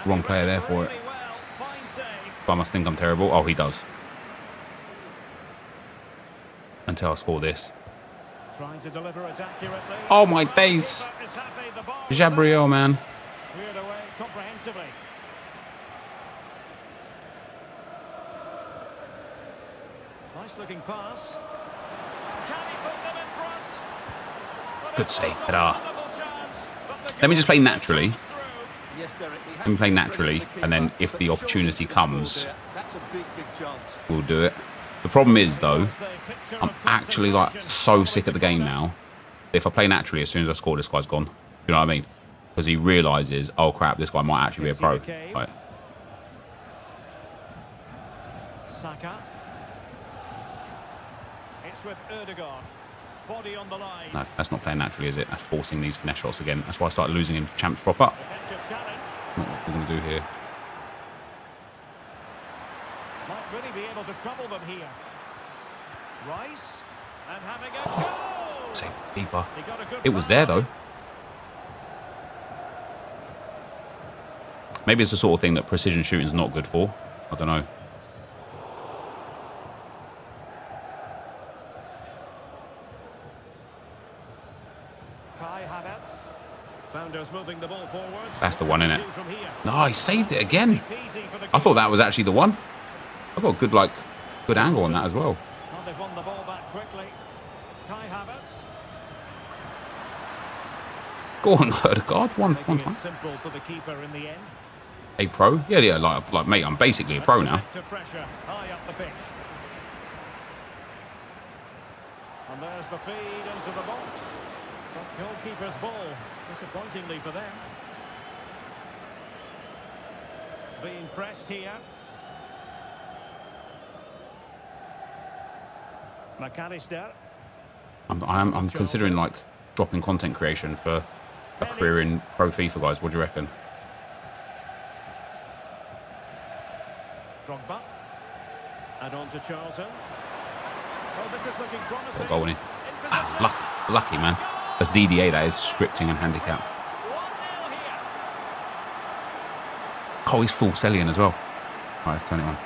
Wrong player there for it. Really well. Fine save. I must think I'm terrible. Oh, he does. Until I score this. Trying to deliver it accurately. Oh my days. Keeper is happy. The ball Gabriel, man. cleared away comprehensively. Nice looking pass. Can he put them in front? Well, Good it's save, a Pedar. wonderful chance, but the Let me just play goal naturally. comes through. Yes, Derek, he Let me play had naturally, the and then keeper, if but the surely opportunity he could have scored comes, there. That's a big chance. we'll do it. The problem is, though, Because the picture I'm of actually like concentration so sick with at the game now. If I play naturally, as soon as I score, this guy's gone. You know what I mean? Because he realizes, oh crap, this guy might actually be a pro. Right. Saka. It's with Erdogan. Body on the line. No, that's not playing naturally, is it? That's forcing these finesse shots again. That's why I started losing in champs proper. Defensive challenge. Not what we're going to do here. Might really be able to trouble them here. Rice. And having a goal. Save the keeper. He got a good It was run there, on though. it. Maybe it's the sort of thing that precision shooting is not good for. I don't know. Kai Havertz. Founders moving the ball forward. That's the one, innit? From here. No, he saved it again. Easy for the I thought keeper. that was actually the one. I got a good, good angle on that as well. Well, they've won the ball back quickly. Kai Havertz. Go on, Erdegaard. One Making time. it simple for the keeper in the end. A pro? Yeah, like mate, I'm basically a pro now. Selective pressure high up the pitch. And there's the feed into the box. But goalkeeper's ball, disappointingly for them. Being pressed here. McAllister. I'm considering dropping content creation for a career in pro FIFA, guys. What do you reckon? Drogba. And on to Charlton. Oh, this is looking promising. Got a goal in. In Ah, possession. lucky, man. That's DDA, that is scripting and handicap. 1-0 here. Oh, he's full Sellian as well. Right, let's turn it on.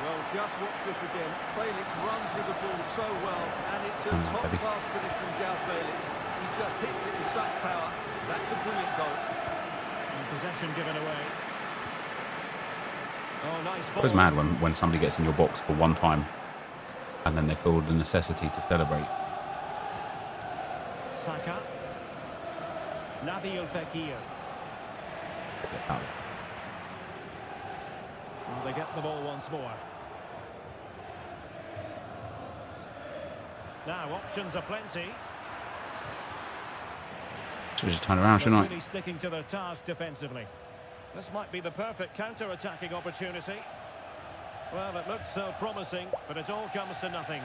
Well, just watch this again. Felix runs with the ball so well, and it's a baby. top-class finish from João Felix. He just hits it with such power. That's a brilliant goal. And possession given away. Oh, nice ball. It's mad when somebody gets in your box for one time and then they feel the necessity to celebrate. Saka. Nabil Fekir. Well, they get the ball once more. Now, options are plenty. Should just turn around, shouldn't I? Really sticking to their task defensively. This might be the perfect counter-attacking opportunity. Well, it looked so promising, but it all comes to nothing.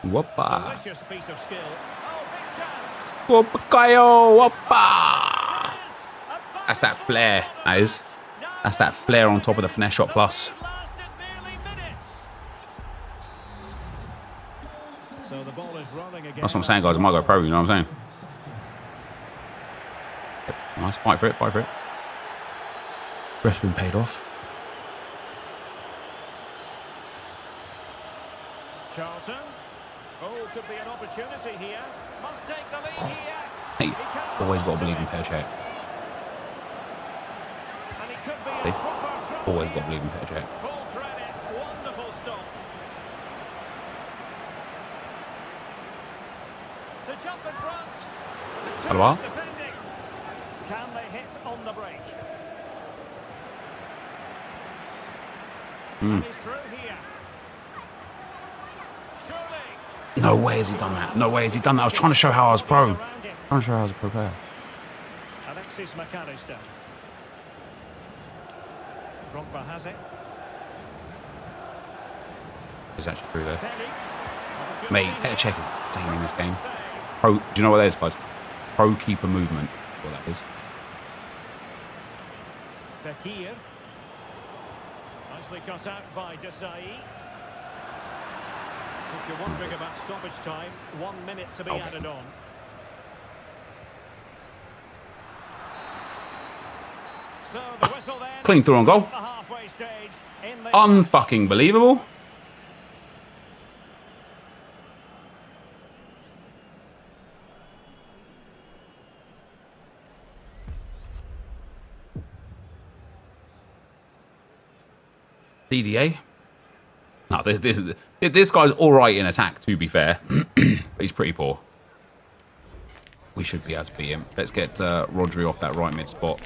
Whoppa. Delicious piece of skill. Oh, big chance. Whoppa-kayo, whoppa. Yes, a That's that flair, that is. No, That's that flair on top of the finesse shot plus. it lasted nearly minutes. So the ball is rolling again. That's what I'm saying, guys. I might go pro, you know what I'm saying? Nice, fight for it, fight for it. Rest been paid off. Charlton. Oh, could be an opportunity here. Must take the lead here. Hey, He can't always got to hold believe it. in pair check. And he could be See? in proper trouble Always got to here. believe in pair check. Full credit. Wonderful stop. To jump in front. The two Hello? defending. Can they hit on the break? And he's through here. Surely. No way has he done that. No way has he done that. I was trying to show how I was pro. Around him. Trying to show how I was a pro player. Alexis McAllister. Drogba has it. He's actually through there. Felix. Mate, pair check is insane in this game. Pro, do you know what that is, guys? Pro keeper movement. What that is. Fekir. Nicely cut out by Desai. If you're wondering about stoppage time, 1 minute to be Okay. added on. So the whistle then. Clean through on goal. The halfway stage in the Unfucking believable. DDA. No, this guy's all right in attack, to be fair. But he's pretty poor. We should be able to beat him. Let's get Rodri off that right mid spot.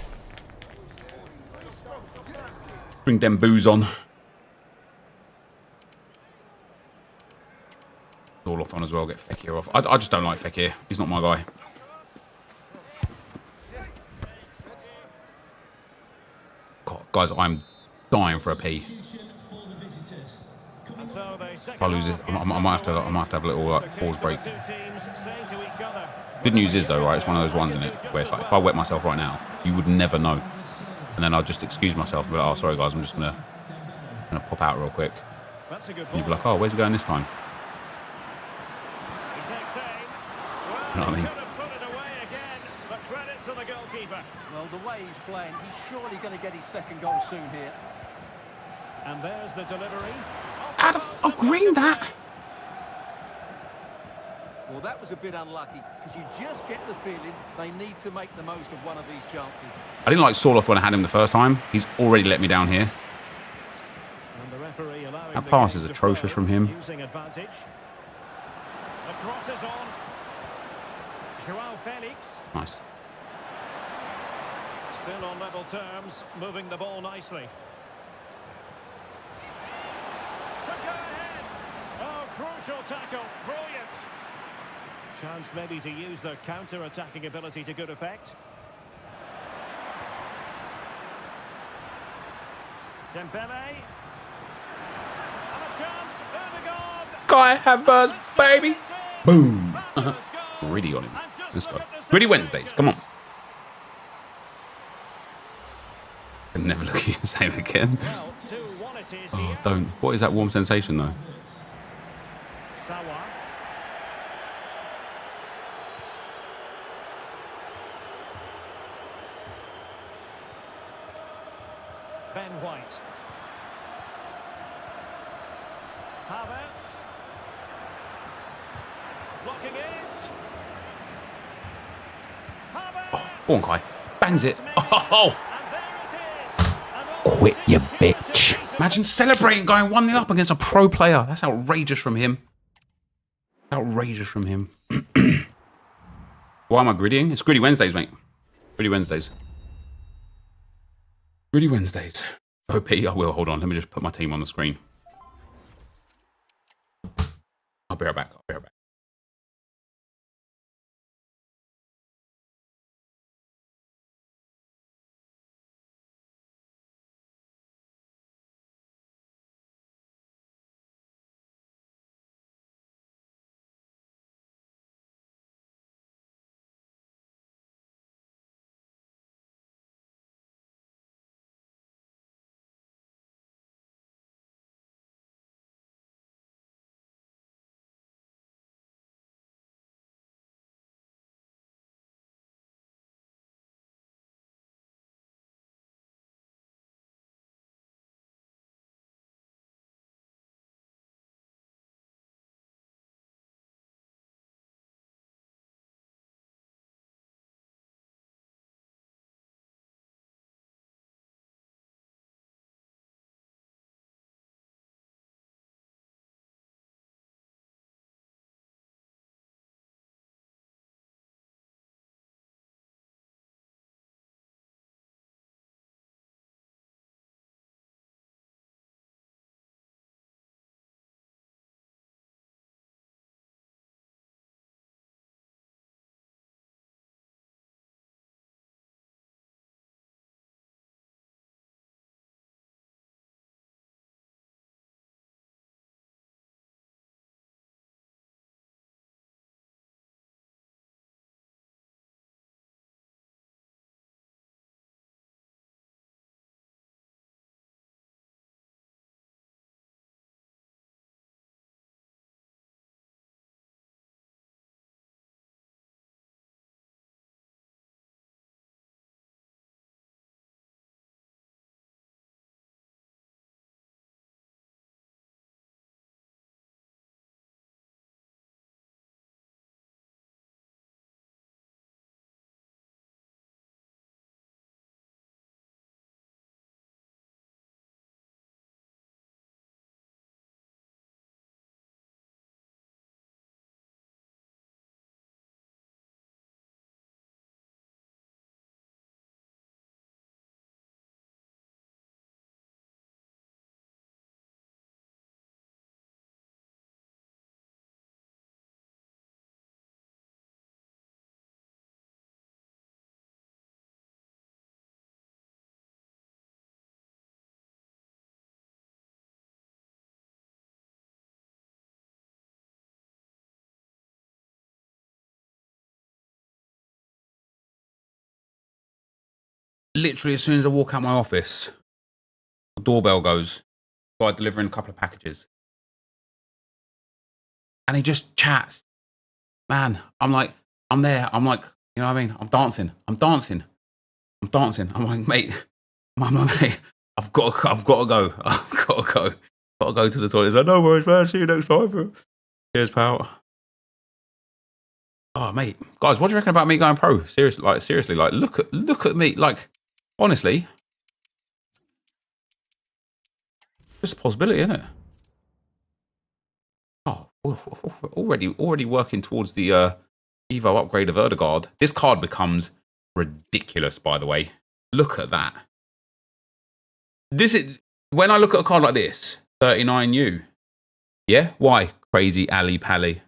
Bring them booze on. All off on as well. Get Fekir off. I just don't like Fekir. He's not my guy. God, guys, I'm dying for a pee. And so the If I lose it, I might have to have a little like, pause break. two teams say to each other. Good news is though, right? It's one of those ones, isn't it? Where it's like, if I wet myself right now, you would never know. And then I'll just excuse myself and be like, oh, sorry guys, I'm just gonna pop out real quick. That's a good And you'd be ball. like, oh, where's he going this time? He takes aim. You know what I mean? Could have put it away again, but credit to the goalkeeper. Well, the way he's playing, he's surely going to get his second goal soon here. And there's the delivery. I've greened that. Well, that was a bit unlucky, because you just get the feeling they need to make the most of one of these chances. I didn't like Sorloth when I had him the first time. He's already let me down here. And the referee allowing That the pass game is to atrocious flow, from him. Using advantage. The cross is on. Joao Felix. Nice. Still on level terms, moving the ball nicely. Could go ahead. Oh, crucial tackle. Brilliant. Chance maybe to use their counter-attacking ability to good effect. Dembele. And a chance. Erdogan. Guy Havertz, baby. Boom. Gritty on him. Let's go. Gritty Wednesdays. Come on. Can never look at you the same again. Well, 2-1 it is Oh, here. don't. What is that warm sensation though? Sawa. Ben White. Havertz. Blocking it. Havertz. Go on, Kai. Bangs it. Oh, And there it is. An quit, you almost easier to bitch. beat. Imagine celebrating going 1-0 up against a pro player. That's outrageous from him. Outrageous from him. Why am I grittying? It's Gritty Wednesdays, mate. Gritty Wednesdays. Gritty Wednesdays. OP, I will. Hold on. Let me just put my team on the screen. I'll be right back. Literally, as soon as I walk out my office, the doorbell goes. So I delivering a couple of packages. And he just chats. Man, I'm like, I'm there. I'm like, you know what I mean? I'm dancing. I'm dancing. I'm dancing. I'm like, mate, mate, I've got to go. I've got to go. Got to go to the toilet. He's like, no worries, man. See you next time. Cheers, pal. Oh, mate, guys, what do you reckon about me going pro? Seriously, like, look at me. Like, honestly, just a possibility, isn't it? Oh, already working towards the Evo upgrade of Erdegaard. This card becomes ridiculous, by the way. Look at that. This is when I look at a card like this, 39U. Yeah, why? Crazy Ali Pally.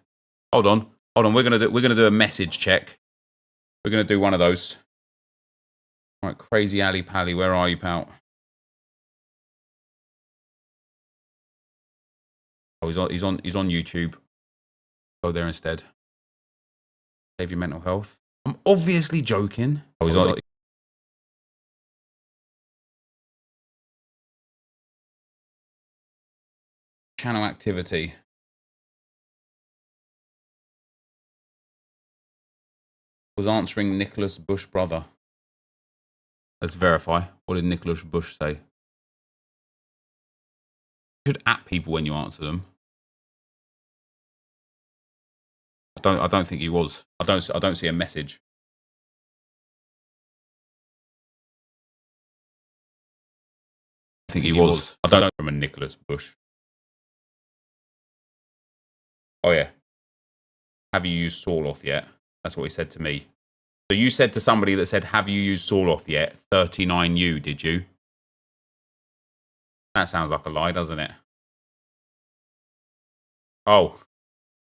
Hold on. We're gonna do a message check. We're gonna do one of those. All right, Crazy Ali Pally, where are you, pal? Oh, he's on YouTube. Go there instead. Save your mental health. I'm obviously joking. Oh, he's on. Channel activity. Was answering Nicholas Bush brother. Let's verify. What did Nicholas Bush say? You should at people when you answer them. I don't think he was. I don't see a message. I think he was. I don't know from a Nicholas Bush. Oh yeah. Have you used Sawloff yet? That's what he said to me. So you said to somebody that said, have you used Sawloff yet? 39U, did you? That sounds like a lie, doesn't it? Oh,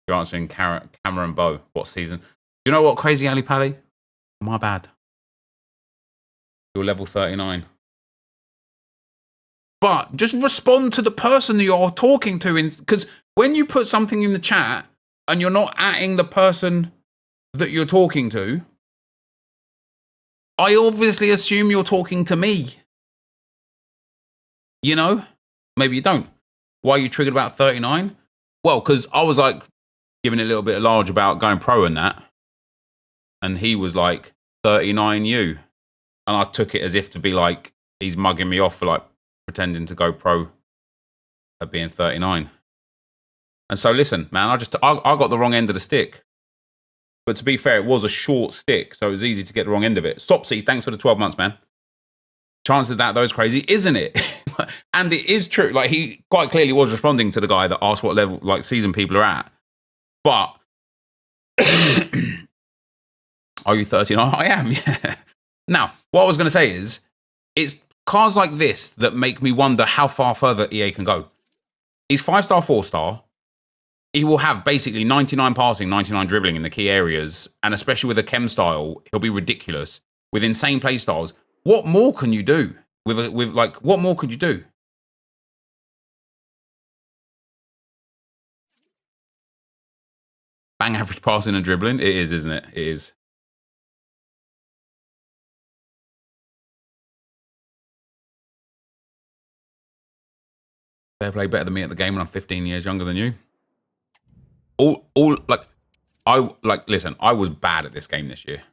you're answering Cameron Bow. What season? Do you know what, Crazy Ali Pally? My bad. You're level 39. But just respond to the person that you're talking to. Because when you put something in the chat and you're not atting the person that you're talking to, I obviously assume you're talking to me. You know? Maybe you don't. Why are you triggered about 39? Well, because I was like giving it a little bit of large about going pro and that. And he was like 39U. And I took it as if to be like, he's mugging me off for like pretending to go pro at being 39. And so listen, man, I got the wrong end of the stick. But to be fair, it was a short stick, so it was easy to get the wrong end of it. Sopsy, thanks for the 12 months, man. Chances that was crazy, isn't it? And it is true. Like, he quite clearly was responding to the guy that asked what level, like, season people are at. But are you 39? I am, yeah. Now, what I was going to say is, it's cards like this that make me wonder how far further EA can go. He's 5-star, 4-star. He will have basically 99 passing, 99 dribbling in the key areas. And especially with a chem style, he'll be ridiculous. With insane play styles. What more can you do? What more could you do? Bang average passing and dribbling? It is, isn't it? It is. Fair play, better than me at the game when I'm 15 years younger than you. Listen, I was bad at this game this year.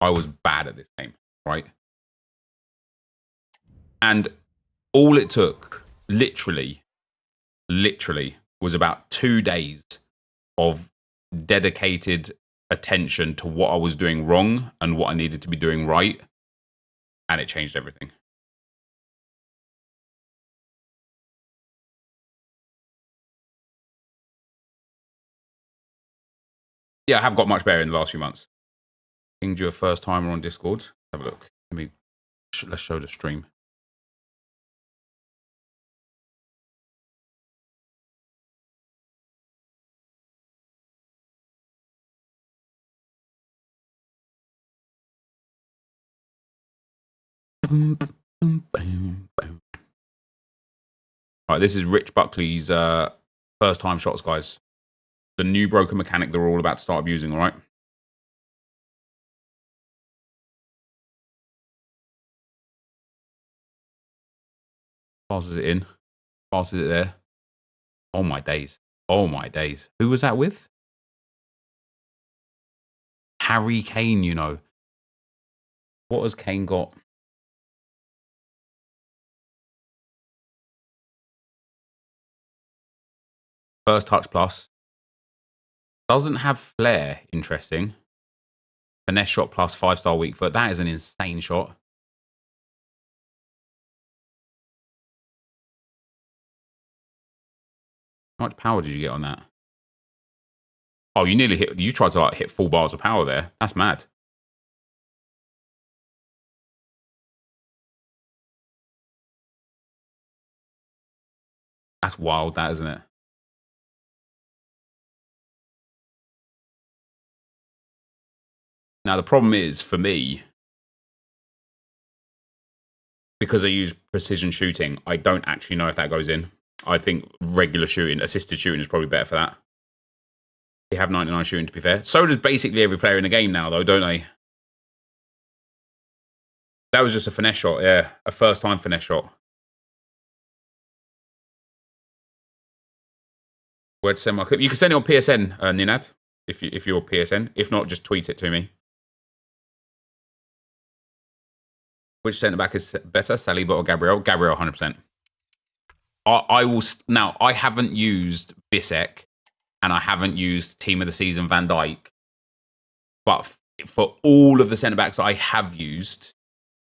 I was bad at this game, right? And all it took, literally, was about 2 days of dedicated attention to what I was doing wrong and what I needed to be doing right. And it changed everything. Yeah, I have got much better in the last few months. Pinged you a first timer on Discord. Have a look. Let's show the stream. All right, this is Rich Buckley's first time shots, guys. The new broken mechanic that we're all about to start abusing, all right? Passes it in. Passes it there. Oh, my days. Oh, my days. Who was that with? Harry Kane, you know. What has Kane got? First touch plus. Doesn't have flair. Interesting. Finesse shot plus 5-star weak foot. That is an insane shot. How much power did you get on that? Oh, you nearly hit. You tried to like hit full bars of power there. That's mad. That's wild, that, isn't it? Now, the problem is, for me, because I use precision shooting, I don't actually know if that goes in. I think regular shooting, assisted shooting is probably better for that. They have 99 shooting, to be fair. So does basically every player in the game now, though, don't they? That was just a finesse shot, yeah. A first-time finesse shot. Where'd to send my clip? You can send it on PSN, Ninad, if you're PSN. If not, just tweet it to me. Which centre-back is better, Saliba or Gabriel? Gabriel, 100%. I will... Now, I haven't used Bissek, and I haven't used Team of the Season Van Dijk. But for all of the centre-backs I have used,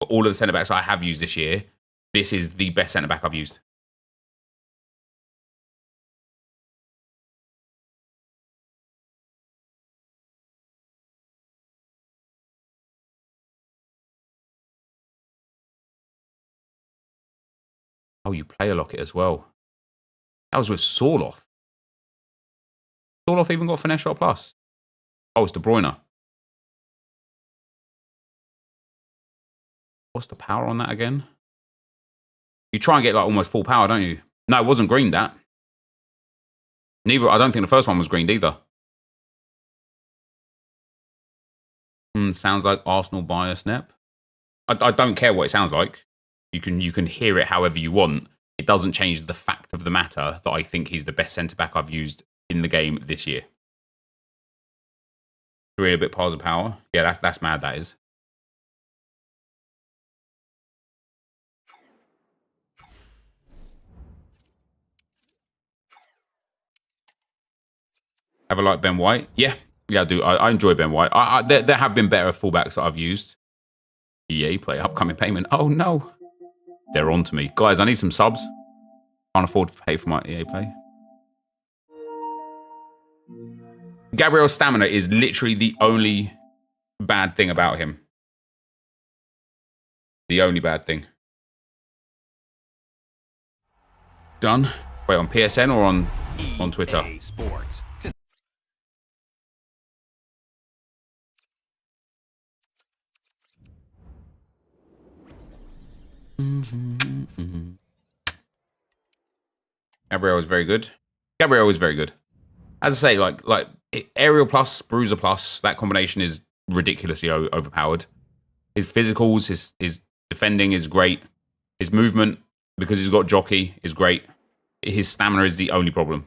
this year, this is the best centre-back I've used. Oh, you play a locket as well. That was with Sorloth. Sorloth even got finesse shot plus. Oh, it's De Bruyne. What's the power on that again? You try and get like almost full power, don't you? No, it wasn't greened, that. Neither. I don't think the first one was greened either. Sounds like Arsenal bias, Nep. I don't care what it sounds like. You can hear it however you want. It doesn't change the fact of the matter that I think he's the best centre-back I've used in the game this year. 3 and a bit piles of power. Yeah, that's mad, that is. Have a like Ben White? Yeah, I do. I enjoy Ben White. There have been better fullbacks that I've used. EA Play, upcoming payment. Oh, no. They're on to me. Guys, I need some subs. Can't afford to pay for my EA Play. Gabriel's stamina is literally the only bad thing about him. The only bad thing. Done. Wait, on PSN or on Twitter? Sports. Gabriel is very good. Gabriel is very good. As I say, like aerial plus, bruiser plus, that combination is ridiculously overpowered. His physicals, his defending is great. His movement, because he's got jockey, is great. His stamina is the only problem.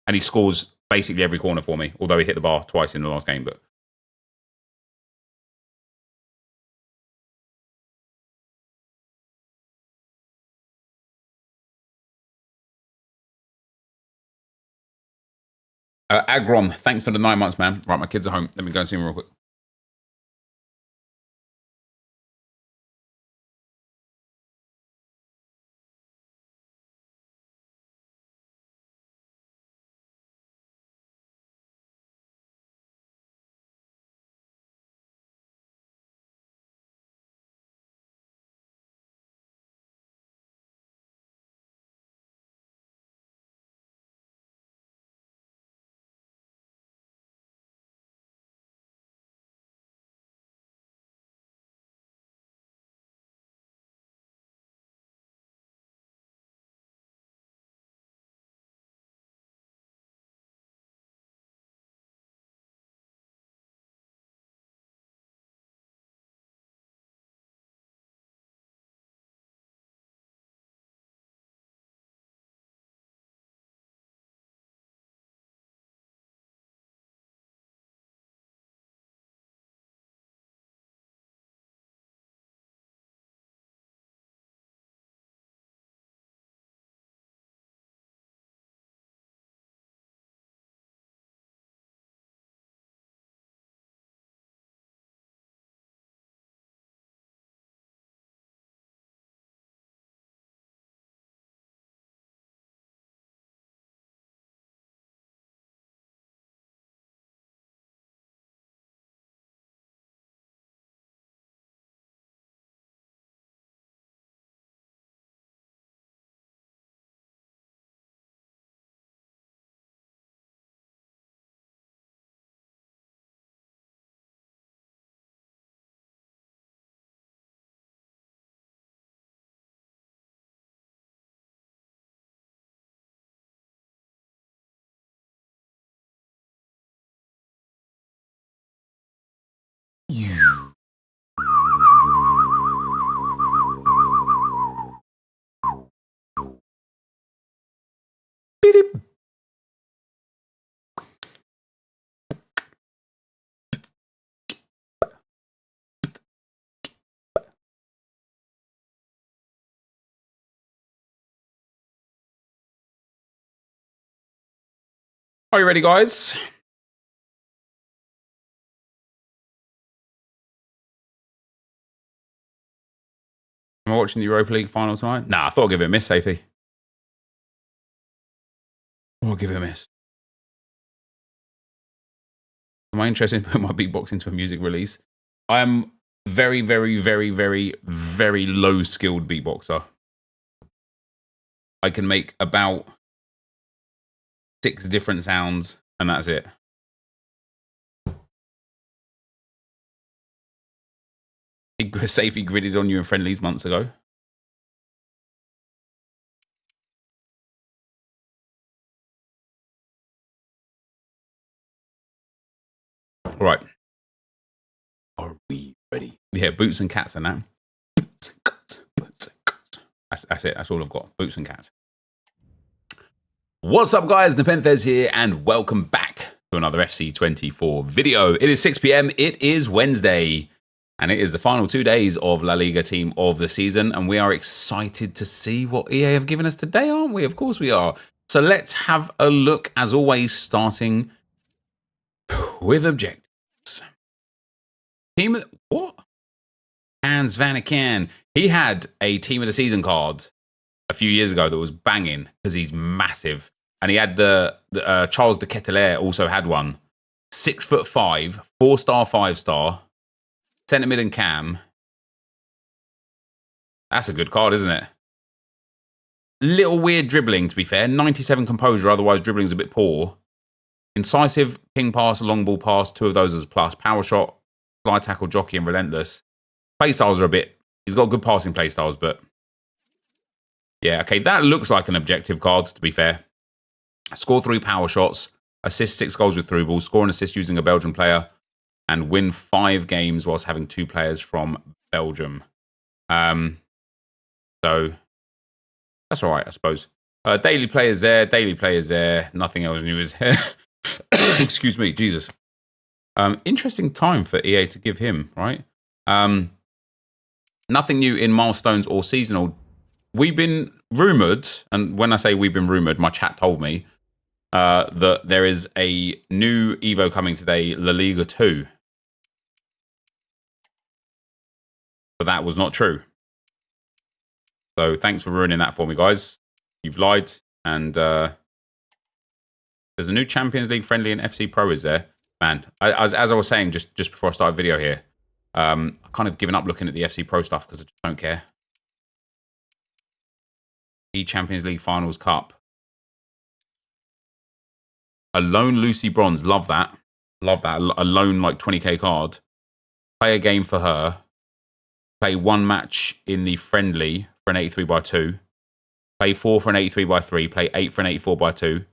And he scores basically every corner for me, although he hit the bar twice in the last game. But Agron, thanks for the 9 months, man. Right, my kids are home. Let me go and see them real quick. Are you ready, guys? Am I watching the Europa League final tonight? Nah, I thought I'd give it a miss, Safety. I'll give it a miss. Am I interested in putting my beatbox into a music release? I am very, very, very, very, very low-skilled beatboxer. I can make about 6 different sounds, and that's it. Safety gridded on you in friendlies months ago. All right. Are we ready? Yeah, boots and cats and that. Boots and cats, boots and cats. That's it. That's all I've got. Boots and cats. What's up, guys? NepentheZ here, and welcome back to another FC24 video. It is 6 p.m. It is Wednesday, and it is the final 2 days of La Liga Team of the season, and we are excited to see what EA have given us today, aren't we? Of course we are. So let's have a look, as always, starting with objectives. Team of, what? Hans Van Aken. He had a Team of the Season card a few years ago that was banging because he's massive. And he had the Charles de Ketelaere also had one. 6'5", 4-star, 5-star, centre mid and cam. That's a good card, isn't it? Little weird dribbling, to be fair. 97 composure, otherwise dribbling's a bit poor. Incisive, ping pass, long ball pass, 2 of those as a plus. Power shot, fly tackle, jockey, and relentless. Play styles are a bit... He's got good passing play styles, but... Yeah, okay, that looks like an objective card, to be fair. Score 3 power shots, assist 6 goals with through balls, score an assist using a Belgian player, and win 5 games whilst having 2 players from Belgium. So, that's all right, I suppose. Daily players there, nothing else new is here. Excuse me, Jesus. Interesting time for EA to give him, right? Nothing new in milestones or seasonal. We've been rumoured, and when I say we've been rumoured, my chat told me that there is a new Evo coming today, La Liga 2. But that was not true. So thanks for ruining that for me, guys. You've lied, and there's a new Champions League friendly in FC Pro, is there? Man, as I was saying just before I started the video here, I've kind of given up looking at the FC Pro stuff because I just don't care. Champions League Finals Cup. A lone Lucy Bronze. Love that. Love that. A lone like 20k card. Play a game for her. Play 1 match in the friendly for an 83x2. Play 4 for an 83x3. Play 8 for an 84x2.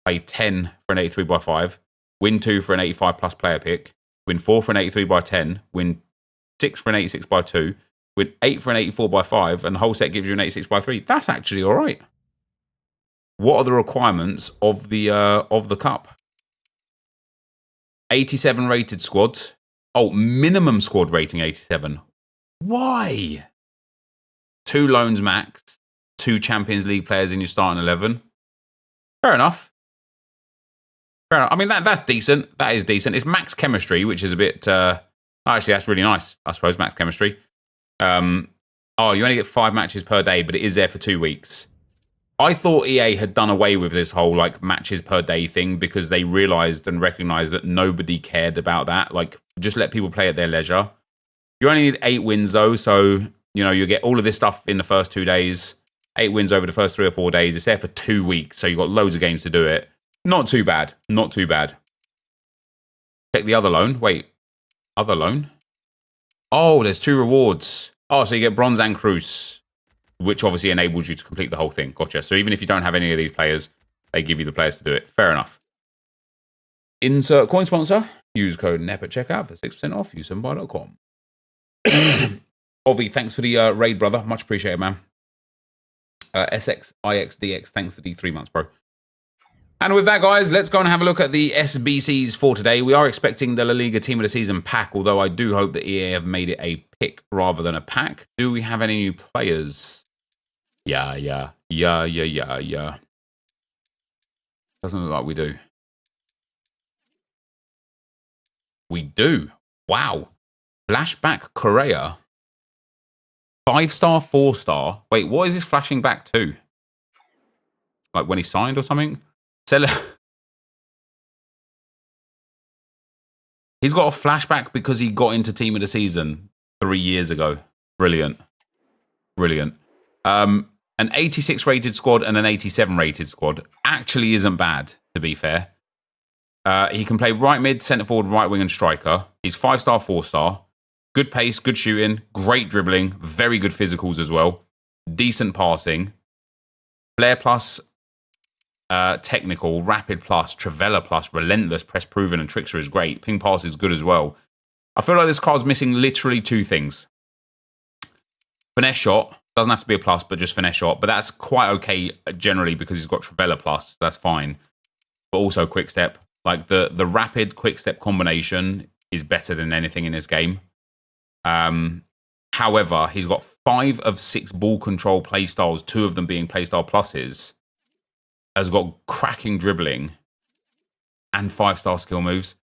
Play 10 for an 83x5. Win 2 for an 85 plus player pick. Win 4 for an 83x10. Win 6 for an 86x2. With 8 for an 84x5, and the whole set gives you an 86x3. That's actually all right. What are the requirements of the cup? 87 rated squad. Oh, minimum squad rating 87. Why? 2 loans max. 2 Champions League players in your starting 11. Fair enough. Fair enough. I mean, that's decent. That is decent. It's max chemistry, which is a bit... actually, that's really nice, I suppose, max chemistry. Oh, you only get 5 matches per day, but it is there for 2 weeks. I thought EA had done away with this whole like matches per day thing because they realized and recognized that nobody cared about that. Like, just let people play at their leisure. You only need 8 wins though, so you know you get all of this stuff in the first 2 days. 8 wins over the first 3 or 4 days. It's there for 2 weeks, so you've got loads of games to do it. Not too bad. Not too bad. Check the other loan. Wait, other loan? Oh, there's 2 rewards. Oh, so you get Bronze and Cruz, which obviously enables you to complete the whole thing. Gotcha. So even if you don't have any of these players, they give you the players to do it. Fair enough. Insert coin sponsor. Use code NEP at checkout for 6% off. Useandbuy.com. Ovi, thanks for the raid, brother. Much appreciated, man. SXIXDX, thanks for the 3 months, bro. And with that, guys, let's go and have a look at the SBCs for today. We are expecting the La Liga Team of the Season pack, although I do hope that EA have made it a pick rather than a pack. Do we have any new players? Yeah. Doesn't look like we do. We do. Wow. Flashback Correa. 5-star, 4-star. Wait, what is this flashing back to? Like when he signed or something? Seller. He's got a flashback because he got into Team of the Season 3 years ago. Brilliant. Brilliant. An 86 rated squad and an 87 rated squad actually isn't bad, to be fair. He can play right mid, centre forward, right wing and striker. He's 5-star, 4-star. Good pace, good shooting, great dribbling, very good physicals as well. Decent passing. Flair plus, technical, rapid plus, Trivela plus, relentless, press proven, and trickster is great. Ping pass is good as well. I feel like this card's missing literally 2 things. Finesse shot, doesn't have to be a plus, but just finesse shot. But that's quite okay generally because he's got Trivela plus, so that's fine. But also quick step. Like the rapid quick step combination is better than anything in this game. However, he's got 5 of 6 ball control playstyles, 2 of them being playstyle pluses. Has got cracking dribbling and 5-star skill moves.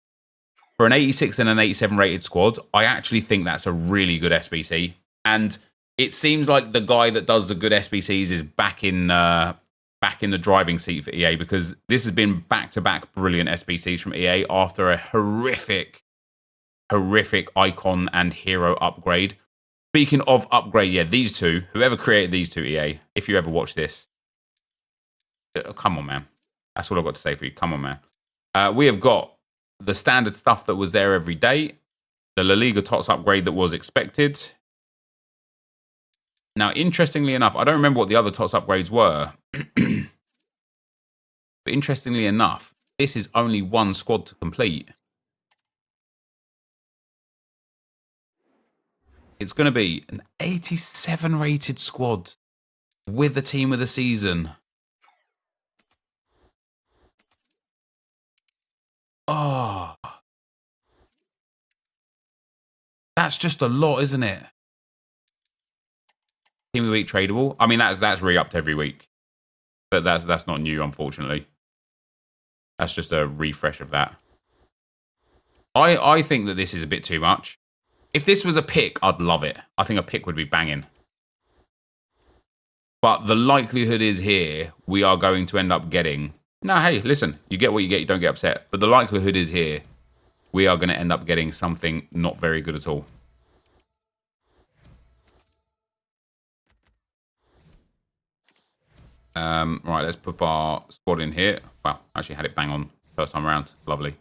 For an 86 and an 87 rated squad, I actually think that's a really good SBC. And it seems like the guy that does the good SBCs is back in the driving seat for EA, because this has been back-to-back brilliant SBCs from EA after a horrific icon and hero upgrade. Speaking of upgrade, yeah, these two, whoever created these two, EA, if you ever watch this, come on, man. That's all I've got to say for you. Come on, man. We have got the standard stuff that was there every day, the La Liga TOTS upgrade that was expected. Now, interestingly enough, I don't remember what the other TOTS upgrades were. But interestingly enough, this is only 1 squad to complete. It's going to be an 87 rated squad with the Team of the Season. Oh. That's just a lot, isn't it? Team of the Week tradable. I mean, that's re-upped every week. But that's not new, unfortunately. That's just a refresh of that. I think that this is a bit too much. If this was a pick, I'd love it. I think a pick would be banging. But the likelihood is here, we are going to end up getting... No, hey, listen, you get what you get, you don't get upset. But the likelihood is here, we are going to end up getting something not very good at all. Right, let's put our squad in here. Wow, actually had it bang on first time around. Lovely.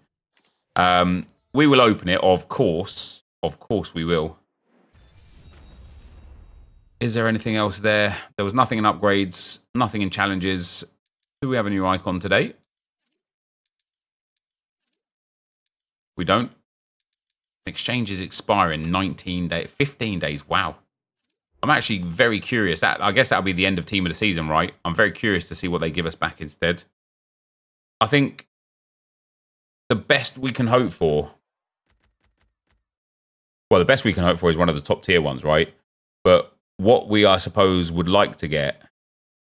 We will open it, of course. Of course we will. Is there anything else there? There was nothing in upgrades, nothing in challenges. Do we have a new icon today? We don't. Exchanges expire in 19 days, 15 days. Wow. I'm actually very curious. I guess that'll be the end of Team of the Season, right? I'm very curious to see what they give us back instead. I think the best we can hope for... Well, the best we can hope for is one of the top tier ones, right? But what we, I suppose, would like to get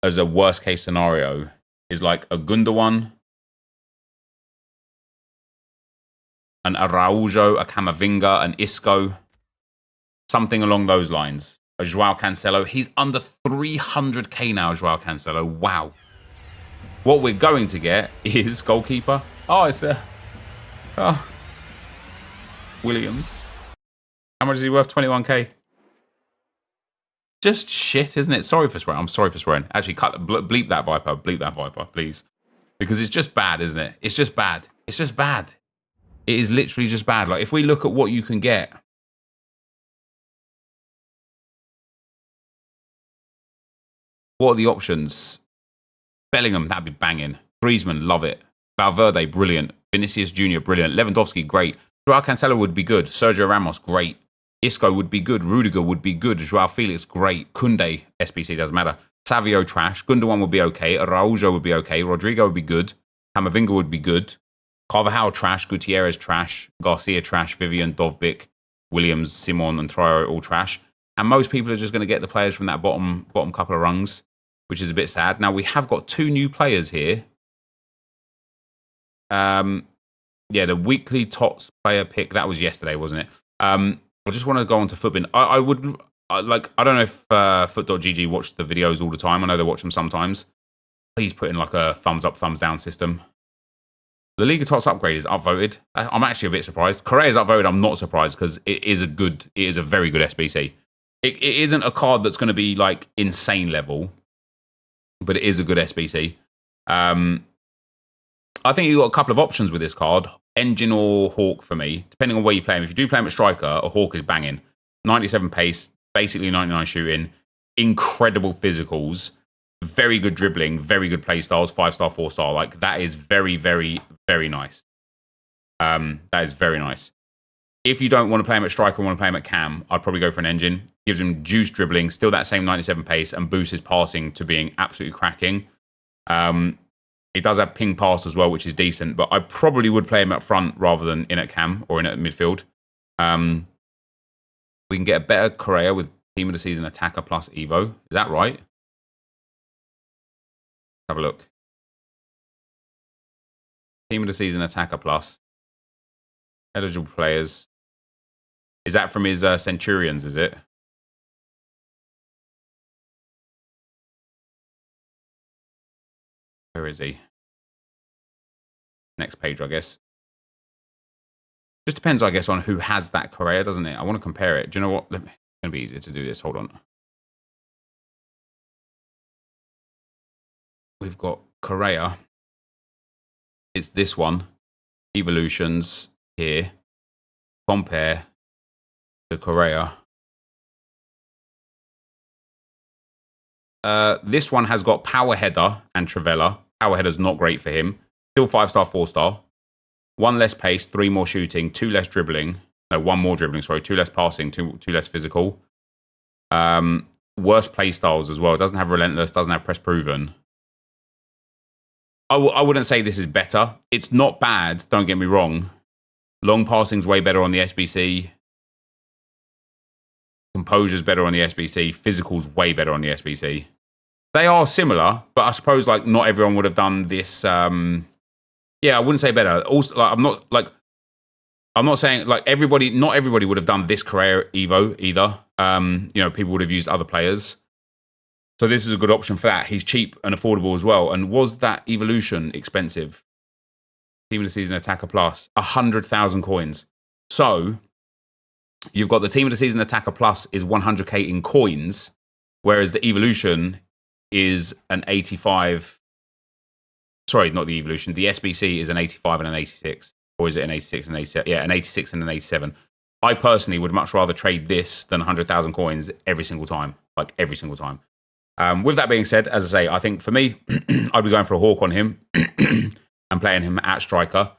as a worst case scenario is like a Gundogan, an Araujo, a Camavinga, an Isco, something along those lines. A Joao Cancelo. He's under 300k now, Joao Cancelo. Wow. What we're going to get is goalkeeper. Oh, it's Williams. How much is he worth? 21k. Just shit, isn't it? Sorry for swearing. I'm sorry for swearing. Actually, bleep that Viper. Bleep that Viper, please. Because it's just bad, isn't it? It's just bad. It's just bad. It is literally just bad. Like, if we look at what you can get. What are the options? Bellingham, that'd be banging. Griezmann, love it. Valverde, brilliant. Vinicius Jr., brilliant. Lewandowski, great. Joao Cancelo would be good. Sergio Ramos, great. Isco would be good. Rudiger would be good. Joao Felix, great. Koundé, SBC, doesn't matter. Savio, trash. Gundogan would be okay. Araujo would be okay. Rodrigo would be good. Camavinga would be good. Carvajal, trash. Gutierrez, trash. Garcia, trash. Vivian, Dovbyk, Williams, Simon, and Traore, all trash. And most people are just going to get the players from that bottom couple of rungs, which is a bit sad. Now, we have got 2 new players here. Yeah, the weekly TOTS player pick, that was yesterday, wasn't it? I just want to go on to Footbin. I don't know if Foot.gg watch the videos all the time. I know they watch them sometimes. Please put in like a thumbs up, thumbs down system. The Liga TOTS upgrade is upvoted. I'm actually a bit surprised. Correa's upvoted. I'm not surprised because it is a very good SBC. It isn't a card that's going to be like insane level, but it is a good SBC. I think you've got a couple of options with this card. Engine or Hawk for me, depending on where you play him. If you do play him at striker, a Hawk is banging. 97 pace, basically 99 shooting, incredible physicals, very good dribbling, very good play styles, 5-star, 4-star. Like, that is very, very, very nice. That is very nice. If you don't want to play him at striker, want to play him at cam, I'd probably go for an engine. Gives him juice dribbling, still that same 97 pace, and boosts his passing to being absolutely cracking. It does have ping pass as well, which is decent, but I probably would play him up front rather than in at cam or in at midfield. We can get a better Correa with Team of the Season Attacker plus Evo. Is that right? Let's have a look. Team of the Season Attacker plus. Eligible players. Is that from his Centurions, is it? Where is he? Next page, I guess. Just depends, I guess, on who has that Correa, doesn't it? I want to compare it. Do you know what? It's going to be easier to do this. Hold on. We've got Correa. It's this one. Evolutions here. Compare to Correa. This one has got Power Header and Trivela. Power Header's not great for him. Still 5-star, 4-star. 1 less pace, 3 more shooting, 2 less dribbling. No, 1 more dribbling, sorry. 2 less passing, 2 less physical. Worse play styles as well. It doesn't have Relentless, doesn't have Press Proven. I wouldn't say this is better. It's not bad, don't get me wrong. Long passing's way better on the SBC. Composure's better on the SBC. Physical's way better on the SBC. They are similar, but I suppose like not everyone would have done this. Yeah, I wouldn't say better. Also, like, I'm not saying like everybody. Not everybody would have done this Correa Evo either. You know, people would have used other players. So this is a good option for that. He's cheap and affordable as well. And was that Evolution expensive? Team of the Season Attacker Plus, 100,000 coins. So you've got the Team of the Season Attacker Plus is 100k in coins, whereas the Evolution is an 85. Sorry, not the Evolution. The SBC is an 85 and an 86. Or is it an 86 and an 87? Yeah, an 86 and an 87. I personally would much rather trade this than 100,000 coins every single time. Like, every single time. With that being said, as I say, I think for me, I'd be going for a Hawk on him and playing him at striker.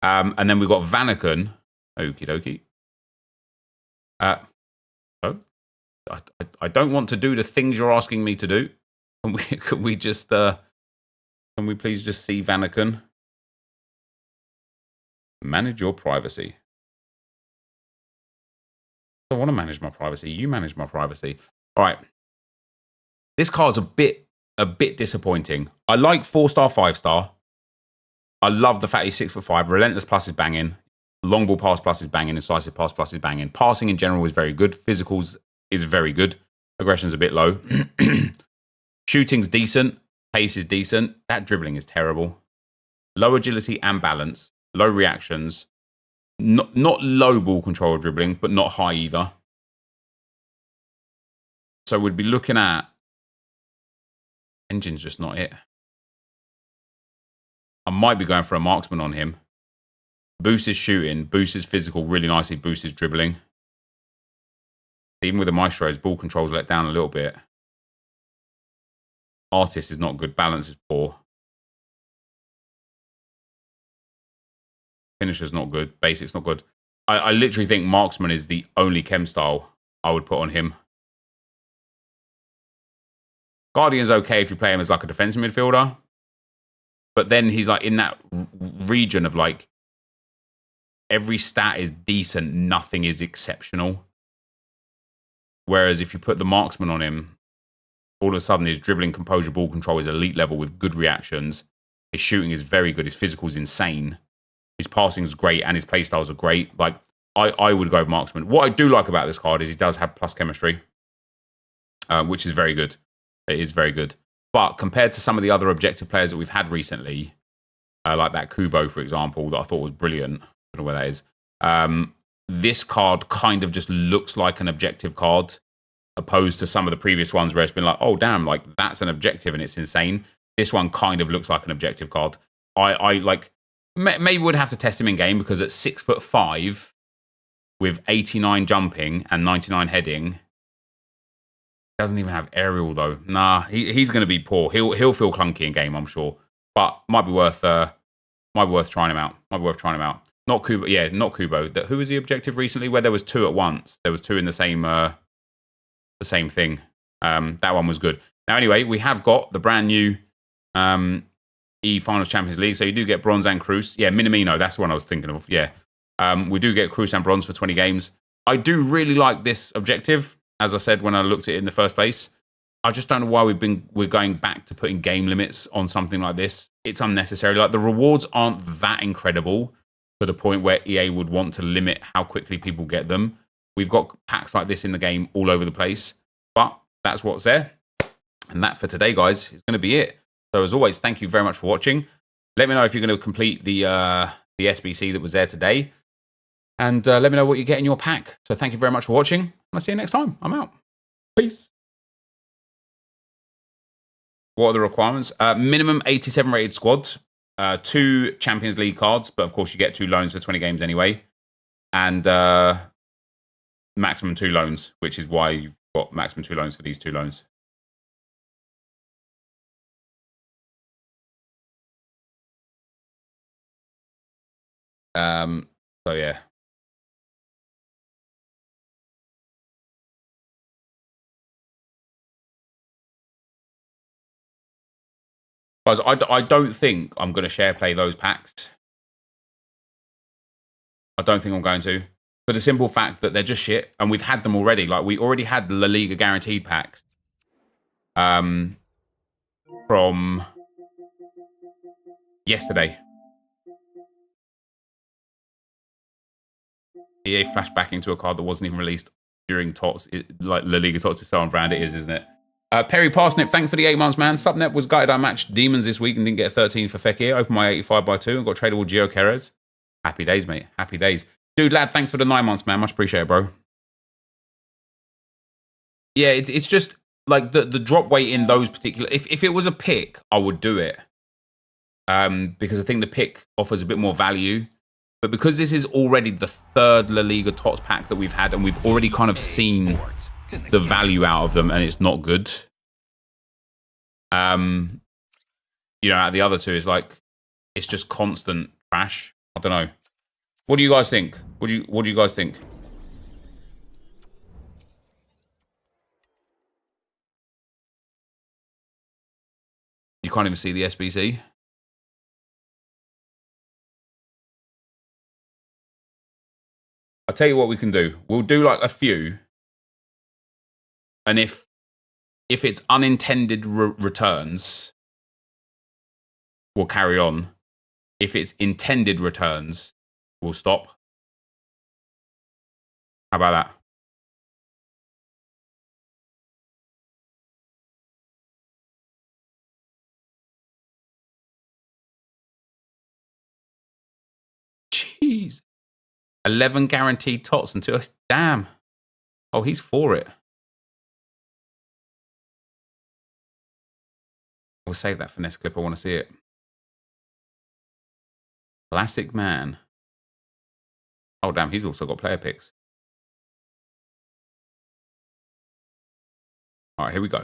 And then we've got Vanaken. Okie dokie. I don't want to do the things you're asking me to do. Can we just... Can we please just see Vanaken? Manage your privacy. I don't want to manage my privacy. You manage my privacy. All right. This card's a bit disappointing. I like 4-star, 5-star. I love the fact he's 6'5". Relentless plus is banging. Long ball pass plus is banging. Incisive pass plus is banging. Passing in general is very good. Physicals is very good. Aggression's a bit low. Shooting's decent. Pace is decent. That dribbling is terrible. Low agility and balance. Low reactions. Not low ball control dribbling, but not high either. So we'd be looking at... Engine's just not it. I might be going for a marksman on him. Boosts his shooting. Boosts his physical really nicely. Boosts his dribbling. Even with the Maestro, his ball control's let down a little bit. Artist is not good. Balance is poor. Finisher's not good. Basic's not good. I literally think Marksman is the only chem style I would put on him. Guardian's okay if you play him as like a defensive midfielder. But then he's like in that region of like every stat is decent, nothing is exceptional. Whereas if you put the Marksman on him, all of a sudden his dribbling, composure, ball control is elite level with good reactions. His shooting is very good. His physical is insane. His passing is great and his play styles are great. Like, I would go with Marksman. What I do like about this card is he does have plus chemistry, which is very good. It is very good. But compared to some of the other objective players that we've had recently, like that Kubo, for example, that I thought was brilliant. I don't know where that is. This card kind of just looks like an objective card, opposed to some of the previous ones where it's been like, oh, damn, like that's an objective and it's insane. This one kind of looks like an objective card. I like, maybe would have to test him in game because at 6'5", with 89 jumping and 99 heading, doesn't even have aerial though. Nah, he's going to be poor. He'll feel clunky in game, I'm sure, but might be worth trying him out. Not Kubo, yeah, not Kubo. Who was the objective recently where there was two at once? There was two in the same thing. That one was good. Now, anyway, we have got the brand new Finals Champions League, so you do get bronze and Cruz. Yeah, Minamino, that's the one I was thinking of. Yeah, we do get Cruz and bronze for 20 games. I do really like this objective. As I said when I looked at it in the first place, I just don't know why we're going back to putting game limits on something like this. It's unnecessary. Like, the rewards aren't that incredible to the point where EA would want to limit how quickly people get them. We've got packs like this in the game all over the place, but that's what's there. And that for today, guys, is going to be it. So as always, thank you very much for watching. Let me know if you're going to complete the SBC that was there today. And let me know what you get in your pack. So thank you very much for watching. I'll see you next time. I'm out. Peace. What are the requirements? Minimum 87 rated squad. 2 Champions League cards, but of course you get 2 loans for 20 games anyway. And maximum 2 loans, which is why you've got maximum 2 loans for these 2 loans. So yeah. Guys, I don't think I'm going to share play those packs. I don't think I'm going to. For the simple fact that they're just shit, and we've had them already. Like, we already had La Liga guaranteed packs. From yesterday. EA flashed back into a card that wasn't even released during TOTS. Like, La Liga TOTS is so on brand it is, isn't it? Perry Parsnip, thanks for the 8 months, man. Subnet was gutted. I matched Demons this week and didn't get a 13 for Fekir. Opened my 85 by 2 and got tradable Gio Keres. Happy days, mate. Happy days. Dude, lad, thanks for the 9 months, man. Much appreciated, bro. Yeah, it's just like the drop weight in those particular... If it was a pick, I would do it. Because I think the pick offers a bit more value. But because this is already the 3rd La Liga TOTS pack that we've had, and we've already kind of seen the value out of them, and it's not good. You know, out of the other 2, it's like, it's just constant trash. I don't know. What do you guys think? What do you guys think? You can't even see the SBC. I'll tell you what we can do. We'll do like a few. And if it's unintended returns, we'll carry on. If it's intended returns, we'll stop. How about that? Jeez. 11 guaranteed TOTS until... Damn. Oh, he's for it. We'll save that for next clip. I want to see it. Classic man. Oh, damn. He's also got player picks. All right, here we go.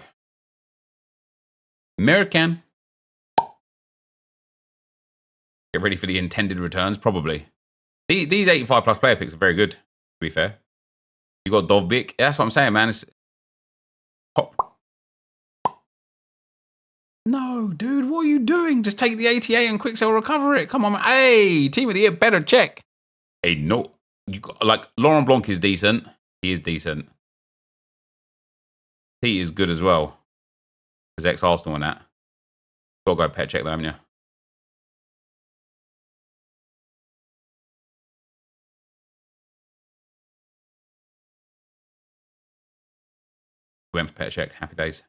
American. Get ready for the intended returns, probably. These 85 plus player picks are very good, to be fair. You got Dovbik. Yeah, that's what I'm saying, man. It's... No, dude, what are you doing? Just take the ATA and quick sell recover it. Come on, man. Hey, team of the year, better check. Hey, no. You got, like, Laurent Blanc is decent. He is decent. He is good as well. His ex-Arsenal and that. Got to go pet check that, haven't you? We went for Petr Cech. Happy days.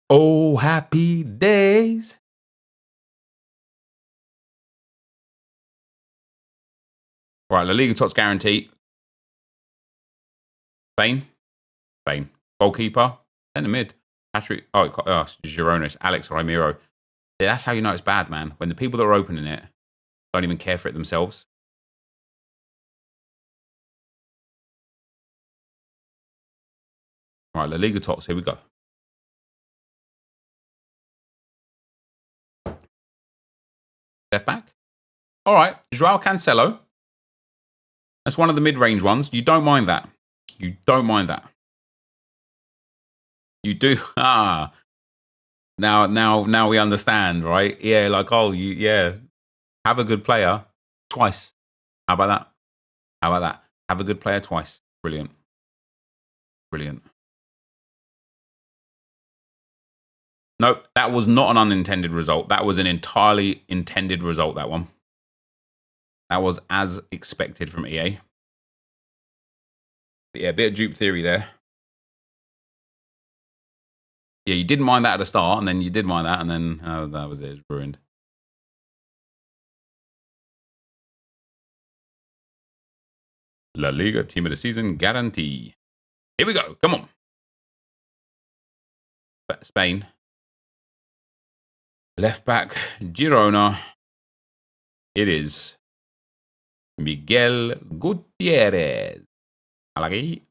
Oh, happy days. Right, La Liga Tots guarantee. Spain. Goalkeeper. Centre mid. Patrick. Gironis. Alex Ramiro. Yeah, that's how you know it's bad, man. When the people that are opening it don't even care for it themselves. Right, La Liga Tots. Here we go. Left back. All right, Joao Cancelo. That's one of the mid-range ones. You don't mind that. You don't mind that. You do. Now we understand, right? Yeah, like, have a good player twice. How about that? Have a good player twice. Brilliant. Nope, that was not an unintended result. That was an entirely intended result, that one. That was as expected from EA. But yeah, a bit of dupe theory there. Yeah, you didn't mind that at the start, and then you did mind that, and then that was it. It was ruined. La Liga Team of the Season guarantee. Here we go. Come on. Spain. Left back, Girona. It is Miguel Gutierrez. Alagi.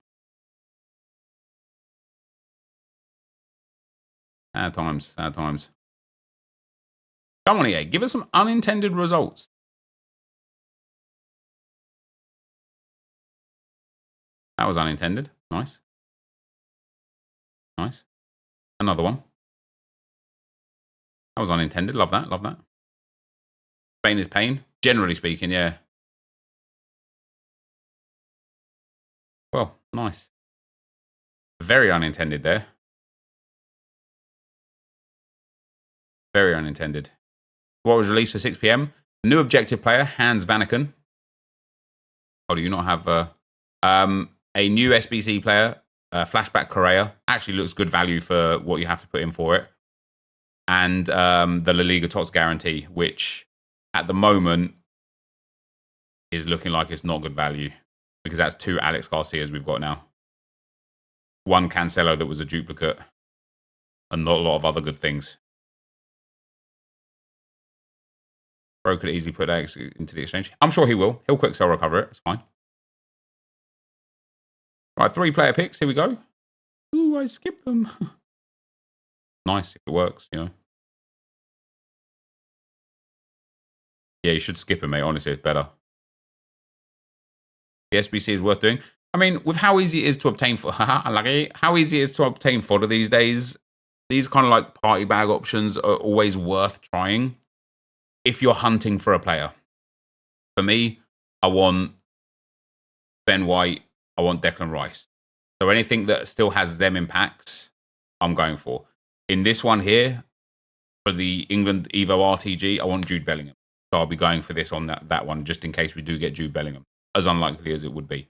Sad times. Come on, EA. Give us some unintended results. That was unintended. Nice. Another one. That was unintended. Love that. Spain is pain. Generally speaking, yeah. Well, nice. Very unintended there. Very unintended. What was released for 6 p.m? New objective player, Hans Vanaken. Oh, do you not have a new SBC player, Flashback Correa? Actually looks good value for what you have to put in for it. And the La Liga Tots guarantee, which at the moment is looking like it's not good value because that's 2 Alex Garcias we've got now. 1 Cancelo that was a duplicate and not a lot of other good things. Bro could easily put that into the exchange. I'm sure he will. He'll quick sell recover it. It's fine. Right, 3 player picks. Here we go. Ooh, I skipped them. Nice if it works, you know. Yeah, you should skip it, mate. Honestly, it's better. The SBC is worth doing. I mean, with how easy it is to obtain how easy it is to obtain fodder these days, these kind of like party bag options are always worth trying if you're hunting for a player. For me, I want Ben White, I want Declan Rice. So anything that still has them in packs, I'm going for. In this one here, for the England Evo RTG, I want Jude Bellingham. So I'll be going for this on that one, just in case we do get Jude Bellingham, as unlikely as it would be.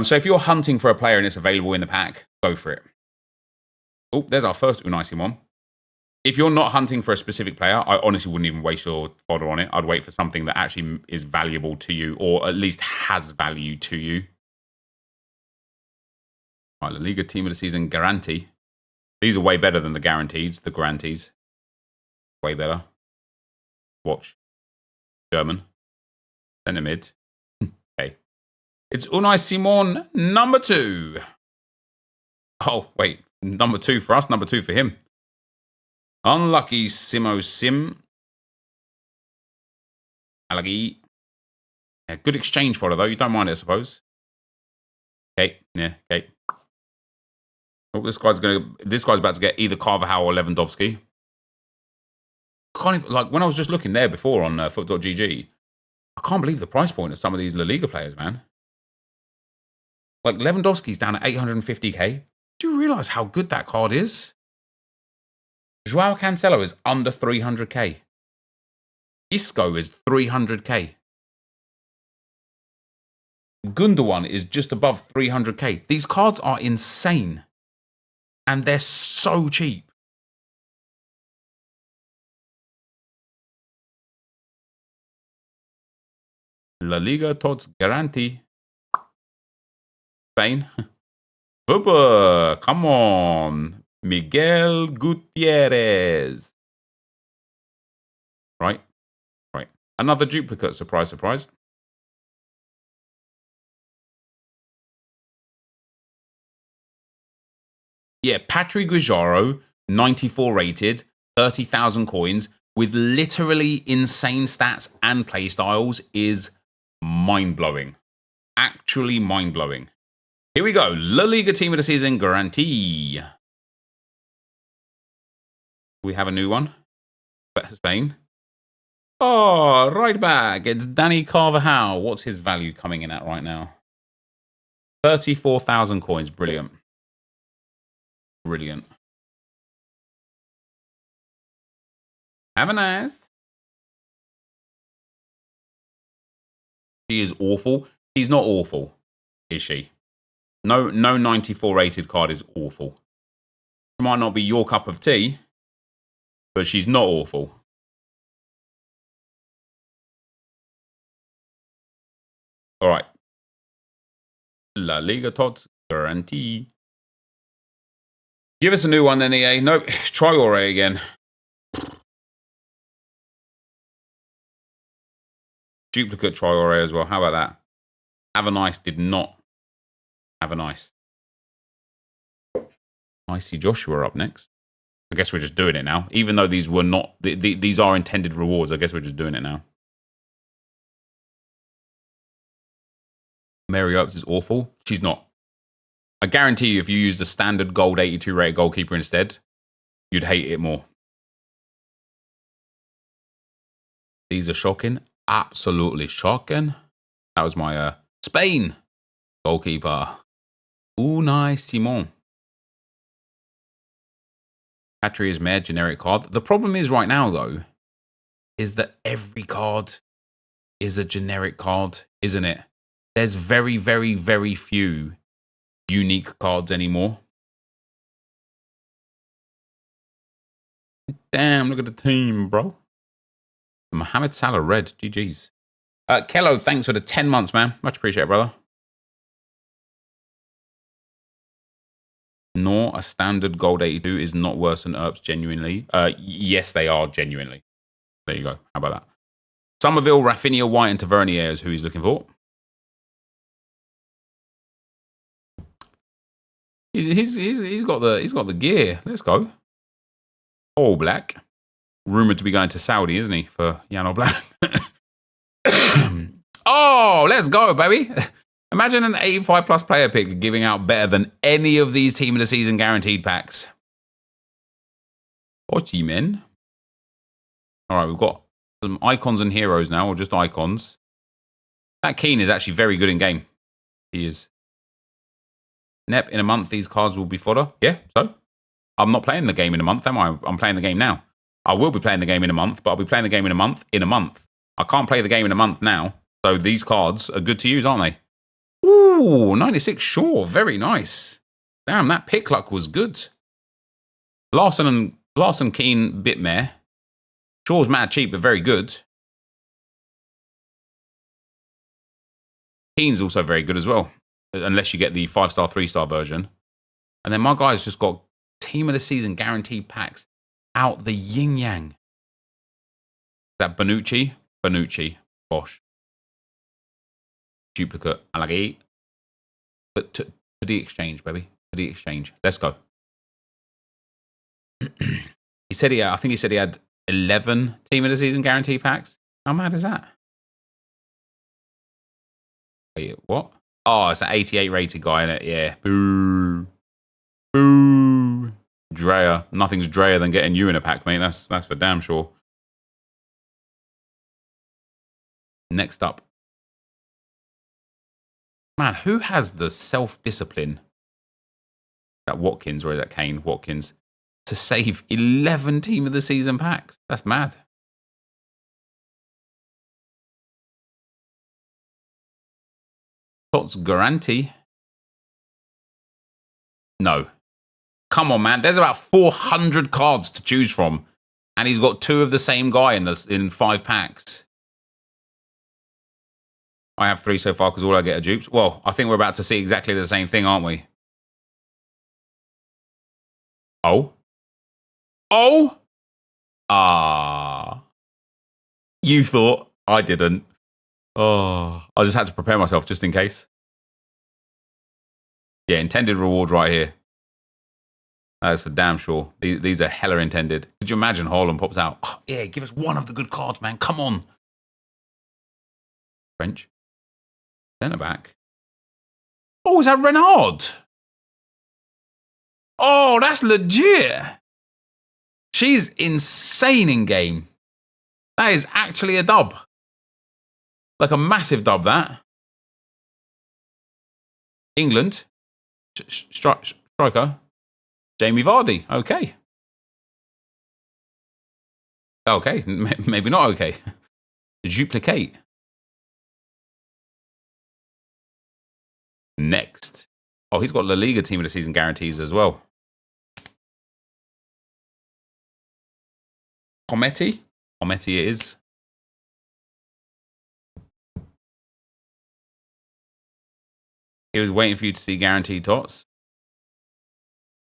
So if you're hunting for a player and it's available in the pack, go for it. Oh, there's our first Unai one. If you're not hunting for a specific player, I honestly wouldn't even waste your fodder on it. I'd wait for something that actually is valuable to you, or at least has value to you. Right, La Liga Team of the Season guarantee. These are way better than the guarantees. The guarantees. Way better. Watch. German. Centre mid. Okay. It's Unai Simon, number 2. Oh, wait. Number 2 for us, number 2 for him. Unlucky Simo Sim. Alagi. Yeah, good exchange for it, though. You don't mind it, I suppose. Okay. Yeah, okay. Oh, this guy's about to get either Carvajal or Lewandowski. Can't even, like, when I was just looking there before on foot.gg, I can't believe the price point of some of these La Liga players, man. Like, Lewandowski's down at 850k. Do you realise how good that card is? Joao Cancelo is under 300k. Isco is 300k. Gundogan is just above 300k. These cards are insane. And they're so cheap. La Liga Tots Guarantee. Spain. Bubba, come on. Miguel Gutierrez. Right. Another duplicate. Surprise, surprise. Yeah, Patrick Guijaro, 94 rated, 30,000 coins, with literally insane stats and playstyles is mind-blowing. Actually mind-blowing. Here we go. La Liga Team of the Season guarantee. We have a new one. Spain. Oh, right back. It's Danny Carvajal. What's his value coming in at right now? 34,000 coins. Brilliant. Brilliant. Have a nice. She is awful. She's not awful, is she? No 94 rated card is awful. She might not be your cup of tea, but she's not awful. All right. La Liga Tots guarantee. Give us a new one then, EA. Nope. Try Traore again. Duplicate Traore as well. How about that? Have a nice did not have a nice. Icy Joshua up next. I guess we're just doing it now. Even though these were not, these are intended rewards. I guess we're just doing it now. Mary Earps is awful. She's not. I guarantee you, if you use the standard gold 82 rated goalkeeper instead, you'd hate it more. These are shocking. Absolutely shocking. That was my Spain goalkeeper. Unai Simon. Patry is mere generic card. The problem is right now, though, is that every card is a generic card, isn't it? There's very, very, very few unique cards anymore. Damn, look at the team, bro. Mohamed Salah red. GG's. Kello, thanks for the 10 months, man. Much appreciated, brother. Nor a standard gold 82 is not worse than Earps, genuinely. Yes, they are, genuinely. There you go. How about that? Somerville, Rafinha, White, and Tavernier is who he's looking for. He's got the gear. Let's go. All black. Rumored to be going to Saudi, isn't he? For Yano Black. Oh, let's go, baby. Imagine an 85 plus player pick giving out better than any of these Team of the Season guaranteed packs. Ochi, men. All right, we've got some icons and heroes now, or just icons. That Keane is actually very good in game. He is. Nep, in a month, these cards will be fodder. Yeah, so? I'm not playing the game in a month, am I? I'm playing the game now. I will be playing the game in a month, but I'll be playing the game in a month. I can't play the game in a month now, so these cards are good to use, aren't they? Ooh, 96 Shaw, very nice. Damn, that pick luck was good. Larson, Keane, bit meh. Shaw's mad cheap, but very good. Keane's also very good as well, unless you get the 5-star, 3-star version. And then my guy's just got Team of the Season guaranteed packs out the yin-yang. That Bonucci, Bosch. Duplicate, Alagi. But to the exchange, baby. To the exchange. Let's go. I think he said he had 11 Team of the Season guarantee packs. How mad is that? Wait, what? Oh, it's an 88 rated guy in it. Yeah. Boo. Boo. Drea. Nothing's Drea than getting you in a pack, mate. That's for damn sure. Next up. Man, who has the self-discipline? Is that Watkins or is that Kane? Watkins. To save 11 Team of the Season packs. That's mad. Tots guarantee. No. Come on, man. There's about 400 cards to choose from. And he's got 2 of the same guy in 5 packs. I have 3 so far because all I get are dupes. Well, I think we're about to see exactly the same thing, aren't we? Oh. Oh. Ah. You thought. I didn't. Oh. I just had to prepare myself just in case. Yeah, intended reward right here. That is for damn sure. These are hella intended. Could you imagine Haaland pops out? Oh, yeah, give us one of the good cards, man. Come on. French. Centre back. Oh, is that Renard? Oh, that's legit. She's insane in game. That is actually a dub. Like a massive dub, that. England. Striker. Jamie Vardy. Okay. Okay. Maybe not okay. Duplicate. Next. Oh, he's got La Liga team of the season guarantees as well. Cometti. Cometti it is. He was waiting for you to see guaranteed tots.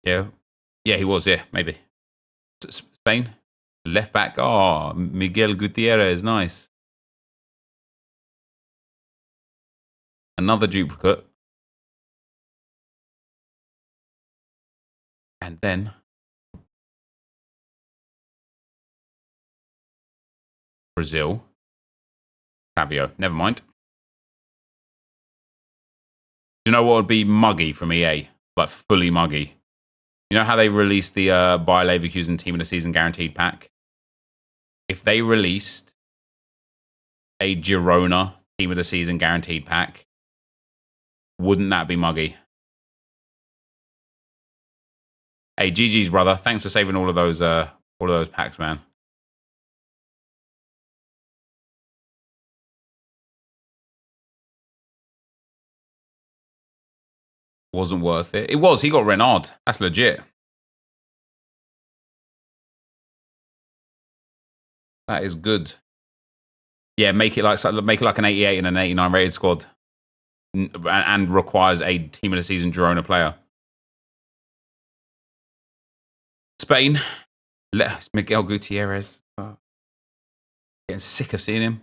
Yeah. Yeah, he was. Yeah, maybe. Spain. Left back. Oh, Miguel Gutierrez. Nice. Another duplicate. And then Brazil. Fabio. Never mind. Do you know what would be muggy from EA? Like fully muggy. You know how they released the Bayer Leverkusen Team of the Season Guaranteed pack? If they released a Girona Team of the Season Guaranteed pack, wouldn't that be muggy? Hey, GG's, brother. Thanks for saving all of those packs, man. Wasn't worth it. It was. He got Renard. That's legit. That is good. Yeah, make it like an 88 and an 89 rated squad, and requires a Team of the Season Girona player. Spain. Miguel Gutierrez. Oh. Getting sick of seeing him.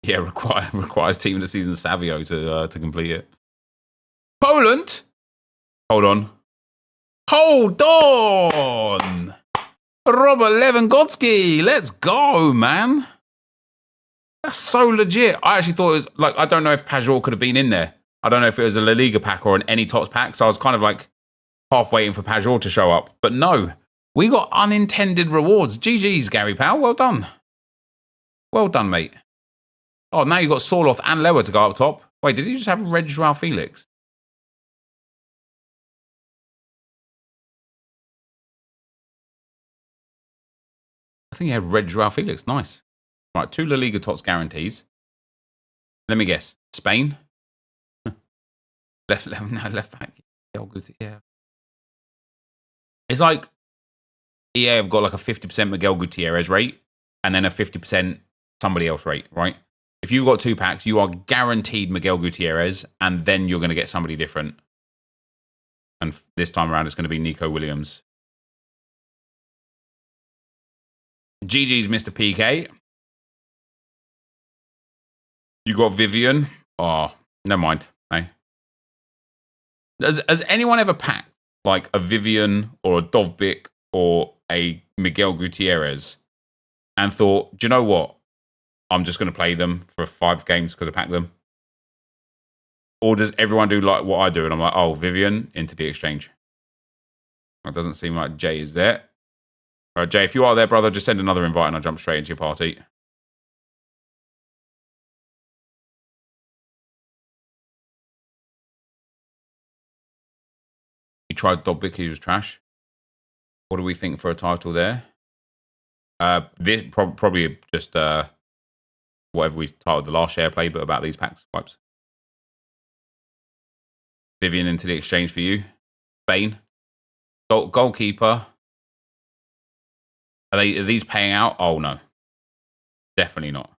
Yeah, requires Team of the Season Savio to complete it. Poland. Hold on. Robert Lewandowski. Let's go, man. That's so legit. I actually thought it was like, I don't know if Pajor could have been in there. I don't know if it was a La Liga pack or an any tots pack. So I was kind of like half waiting for Pajor to show up. But no, we got unintended rewards. GG's, Gary Powell. Well done. Well done, mate. Oh, now you've got Sorloth and Lewer to go up top. Wait, did he just have Red Joao Felix? I think he had Red Joao Felix. Nice. Right, 2 La Liga tots guarantees. Let me guess. Spain? left back. Yeah. It's like EA have got like a 50% Miguel Gutierrez rate and then a 50% somebody else rate, right? If you've got 2 packs, you are guaranteed Miguel Gutierrez, and then you're going to get somebody different. And this time around, it's going to be Nico Williams. GG's, Mr. PK. You got Vivian. Oh, never mind. Hey. Has anyone ever packed like a Vivian or a Dovbyk or a Miguel Gutierrez and thought, do you know what? I'm just going to play them for 5 games because I packed them? Or does everyone do like what I do? And I'm like, oh, Vivian into the exchange. It doesn't seem like Jay is there. All right, Jay, if you are there, brother, just send another invite and I'll jump straight into your party. He tried Dovbyk, he was trash. What do we think for a title there? This probably just whatever we titled the last share play, but about these pack swipes. Vivian into the exchange for you. Spain. Goalkeeper. Are these paying out? Oh, no. Definitely not.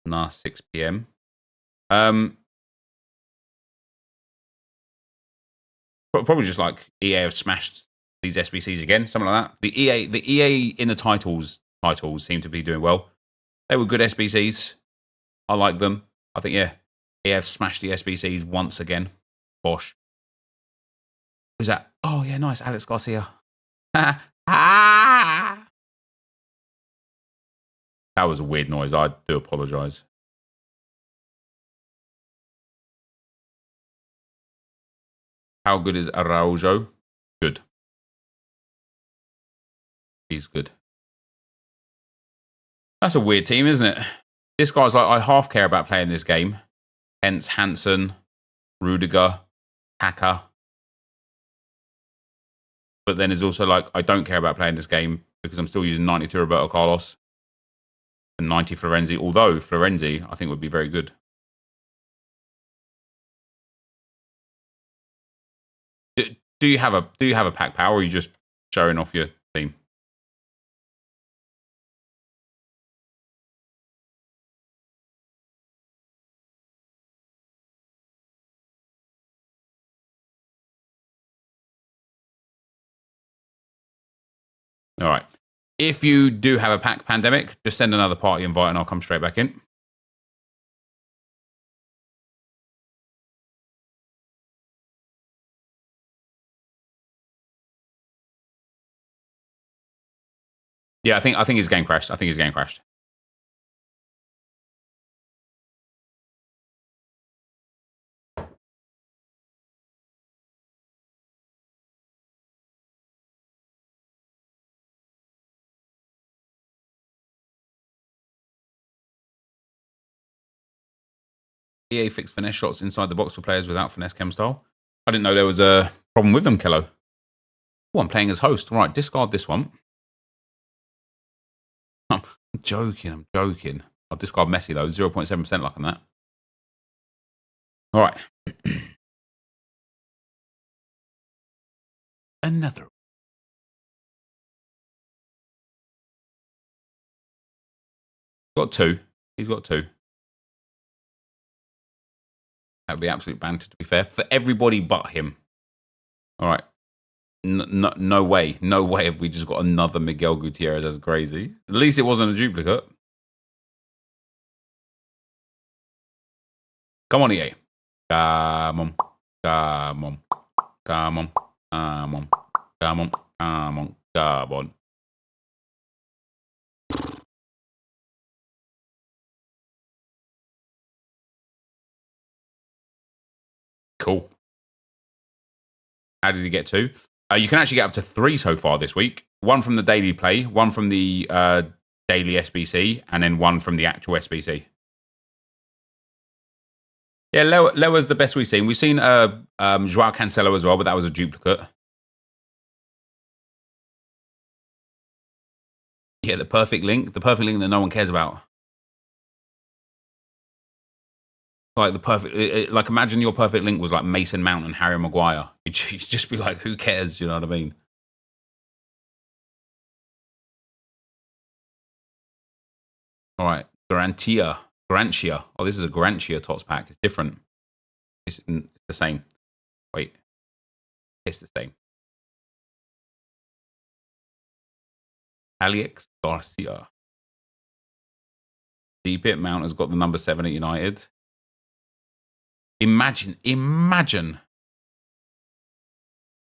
Nah, 6 p.m. Probably just like EA have smashed these SBCs again, something like that. The EA in the titles seem to be doing well. They were good SBCs. I like them. I think, yeah, EA have smashed the SBCs once again. Bosh. Who's that? Oh, yeah, nice. Alex Garcia. That was a weird noise. I do apologize. How good is Araujo? Good. He's good. That's a weird team, isn't it? This guy's like, I half care about playing this game. Hence Hansen, Rudiger, Haka. But then there's also like, I don't care about playing this game because I'm still using 92 Roberto Carlos and 90 Florenzi. Although Florenzi, I think, would be very good. Do you have a pack power, or are you just showing off your team? All right. If you do have a pack pandemic, just send another party invite and I'll come straight back in. Yeah, I think his game crashed. EA fixed finesse shots inside the box for players without finesse chem style. I didn't know there was a problem with them, Kello. Oh, I'm playing as host. Right, discard this one. I'm joking. I'll discard Messi, though. 0.7% luck on that. All right. Another. He's got two. That would be absolute banter, to be fair, for everybody but him. All right. No way have we just got another Miguel Gutierrez. That's crazy. At least it wasn't a duplicate. Come on, EA. Come on. Cool. How did he get two? You can actually get up to 3 so far this week. 1 from the daily play, 1 from the daily SBC, and then 1 from the actual SBC. Yeah, Lewa's the best we've seen. We've seen Joao Cancelo as well, but that was a duplicate. Yeah, the perfect link that no one cares about. Like like imagine your perfect link was like Mason Mount and Harry Maguire. You'd just be like, who cares? You know what I mean? All right, Garantia. Oh, this is a Garantia Tots pack. It's different. It's the same. Wait, it's the same. Alex Garcia. Deep It Mount has got the number 7 at United. Imagine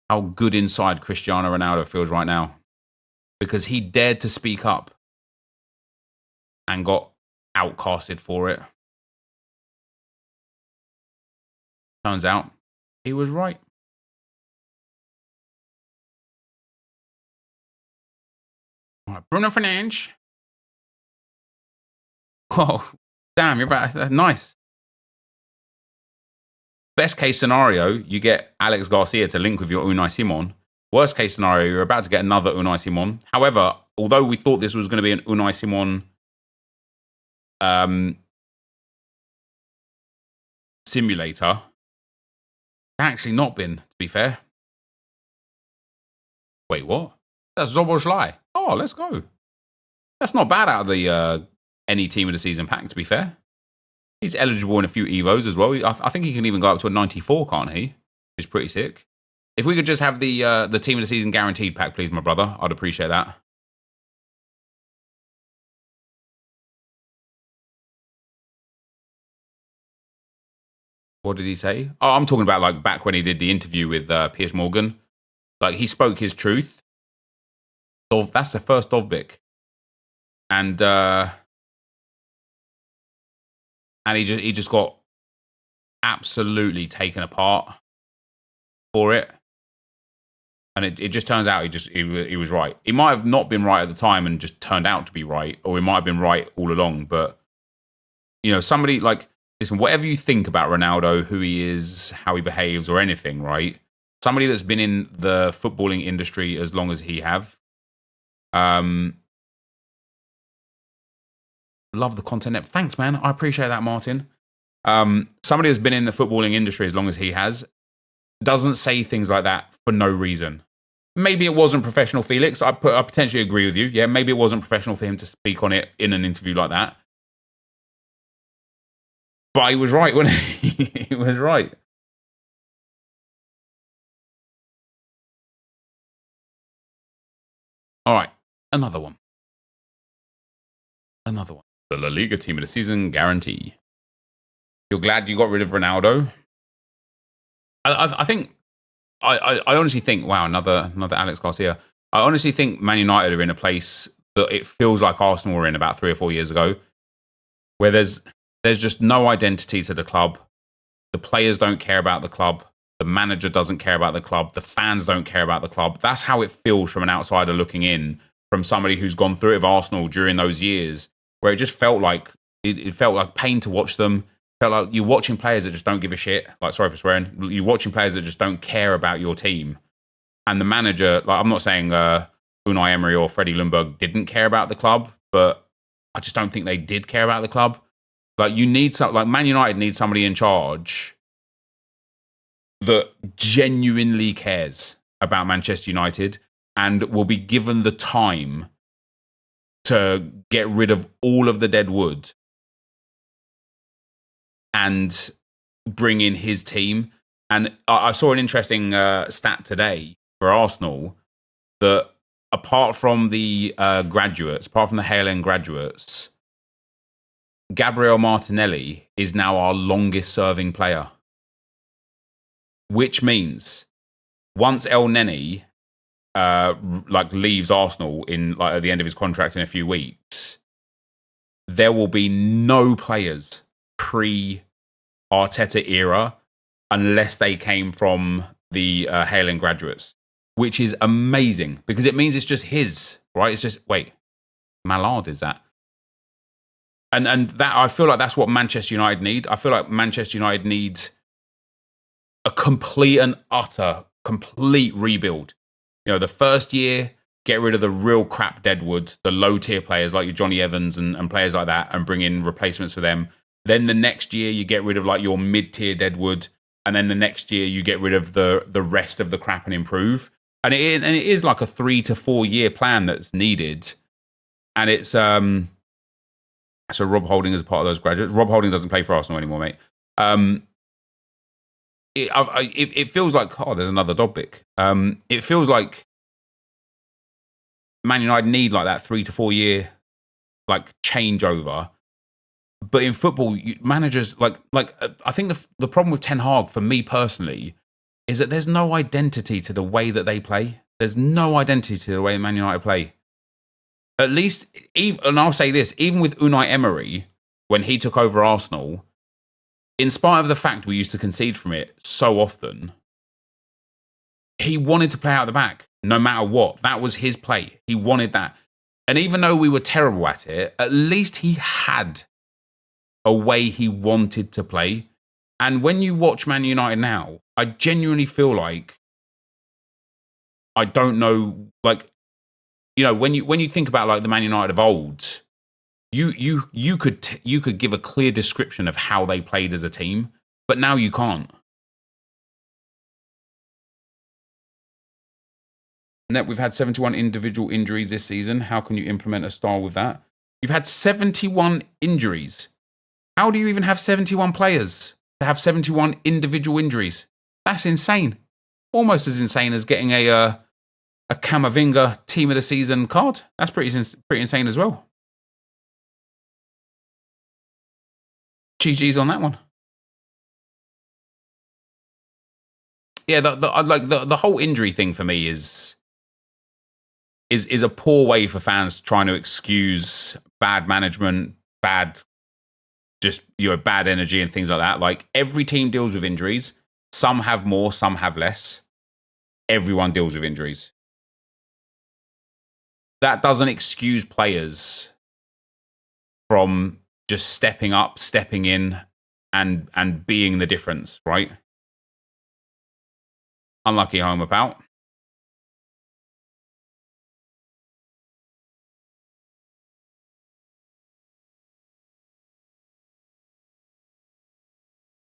how good inside Cristiano Ronaldo feels right now, because he dared to speak up and got outcasted for it. Turns out he was right. All right, Bruno Fernandes. Oh, damn, you're right. Nice. Best case scenario, you get Alex Garcia to link with your Unai Simon. Worst case scenario, you're about to get another Unai Simon. However, although we thought this was going to be an Unai Simon simulator. Actually not been, to be fair. Wait, what? That's Zoboslai. Oh, let's go. That's not bad out of the any team of the season pack, to be fair. He's eligible in a few Evos as well. I think he can even go up to a 94, can't he? Which is pretty sick. If we could just have the team of the season guaranteed pack, please, my brother. I'd appreciate that. What did he say? Oh, I'm talking about like back when he did the interview with Piers Morgan. Like he spoke his truth. That's the first Dovbik. And he just got absolutely taken apart for it. And it just turns out he was right. He might have not been right at the time and just turned out to be right, or he might have been right all along. But you know, somebody like, listen, whatever you think about Ronaldo, who he is, how he behaves, or anything, right? Somebody that's been in the footballing industry as long as he have. Love the content. Thanks, man. I appreciate that, Martin. Somebody that's been in the footballing industry as long as he has doesn't say things like that for no reason. Maybe it wasn't professional, Felix. I potentially agree with you. Yeah, maybe it wasn't professional for him to speak on it in an interview like that. But he was right, wasn't he? He was right. All right, another one. The La Liga team of the season guarantee. You're glad you got rid of Ronaldo? I think, I honestly think, wow, another Alex Garcia. I honestly think Man United are in a place that it feels like Arsenal were in about 3 or 4 years ago, where there's just no identity to the club. The players don't care about the club. The manager doesn't care about the club. The fans don't care about the club. That's how it feels from an outsider looking in, from somebody who's gone through it with Arsenal during those years, where it just felt like it felt like pain to watch them. Felt like you're watching players that just don't give a shit. Like, sorry for swearing. You're watching players that just don't care about your team. And the manager, like, I'm not saying Unai Emery or Freddie Ljungberg didn't care about the club, but I just don't think they did care about the club. Like, you need like Man United needs somebody in charge that genuinely cares about Manchester United and will be given the time to get rid of all of the dead wood and bring in his team. And I saw an interesting stat today for Arsenal that apart from the graduates, apart from the Hale End graduates, Gabriel Martinelli is now our longest serving player. Which means once El Neni leaves Arsenal at the end of his contract in a few weeks, there will be no players pre-Arteta era unless they came from the Hale End graduates, which is amazing because it means it's just his, right? It's just, wait, Mallard is that? And that, I feel like that's what Manchester United need. I feel like Manchester United needs a complete and utter, complete rebuild. You know, the first year, get rid of the real crap deadwood, the low-tier players like your Johnny Evans and players like that, and bring in replacements for them. Then the next year, you get rid of like your mid-tier deadwood, and then the next year, you get rid of the rest of the crap and improve. And it is like a 3 to 4 year plan that's needed. And it's so Rob Holding is a part of those graduates. Rob Holding doesn't play for Arsenal anymore, mate. It feels like, oh, there's another Dobbik. It feels like Man United need like that 3 to 4 year like changeover. But in football, managers like I think the problem with Ten Hag for me personally is that there's no identity to the way that they play. There's no identity to the way Man United play. At least, and I'll say this, even with Unai Emery, when he took over Arsenal, in spite of the fact we used to concede from it so often, he wanted to play out the back, no matter what. That was his play. He wanted that. And even though we were terrible at it, at least he had a way he wanted to play. And when you watch Man United now, I genuinely feel like, I don't know, like, you know, when you think about like the Man United of old, you could give a clear description of how they played as a team, but now you can't. Net, we've had 71 individual injuries this season. How can you implement a style with that? You've had 71 injuries. How do you even have 71 players to have 71 individual injuries? That's insane. Almost as insane as getting a Camavinga team of the season card. That's pretty insane as well. GG's on that one. Yeah, the whole injury thing for me is a poor way for fans trying to excuse bad management, bad energy and things like that. Like, every team deals with injuries. Some have more, some have less. Everyone deals with injuries. That doesn't excuse players from just stepping up, stepping in, and being the difference, right? Unlucky home about.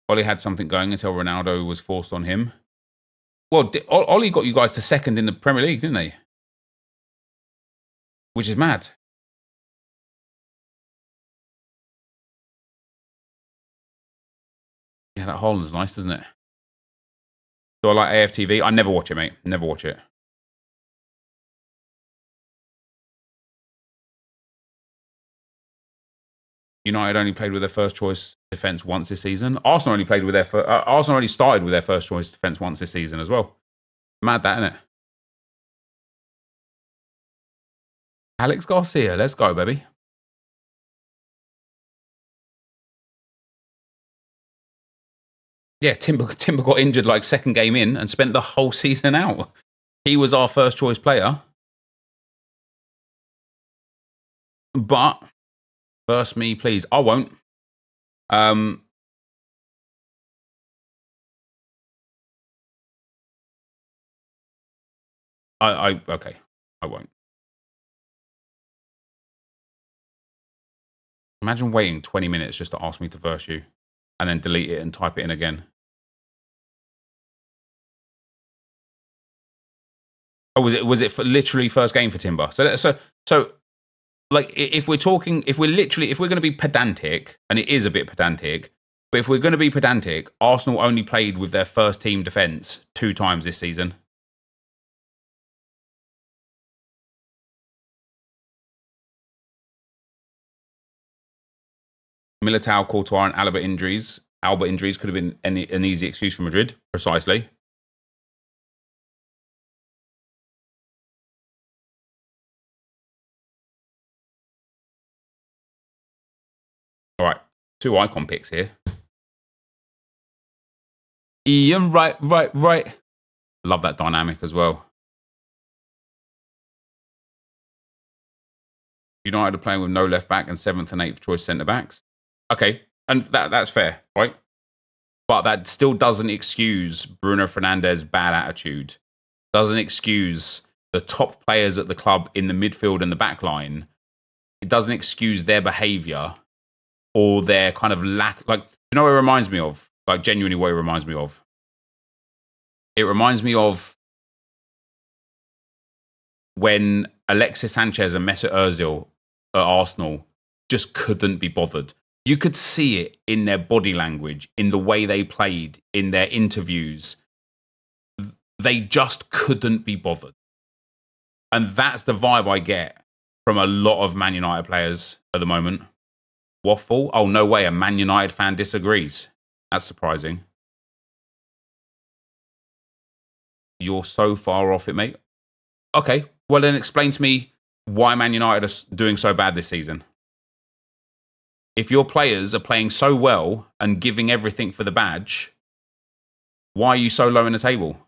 Ollie had something going until Ronaldo was forced on him. Well, Ollie got you guys to second in the Premier League, didn't they? Which is mad. Yeah, that Holland's nice, doesn't it? Do I like AFTV? I never watch it, mate. Never watch it. United only played with their first choice defence once this season. Arsenal only played with their Arsenal only started with their first choice defence once this season as well. Mad that, isn't it? Alex Garcia, let's go, baby. Yeah, Timber got injured like second game in and spent the whole season out. He was our first choice player. But verse me, please. I won't. Okay. I won't. Imagine waiting 20 minutes just to ask me to verse you and then delete it and type it in again. Oh, was it for literally first game for Timber? So like, if we're going to be pedantic, and it is a bit pedantic, but if we're going to be pedantic, Arsenal only played with their first team defence 2 times this season. Militao, Courtois, and Alba injuries could have been an easy excuse for Madrid, precisely. All right, 2 icon picks here. Ian, right. Love that dynamic as well. United are playing with no left back and 7th and 8th choice centre backs. Okay, and that's fair, right? But that still doesn't excuse Bruno Fernandez's bad attitude. Doesn't excuse the top players at the club in the midfield and the back line. It doesn't excuse their behaviour or their kind of lack. Like, you know what it reminds me of? Like, genuinely what it reminds me of? It reminds me of when Alexis Sanchez and Mesut Ozil at Arsenal just couldn't be bothered. You could see it in their body language, in the way they played, in their interviews. They just couldn't be bothered. And that's the vibe I get from a lot of Man United players at the moment. Waffle? Oh, no way. A Man United fan disagrees. That's surprising. You're so far off it, mate. Okay, well then explain to me why Man United are doing so bad this season. If your players are playing so well and giving everything for the badge, why are you so low in the table?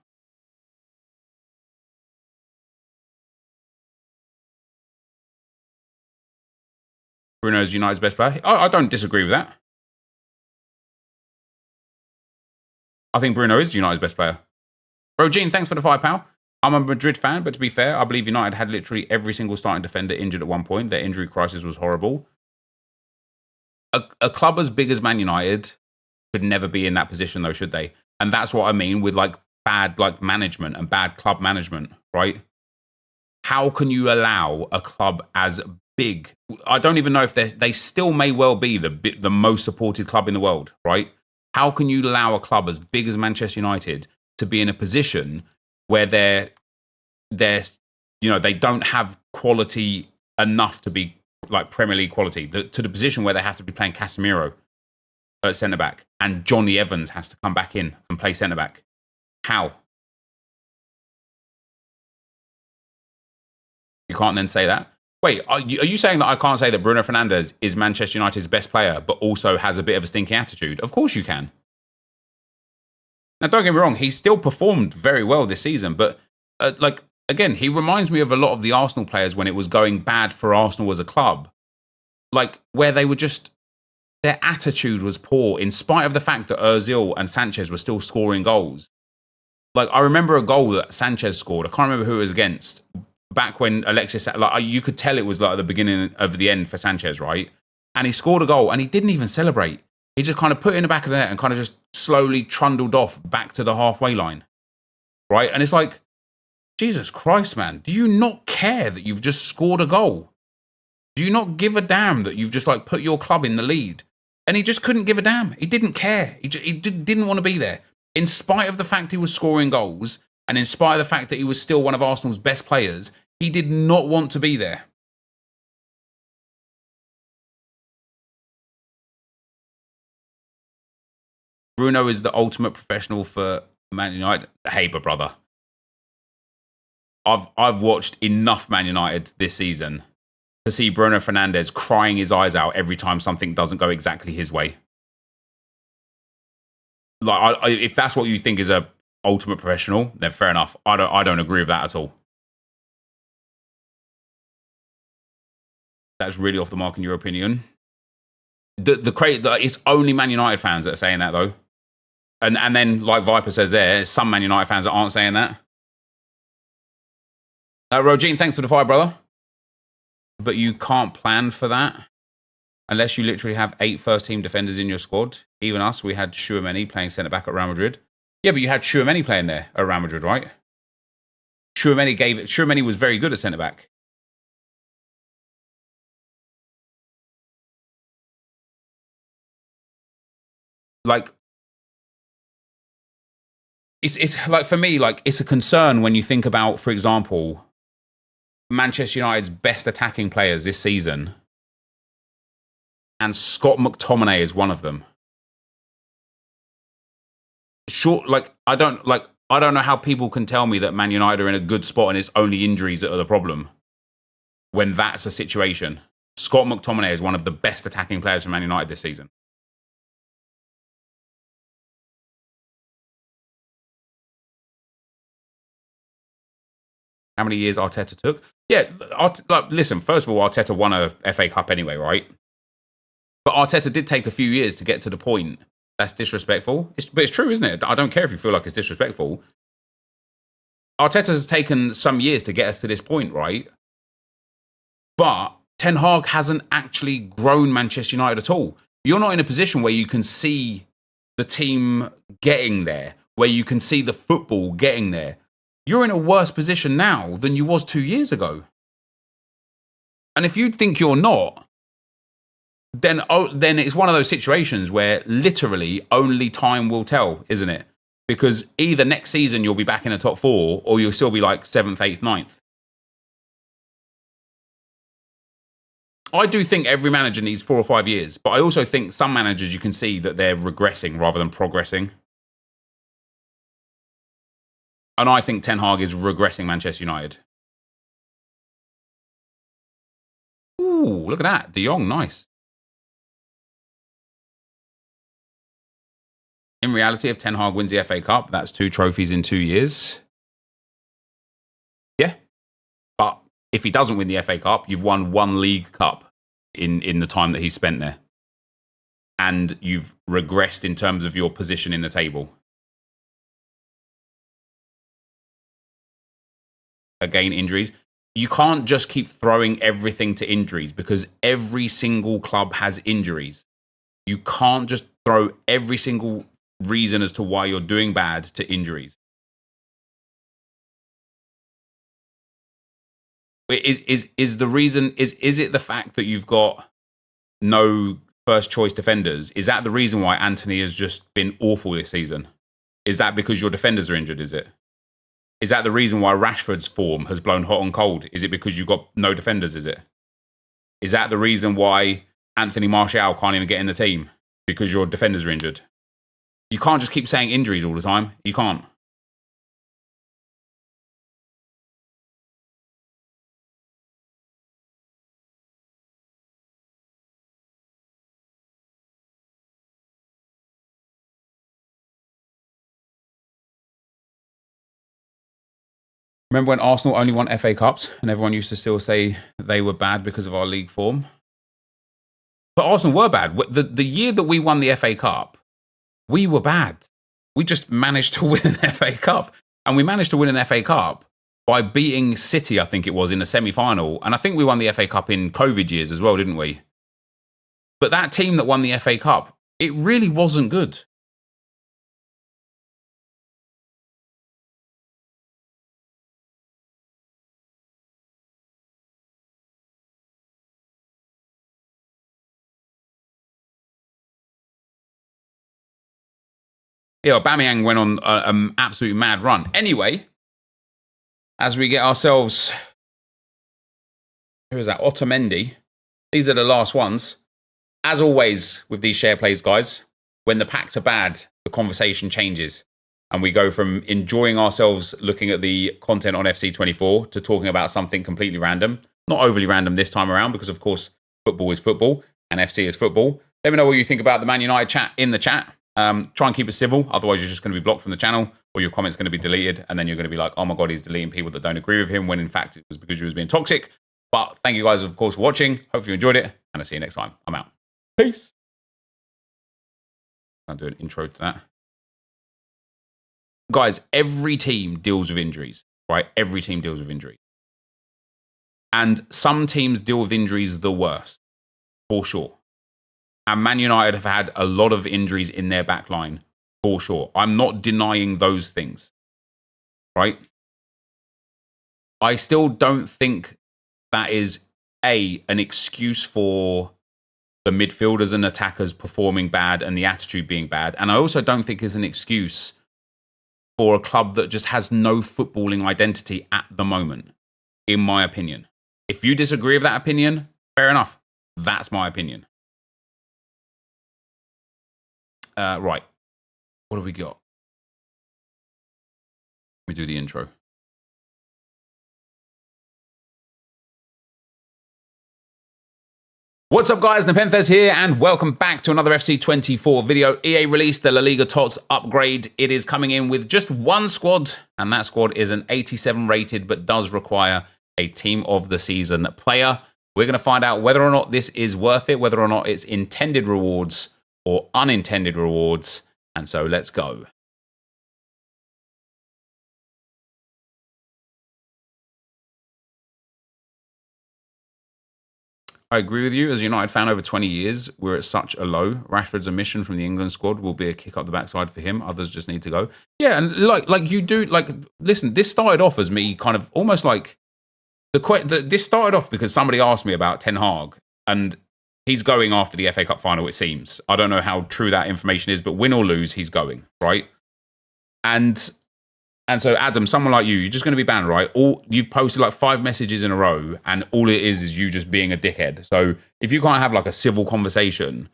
Bruno is United's best player. I don't disagree with that. I think Bruno is United's best player. Bro, Gene, thanks for the £5. I'm a Madrid fan, but to be fair, I believe United had literally every single starting defender injured at one point. Their injury crisis was horrible. a club as big as Man United should never be in that position, though, should they? And that's what I mean with like bad like management and bad club management, right? How can you allow a club as big? I don't even know if they still may well be the most supported club in the world, right? How can you allow a club as big as Manchester United to be in a position where they're they don't have quality enough to be like Premier League quality, to the position where they have to be playing Casemiro at centre back and Johnny Evans has to come back in and play centre back? How? You can't then say that. Wait, are you saying that I can't say that Bruno Fernandes is Manchester United's best player, but also has a bit of a stinking attitude? Of course you can. Now, don't get me wrong, he's still performed very well this season, but again, he reminds me of a lot of the Arsenal players when it was going bad for Arsenal as a club. Like, where they were just, their attitude was poor, in spite of the fact that Ozil and Sanchez were still scoring goals. Like, I remember a goal that Sanchez scored. I can't remember who it was against. Back when Alexis, like, you could tell it was like the beginning of the end for Sanchez, right? And he scored a goal and he didn't even celebrate. He just kind of put it in the back of the net and kind of just slowly trundled off back to the halfway line, right? And it's like, Jesus Christ, man, do you not care that you've just scored a goal? Do you not give a damn that you've just like put your club in the lead? And he just couldn't give a damn. He didn't care. He didn't want to be there. In spite of the fact he was scoring goals, and in spite of the fact that he was still one of Arsenal's best players, he did not want to be there. Bruno is the ultimate professional for Man United. Hey, but brother, I've watched enough Man United this season to see Bruno Fernandes crying his eyes out every time something doesn't go exactly his way. Like, if that's what you think is a ultimate professional, then fair enough. I don't agree with that at all. That's really off the mark in your opinion. It's only Man United fans that are saying that though. And then, like Viper says there, some Man United fans that aren't saying that. Rogine, thanks for the fire, brother. But you can't plan for that unless you literally have 8 first-team defenders in your squad. Even us, we had Tchouaméni playing centre-back at Real Madrid. Yeah, but you had Tchouaméni playing there at Real Madrid, right? Tchouaméni was very good at centre-back. Like, it's like, for me, like, it's a concern when you think about, for example, Manchester United's best attacking players this season, and Scott McTominay is one of them. I don't know how people can tell me that Man United are in a good spot and it's only injuries that are the problem when that's a situation. Scott McTominay is one of the best attacking players for Man United this season. How many years Arteta took? Yeah, listen, first of all, Arteta won a FA Cup anyway, right? But Arteta did take a few years to get to the point. That's disrespectful. But it's true, isn't it? I don't care if you feel like it's disrespectful. Arteta has taken some years to get us to this point, right? But Ten Hag hasn't actually grown Manchester United at all. You're not in a position where you can see the team getting there, where you can see the football getting there. You're in a worse position now than you was 2 years ago. And if you think you're not, then it's one of those situations where literally only time will tell, isn't it? Because either next season you'll be back in the top 4 or you'll still be like 7th, 8th, 9th. I do think every manager needs 4 or 5 years, but I also think some managers you can see that they're regressing rather than progressing. And I think Ten Hag is regressing Manchester United. Ooh, look at that. De Jong, nice. In reality, if Ten Hag wins the FA Cup, that's 2 trophies in 2 years. Yeah. But if he doesn't win the FA Cup, you've won 1 League Cup in the time that he's spent there. And you've regressed in terms of your position in the table. Again, injuries. You can't just keep throwing everything to injuries because every single club has injuries. You can't just throw every single reason as to why you're doing bad to injuries. Is the reason, is it the fact that you've got no first choice defenders? Is that the reason why Anthony has just been awful this season? Is that because your defenders are injured, is it? Is that the reason why Rashford's form has blown hot and cold? Is it because you've got no defenders, is it? Is that the reason why Anthony Martial can't even get in the team? Because your defenders are injured? You can't just keep saying injuries all the time. You can't. Remember when Arsenal only won FA Cups and everyone used to still say they were bad because of our league form? But Arsenal were bad. The year that we won the FA Cup, we were bad. We just managed to win an FA Cup. And we managed to win an FA Cup by beating City, I think it was, in the semi-final. And I think we won the FA Cup in COVID years as well, didn't we? But that team that won the FA Cup, it really wasn't good. Yeah, Aubameyang went on an absolute mad run. Anyway, as we get ourselves... Who is that? Otamendi. These are the last ones. As always with these share plays, guys, when the packs are bad, the conversation changes. And we go from enjoying ourselves looking at the content on FC24 to talking about something completely random. Not overly random this time around because, of course, football is football and FC is football. Let me know what you think about the Man United chat in the chat. Try and keep it civil. Otherwise, you're just going to be blocked from the channel or your comment's going to be deleted. And then you're going to be like, oh my God, he's deleting people that don't agree with him when in fact it was because you was being toxic. But thank you guys, of course, for watching. Hopefully you enjoyed it. And I'll see you next time. I'm out. Peace. I'll do an intro to that. Guys, every team deals with injuries, right? Every team deals with injuries. And some teams deal with injuries the worst, for sure. And Man United have had a lot of injuries in their back line, for sure. I'm not denying those things, right? I still don't think that is, an excuse for the midfielders and attackers performing bad and the attitude being bad. And I also don't think it's an excuse for a club that just has no footballing identity at the moment, in my opinion. If you disagree with that opinion, fair enough. That's my opinion. Right. What have we got? Let me do the intro. What's up, guys? NepentheZ here, and welcome back to another FC24 video. EA released the La Liga Tots upgrade. It is coming in with just one squad, and that squad is an 87 rated, but does require a Team of the Season player. We're going to find out whether or not this is worth it, whether or not it's intended rewards or unintended rewards. And so let's go. I agree with you. As a United fan over 20 years, we're at such a low. Rashford's omission from the England squad will be a kick up the backside for him. Others just need to go. Yeah, and like you do, like, listen, this started off as me kind of almost like, this started off because somebody asked me about Ten Hag, and he's going after the FA Cup final, it seems. I don't know how true that information is, but win or lose, he's going, right? And so, Adam, someone like you're just going to be banned, right? You've posted like 5 messages in a row, and all it is you just being a dickhead. So if you can't have like a civil conversation,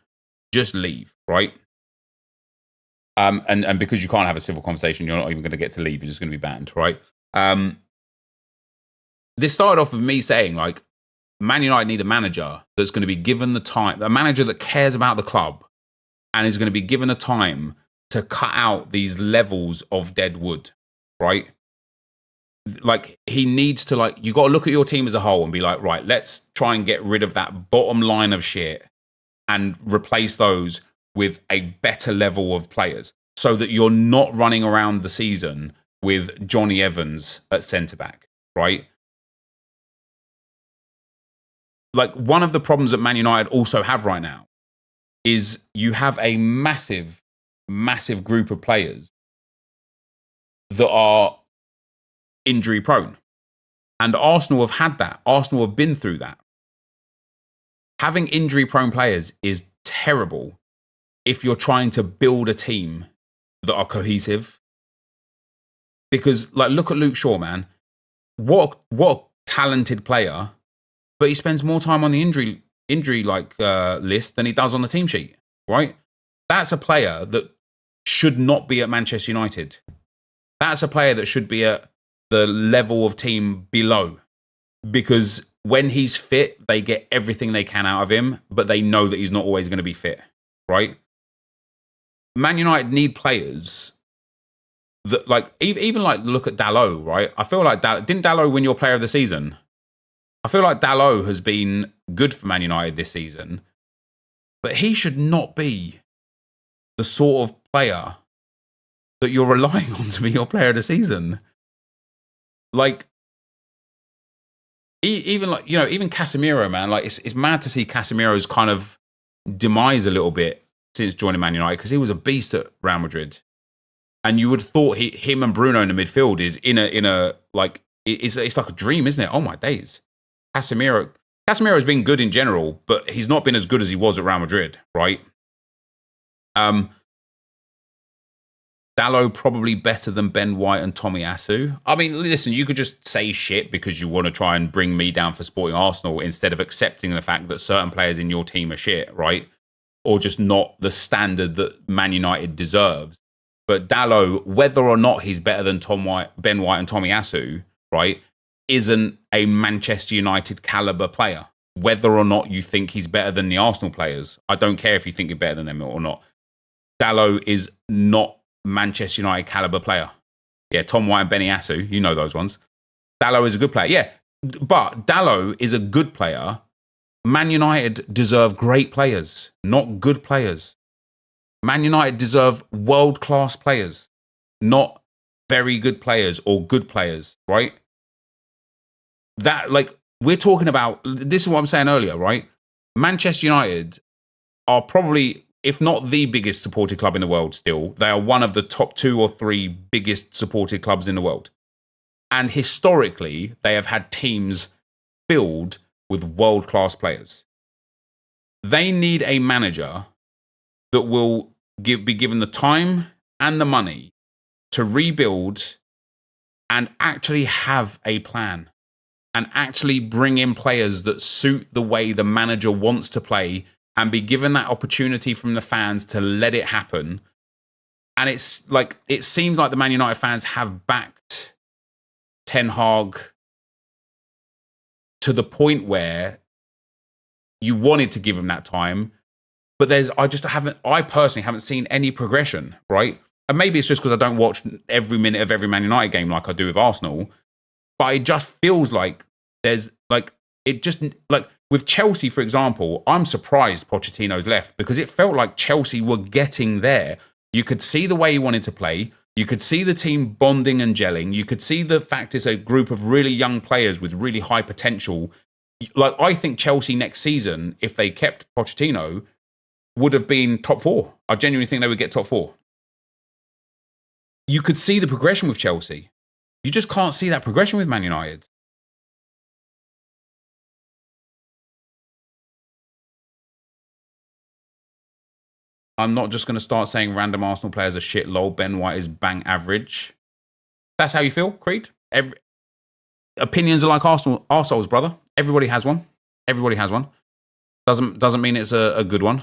just leave, right? And because you can't have a civil conversation, you're not even going to get to leave. You're just going to be banned, right? This started off with me saying, like, Man United need a manager that's going to be given the time, a manager that cares about the club and is going to be given the time to cut out these levels of dead wood. Right? Like, he needs to, like, you got to look at your team as a whole and be like, right, let's try and get rid of that bottom line of shit and replace those with a better level of players so that you're not running around the season with Johnny Evans at centre-back, right? Like, one of the problems that Man United also have right now is you have a massive, massive group of players that are injury prone. And Arsenal have had that. Arsenal have been through that. Having injury prone players is terrible if you're trying to build a team that are cohesive. Because, like, look at Luke Shaw, man. What a talented player, but he spends more time on the injury list than he does on the team sheet, right? That's a player that should not be at Manchester United. That's a player that should be at the level of team below, because when he's fit, they get everything they can out of him, but they know that he's not always going to be fit, right? Man United need players that, like, even like look at Dalot, right? I feel like didn't Dalot win your player of the season? I feel like Dalot has been good for Man United this season, but he should not be the sort of player that you're relying on to be your player of the season. Like, even like, you know, even Casemiro, man, like it's mad to see Casemiro's kind of demise a little bit since joining Man United, because he was a beast at Real Madrid, and you would have thought him and Bruno in the midfield is in a like it's like a dream, isn't it? Oh my days, Casemiro has been good in general, but he's not been as good as he was at Real Madrid, right? Dalot probably better than Ben White and Tomiyasu. I mean, listen, you could just say shit because you want to try and bring me down for supporting Arsenal instead of accepting the fact that certain players in your team are shit, right? Or just not the standard that Man United deserves. But Dalot, whether or not he's better than Ben White and Tomiyasu, right, isn't a Manchester United caliber player. Whether or not you think he's better than the Arsenal players, I don't care if you think he's better than them or not. Dalot is not Manchester United caliber player. Yeah, Tom White and Benny Asu, you know those ones. Dalot is a good player. Yeah, but Dalot is a good player. Man United deserve great players, not good players. Man United deserve world-class players, not very good players or good players, right? That, like, we're talking about, this is what I'm saying earlier, right? Manchester United are probably, if not the biggest supported club in the world still, they are one of the top 2 or 3 biggest supported clubs in the world. And historically, they have had teams filled with world-class players. They need a manager that will be given the time and the money to rebuild and actually have a plan and actually bring in players that suit the way the manager wants to play and be given that opportunity from the fans to let it happen. And it's like, it seems like the Man United fans have backed Ten Hag to the point where you wanted to give him that time, but I personally haven't seen any progression, right? And maybe it's just because I don't watch every minute of every Man United game like I do with Arsenal, but it just feels like there's like, it just, like with Chelsea, for example, I'm surprised Pochettino's left because it felt like Chelsea were getting there. You could see the way he wanted to play. You could see the team bonding and gelling. You could see the fact it's a group of really young players with really high potential. Like, I think Chelsea next season, if they kept Pochettino, would have been top 4. I genuinely think they would get top 4. You could see the progression with Chelsea. You just can't see that progression with Man United. I'm not just going to start saying random Arsenal players are shit, lol. Ben White is bang average. That's how you feel, Creed? Opinions are like arseholes, brother. Everybody has one. Everybody has one. Doesn't mean it's a good one.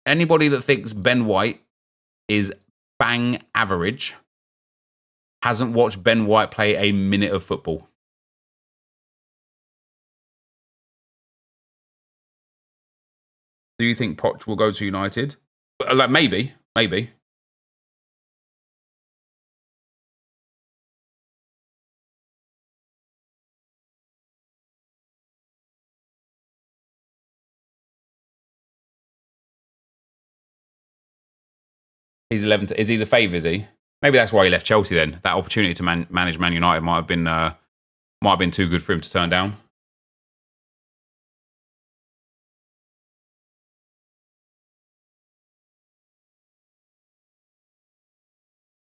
Anybody that thinks Ben White is bang average hasn't watched Ben White play a minute of football. Do you think Poch will go to United? Like, maybe. He's 11. Is he the favour? Is he? Maybe that's why he left Chelsea. Then that opportunity to manage Man United might have been too good for him to turn down.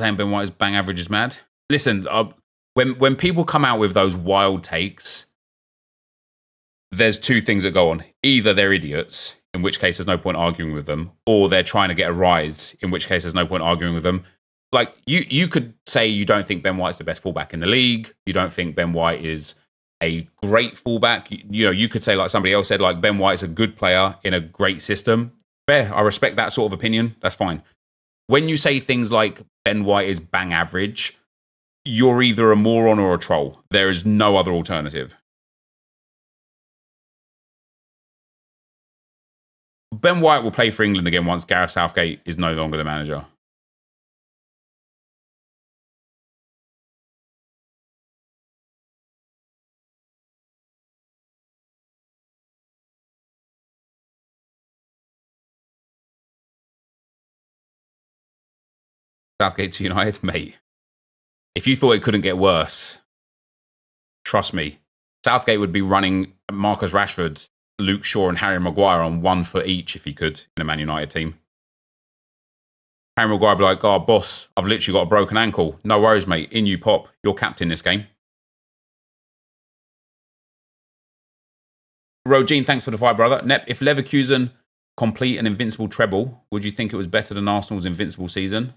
Saying Ben White's bang average is mad. Listen, when people come out with those wild takes, there's two things that go on. Either they're idiots, in which case there's no point arguing with them, or they're trying to get a rise, in which case there's no point arguing with them. Like, you could say you don't think Ben White's the best fullback in the league. You don't think Ben White is a great fullback. You could say, like somebody else said, like Ben White's a good player in a great system. Fair, I respect that sort of opinion. That's fine. When you say things like Ben White is bang average, you're either a moron or a troll. There is no other alternative. Ben White will play for England again once Gareth Southgate is no longer the manager. Southgate to United, mate. If you thought it couldn't get worse, trust me, Southgate would be running Marcus Rashford, Luke Shaw and Harry Maguire on 1 foot each if he could in a Man United team. Harry Maguire would be like, oh, boss, I've literally got a broken ankle. No worries, mate. In you pop. You're captain this game. Rogene, thanks for the fight, brother. Nep, if Leverkusen complete an invincible treble, would you think it was better than Arsenal's invincible season?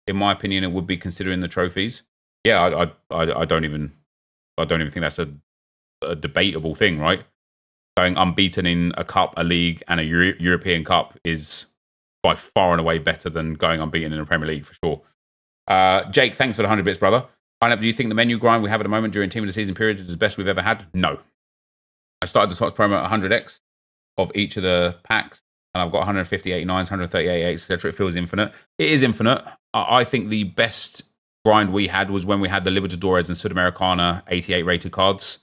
In my opinion, it would be, considering the trophies. Yeah, I don't even think that's a debatable thing, right? Going unbeaten in a cup, a league, and a European Cup is by far and away better than going unbeaten in the Premier League, for sure. Jake, thanks for the 100 bits, brother. Do you think the menu grind we have at the moment during team of the season period is the best we've ever had? No. I started the Tots promo at 100x of each of the packs, and I've got 158 9s, 138 8s, etc. It feels infinite. It is infinite. I think the best grind we had was when we had the Libertadores and Sudamericana 88 rated cards,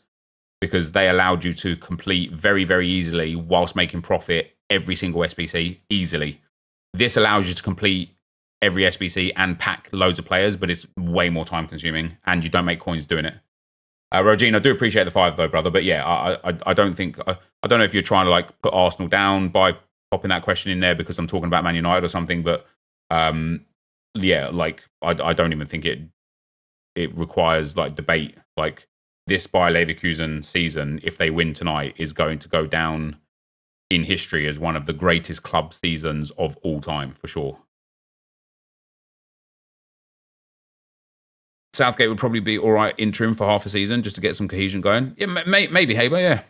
because they allowed you to complete very, very easily whilst making profit every single SBC easily. This allows you to complete every SBC and pack loads of players, but it's way more time consuming and you don't make coins doing it. Rogine, I do appreciate the 5 though, brother, but yeah, I don't think, I don't know if you're trying to like put Arsenal down by popping that question in there because I'm talking about Man United or something, but yeah, like I don't even think it requires like debate. Like this Bayer Leverkusen season, if they win tonight, is going to go down in history as one of the greatest club seasons of all time, for sure. Southgate would probably be all right interim for half a season just to get some cohesion going. Yeah, maybe Haber. Yeah,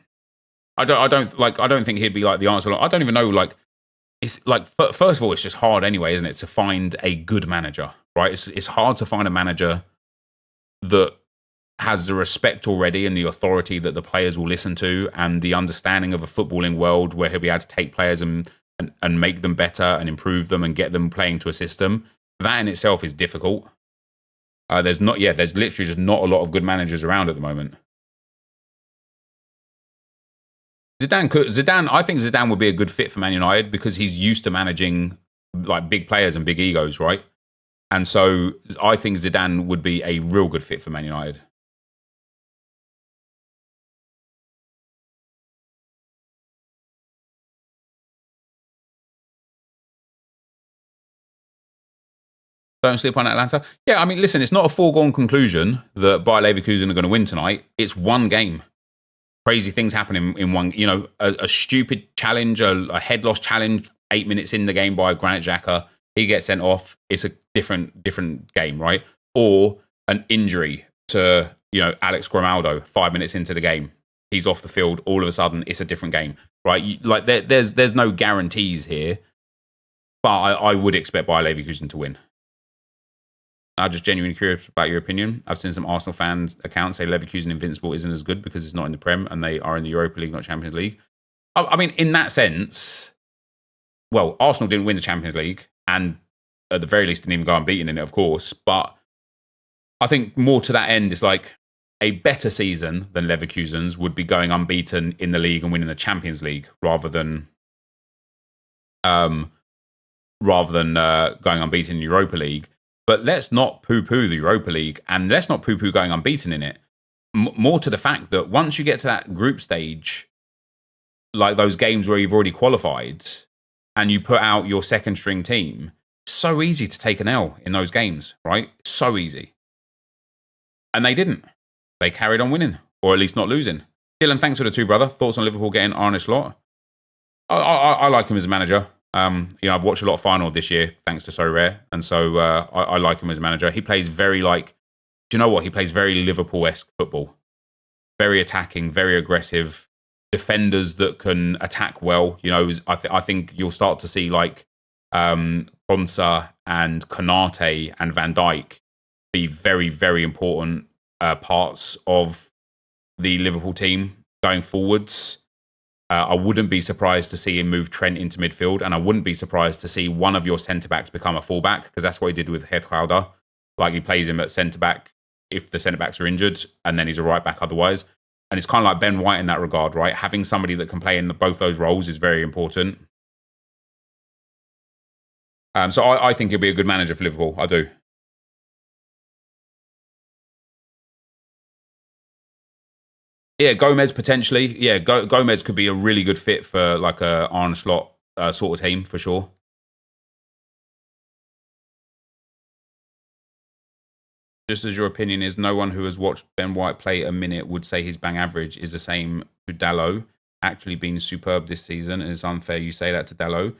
I don't think he'd be like the answer. I don't even know. Like, it's like first of all, it's just hard anyway, isn't it, to find a good manager, right? It's hard to find a manager that has the respect already and the authority that the players will listen to and the understanding of a footballing world where he'll be able to take players and make them better and improve them and get them playing to a system. That in itself is difficult. There's literally just not a lot of good managers around at the moment. Zidane, I think Zidane would be a good fit for Man United because he's used to managing like big players and big egos, right? And so I think Zidane would be a real good fit for Man United. Don't sleep on Atlanta. Yeah, I mean, listen, it's not a foregone conclusion that Bayer Leverkusen are going to win tonight. It's one game. Crazy things happen in one, you know, a stupid challenge, a head loss challenge 8 minutes in the game by Granit Xhaka. He gets sent off. It's a different game, right? Or an injury to, you know, Alex Grimaldo 5 minutes into the game. He's off the field. All of a sudden, it's a different game, right? Like there's no guarantees here, but I would expect Bayer Leverkusen to win. I'm just genuinely curious about your opinion. I've seen some Arsenal fans accounts say Leverkusen Invincible isn't as good because it's not in the Prem and they are in the Europa League, not Champions League. I mean, in that sense, well, Arsenal didn't win the Champions League and at the very least didn't even go unbeaten in it, of course. But I think more to that end, it's like a better season than Leverkusen's would be going unbeaten in the league and winning the Champions League rather than going unbeaten in the Europa League. But let's not poo-poo the Europa League and let's not poo-poo going unbeaten in it. More to the fact that once you get to that group stage, like those games where you've already qualified and you put out your second string team, so easy to take an L in those games, right? So easy. And they didn't. They carried on winning, or at least not losing. Dylan, thanks for the 2, brother. Thoughts on Liverpool getting Arne Slot? I like him as a manager. I've watched a lot of final this year, thanks to So Rare, and so I like him as a manager. He plays very do you know what? He plays very Liverpool-esque football. Very attacking, very aggressive. Defenders that can attack well. I think you'll start to see Konsa and Konate and Van Dijk be very, very important parts of the Liverpool team going forwards. I wouldn't be surprised to see him move Trent into midfield, and I wouldn't be surprised to see one of your centre-backs become a fullback, because that's what he did with Geertruida. He plays him at centre-back if the centre-backs are injured, and then he's a right-back otherwise. And it's kind of like Ben White in that regard, right? Having somebody that can play in both those roles is very important. So I think he'll be a good manager for Liverpool. I do. Yeah, Gomez potentially. Yeah, Gomez could be a really good fit for a Arne Slot sort of team for sure. Just as your opinion is, no one who has watched Ben White play a minute would say his bang average is the same to Dalot. Actually been superb this season, and it's unfair you say that to Dalot.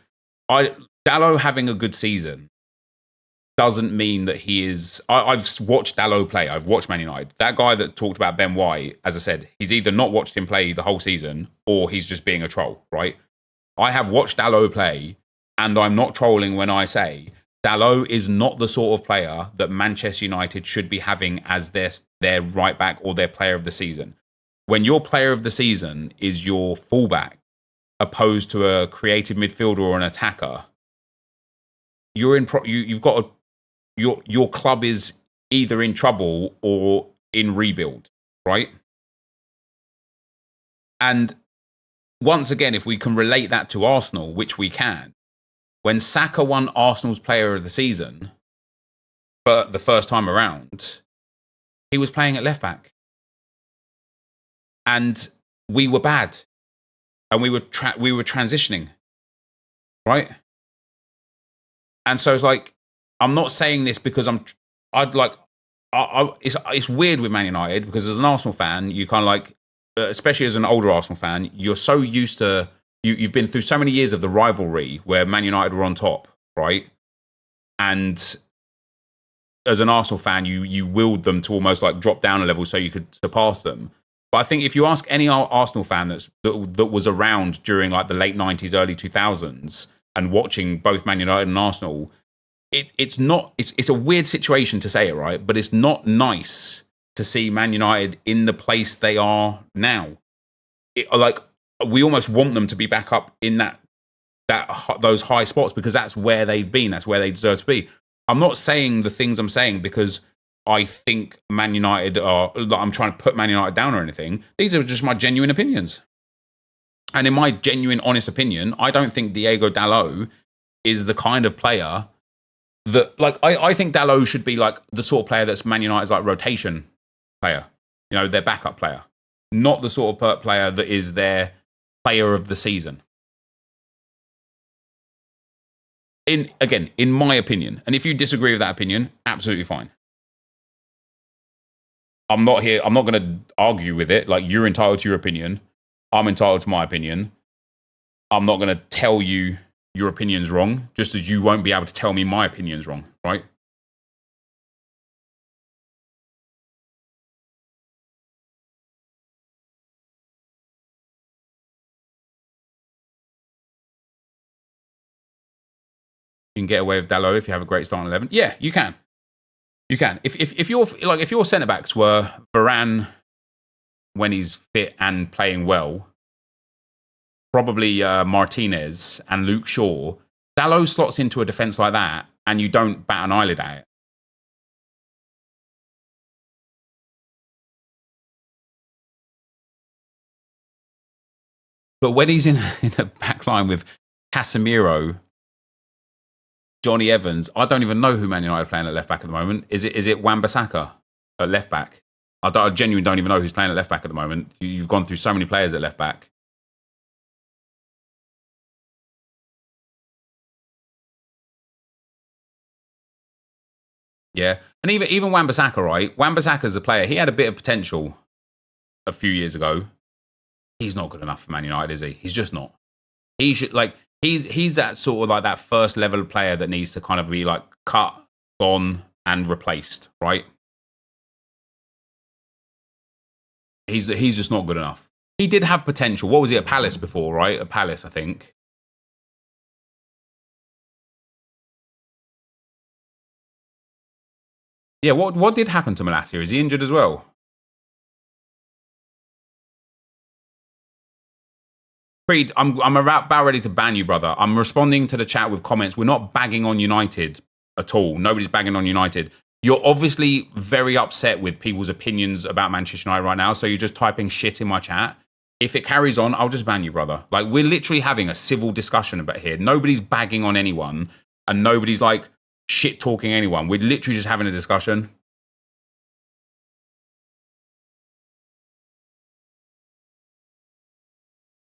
Dalot having a good season doesn't mean that he is... I've watched Dalot play. I've watched Man United. That guy that talked about Ben White, as I said, he's either not watched him play the whole season or he's just being a troll, right? I have watched Dalot play, and I'm not trolling when I say Dalot is not the sort of player that Manchester United should be having as their right back or their player of the season. When your player of the season is your fullback opposed to a creative midfielder or an attacker, you've got your club is either in trouble or in rebuild, right? And once again, if we can relate that to Arsenal, which we can, when Saka won Arsenal's player of the season for the first time around, he was playing at left back. And we were bad. And we were transitioning, right? And so it's I'm not saying this because it's weird with Man United, because as an Arsenal fan, you kind of especially as an older Arsenal fan, you're so used to, you've been through so many years of the rivalry where Man United were on top, right? And as an Arsenal fan, you willed them to almost drop down a level so you could surpass them. But I think if you ask any Arsenal fan that was around during the late 90s, early 2000s and watching both Man United and Arsenal, it's a weird situation to say it, right? But it's not nice to see Man United in the place they are now. We almost want them to be back up in those high spots, because that's where they've been. That's where they deserve to be. I'm not saying the things I'm saying because I think Man United I'm trying to put Man United down or anything. These are just my genuine opinions. And in my genuine, honest opinion, I don't think Diego Dalot is the kind of player that, I think Dalot should be the sort of player that's Man United's rotation player, their backup player, not the sort of player that is their player of the season. In my opinion, and if you disagree with that opinion, absolutely fine. I'm not going to argue with it. You're entitled to your opinion. I'm entitled to my opinion. I'm not going to tell you your opinion's wrong, just as you won't be able to tell me my opinion's wrong, right? You can get away with Dalot if you have a great starting 11. Yeah, you can. You can. If your centre backs were Varane when he's fit and playing well, probably Martinez and Luke Shaw, Dalot slots into a defence like that, and you don't bat an eyelid at it. But when he's in a back line with Casemiro, Johnny Evans, I don't even know who Man United are playing at left back at the moment. Is it Wan-Bissaka at left back? I genuinely don't even know who's playing at left back at the moment. You've gone through so many players at left back. Yeah. And even Wan-Bissaka, right? Wan-Bissaka's a player. He had a bit of potential a few years ago. He's not good enough for Man United, is he? He's just not. He should, like, he's that sort of like that first level of player that needs to kind of be like cut, gone, and replaced, right? He's just not good enough. He did have potential. What was he at Palace before, right? At Palace, I think. Yeah, what did happen to Malacia? Is he injured as well? Creed, I'm about ready to ban you, brother. I'm responding to the chat with comments. We're not bagging on United at all. Nobody's bagging on United. You're obviously very upset with people's opinions about Manchester United right now, so you're just typing shit in my chat. If it carries on, I'll just ban you, brother. Like, we're literally having a civil discussion about here. Nobody's bagging on anyone, and nobody's, like, shit-talking anyone. We're literally just having a discussion.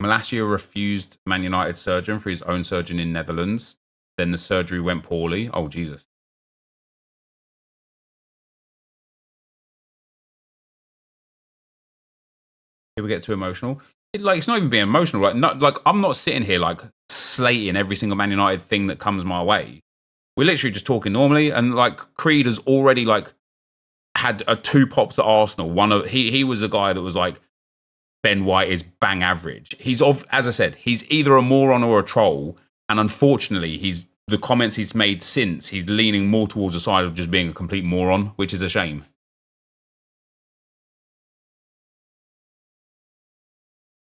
Malacia refused Man United surgeon for his own surgeon in Netherlands. Then the surgery went poorly. Oh, Jesus. People get too emotional. It's not even being emotional. I'm not sitting here like slating every single Man United thing that comes my way. We're literally just talking normally, and like Creed has already like had 2 pops at Arsenal. He was a guy that was like, Ben White is bang average. As I said, he's either a moron or a troll, and unfortunately, the comments he's made since, he's leaning more towards the side of just being a complete moron, which is a shame.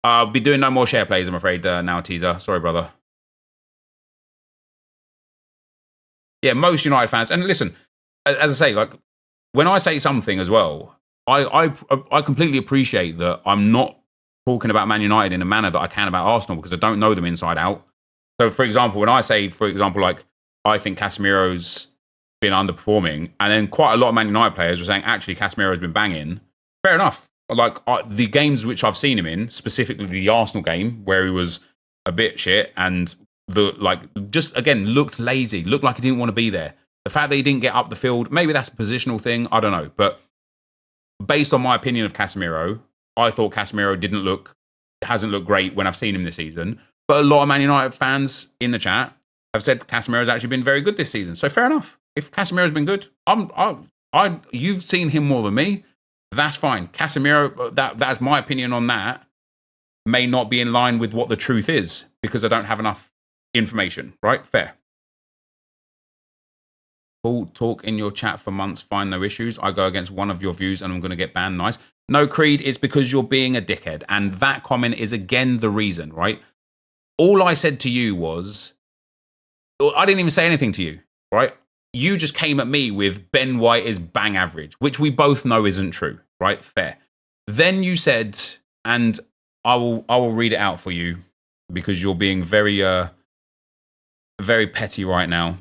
I'll be doing no more share plays, I'm afraid, now, teaser. Sorry, brother. Yeah, most United fans, and listen, as I say, like, when I say something as well, I completely appreciate that I'm not talking about Man United in a manner that I can about Arsenal because I don't know them inside out. So, for example, when I say, like, I think Casemiro's been underperforming, and then quite a lot of Man United players were saying, actually, Casemiro's been banging, fair enough. Like, the games which I've seen him in, specifically the Arsenal game, where he was a bit shit and just again looked lazy, looked like he didn't want to be there. The fact that he didn't get up the field, maybe that's a positional thing, I don't know. But based on my opinion of Casemiro, I thought Casemiro hasn't looked great when I've seen him this season. But a lot of Man United fans in the chat have said Casemiro's actually been very good this season. So fair enough. If Casemiro's been good, you've seen him more than me. That's fine. Casemiro, that's my opinion on that, may not be in line with what the truth is because I don't have enough information, right? Fair. Paul, talk in your chat for months, fine, no issues. I go against one of your views and I'm going to get banned. Nice. No, Creed, it's because you're being a dickhead. And that comment is again the reason, right? All I said to you was, I didn't even say anything to you, right? You just came at me with Ben White is bang average, which we both know isn't true, right? Fair. Then you said, and I will read it out for you because you're being very very petty right now.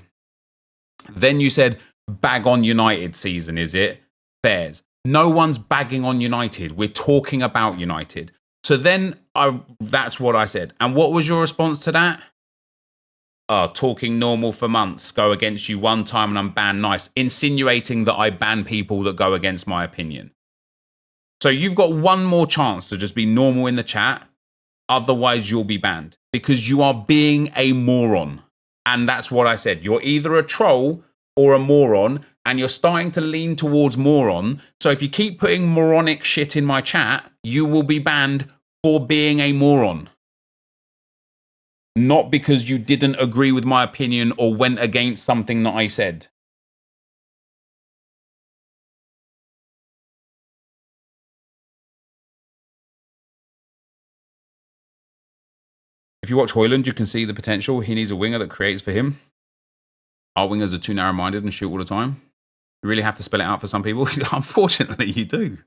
Then you said, bag on United season, is it? Fairs. No one's bagging on United. We're talking about United. So then that's what I said. And what was your response to that? Talking normal for months, go against you one time and I'm banned. Nice. Insinuating that I ban people that go against my opinion. So you've got one more chance to just be normal in the chat. Otherwise, you'll be banned because you are being a moron. And that's what I said. You're either a troll or a moron, and you're starting to lean towards moron. So if you keep putting moronic shit in my chat, you will be banned for being a moron. Not because you didn't agree with my opinion or went against something that I said. If you watch Højlund, you can see the potential. He needs a winger that creates for him. Our wingers are too narrow-minded and shoot all the time. You really have to spell it out for some people. Unfortunately, you do.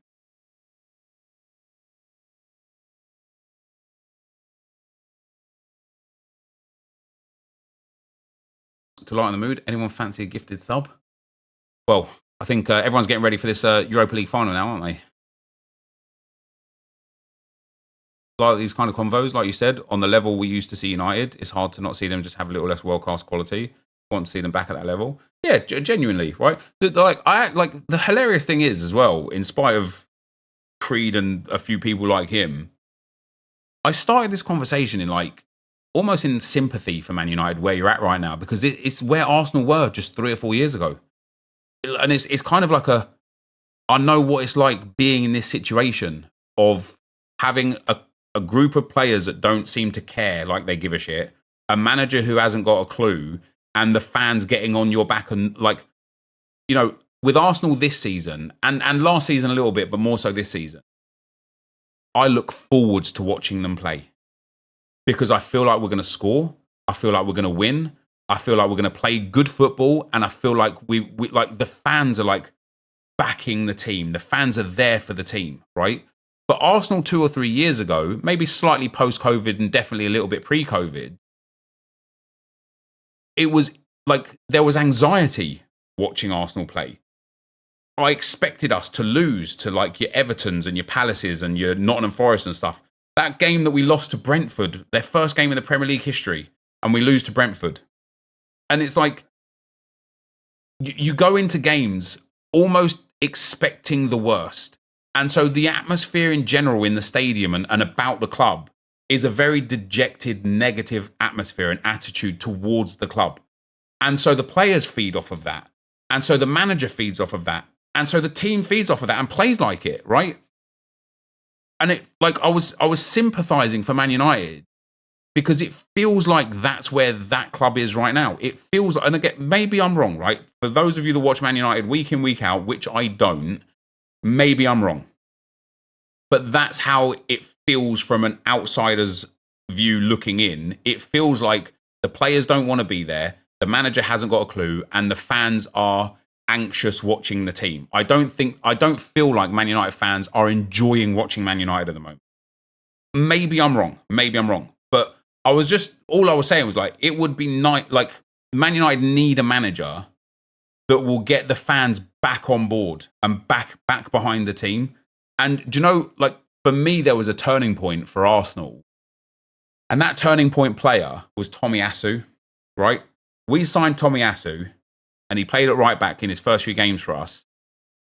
To lighten the mood, anyone fancy a gifted sub? Well, I think everyone's getting ready for this Europa League final now, aren't they? Like these kind of convos, like you said, on the level we used to see United, it's hard to not see them just have a little less world-class quality. want to see them back at that level. Yeah, genuinely, right? The hilarious thing is as well, in spite of Creed and a few people like him, I started this conversation in like almost in sympathy for Man United where you're at right now, because it's where Arsenal were just 3 or 4 years ago. And it's kind of like I know what it's like being in this situation of having a group of players that don't seem to care, like they give a shit, a manager who hasn't got a clue, and the fans getting on your back. And like, you know, with Arsenal this season and last season a little bit, but more so this season, I look forwards to watching them play because I feel like we're going to score. I feel like we're going to win. I feel like we're going to play good football. And I feel like we like the fans are like backing the team. The fans are there for the team, right? But Arsenal 2 or 3 years ago, maybe slightly post-COVID and definitely a little bit pre-COVID, it was like there was anxiety watching Arsenal play. I expected us to lose to like your Evertons and your Palaces and your Nottingham Forest and stuff. That game that we lost to Brentford, their first game in the Premier League history, and we lose to Brentford. And it's like, you go into games almost expecting the worst. And so the atmosphere in general in the stadium and about the club is a very dejected, negative atmosphere and attitude towards the club. And so the players feed off of that. And so the manager feeds off of that. And so the team feeds off of that and plays like it, right? And it like I was sympathizing for Man United because it feels like that's where that club is right now. It feels, and again, maybe I'm wrong, right? For those of you that watch Man United week in, week out, which I don't, maybe I'm wrong. But that's how it feels from an outsider's view looking in. It feels like the players don't want to be there, the manager hasn't got a clue, and the fans are anxious watching the team. I don't feel like Man United fans are enjoying watching Man United at the moment. Maybe I'm wrong. But all I was saying was like, it would be nice, like Man United need a manager that will get the fans back on board and back behind the team. And do you know, like for me, there was a turning point for Arsenal. And that turning point player was Tomiyasu, right? We signed Tomiyasu and he played at right back in his first few games for us.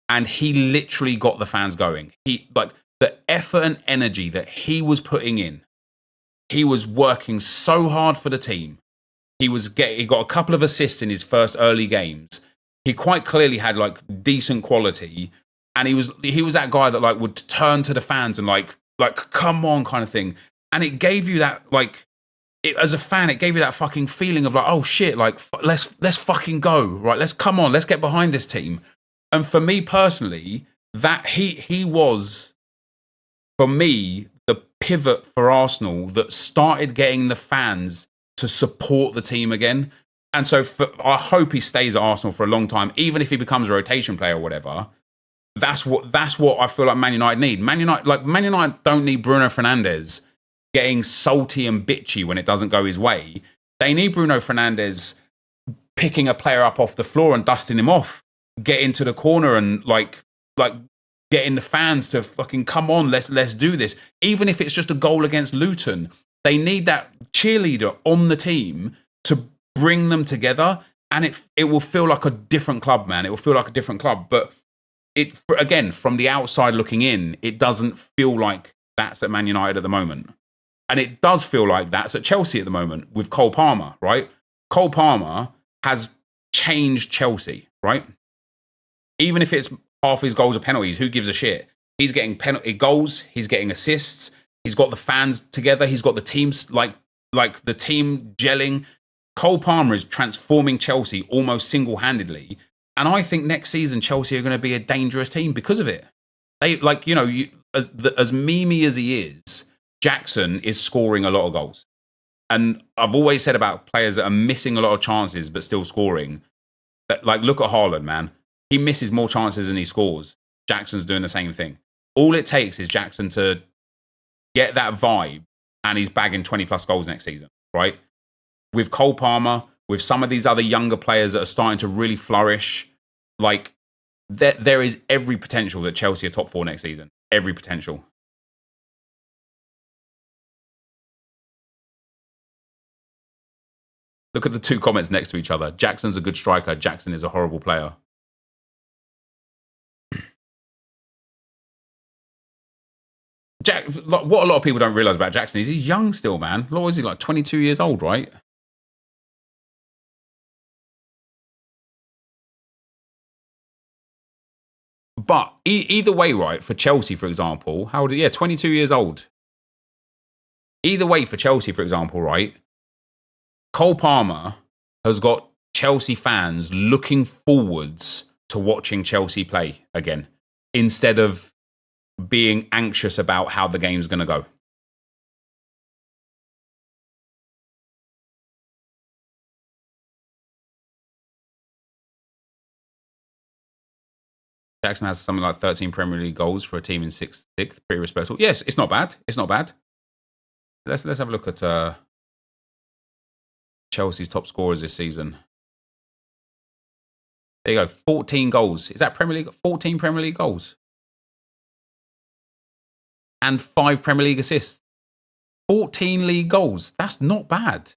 And he literally got the fans going. He like the effort and energy that he was putting in. He was working so hard for the team. He got a couple of assists in his first early games. He quite clearly had like decent quality. And he was that guy that like would turn to the fans and like come on kind of thing. And it gave you that like, as a fan, it gave you that fucking feeling of like, oh shit, like let's fucking go, right? Let's get behind this team. And for me personally, that he was, for me, the pivot for Arsenal that started getting the fans to support the team again. And so I hope he stays at Arsenal for a long time, even if he becomes a rotation player or whatever. That's what I feel like Man United need. Man United don't need Bruno Fernandes getting salty and bitchy when it doesn't go his way. They need Bruno Fernandes picking a player up off the floor and dusting him off, get into the corner and like getting the fans to fucking come on, let's do this. Even if it's just a goal against Luton, they need that cheerleader on the team to bring them together, and it will feel like a different club, man. It will feel like a different club, but it, again, from the outside looking in, it doesn't feel like that's at Man United at the moment. And it does feel like that's at Chelsea at the moment with Cole Palmer, right? Cole Palmer has changed Chelsea, right? Even if it's half his goals are penalties, who gives a shit? He's getting penalty goals, he's getting assists, he's got the fans together, he's got the teams like the team gelling. Cole Palmer is transforming Chelsea almost single-handedly. And I think next season Chelsea are going to be a dangerous team because of it. They as memey as he is, Jackson is scoring a lot of goals. And I've always said about players that are missing a lot of chances but still scoring. That, like, look at Haaland, man. He misses more chances than he scores. Jackson's doing the same thing. All it takes is Jackson to get that vibe and he's bagging 20-plus goals next season, right? With Cole Palmer, with some of these other younger players that are starting to really flourish, like, there is every potential that Chelsea are top 4 next season. Every potential. Look at the two comments next to each other. Jackson's a good striker. Jackson is a horrible player. What a lot of people don't realise about Jackson is he's young still, man. What is he, like 22 years old, right? But either way, right, for Chelsea, for example, how old? Yeah, 22 years old. Either way, for Chelsea, for example, right, Cole Palmer has got Chelsea fans looking forwards to watching Chelsea play again instead of being anxious about how the game's going to go. Jackson has something like 13 Premier League goals for a team in sixth. Pretty respectable. Yes, it's not bad. It's not bad. Let's have a look at Chelsea's top scorers this season. There you go, 14 goals. Is that Premier League? 14 Premier League goals. And 5 Premier League assists. 14 league goals. That's not bad.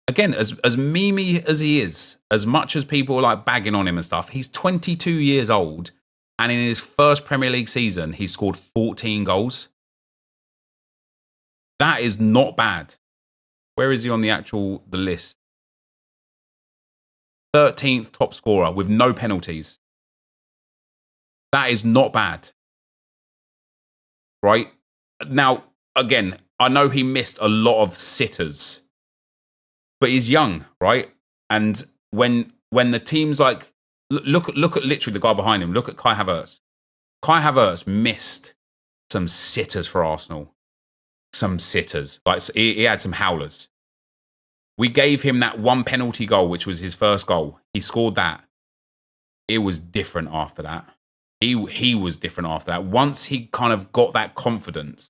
Again, as memey as he is, as much as people are like bagging on him and stuff, he's 22 years old. And in his first Premier League season, he scored 14 goals. That is not bad. Where is he on the list? 13th top scorer with no penalties. That is not bad. Right? Now, again, I know he missed a lot of sitters, but he's young, right? And when the team's like, look at literally the guy behind him. Look at Kai Havertz. Kai Havertz missed some sitters for Arsenal. Some sitters. Like he had some howlers. We gave him that one penalty goal, which was his first goal. He scored that. It was different after that. He was different after that. Once he kind of got that confidence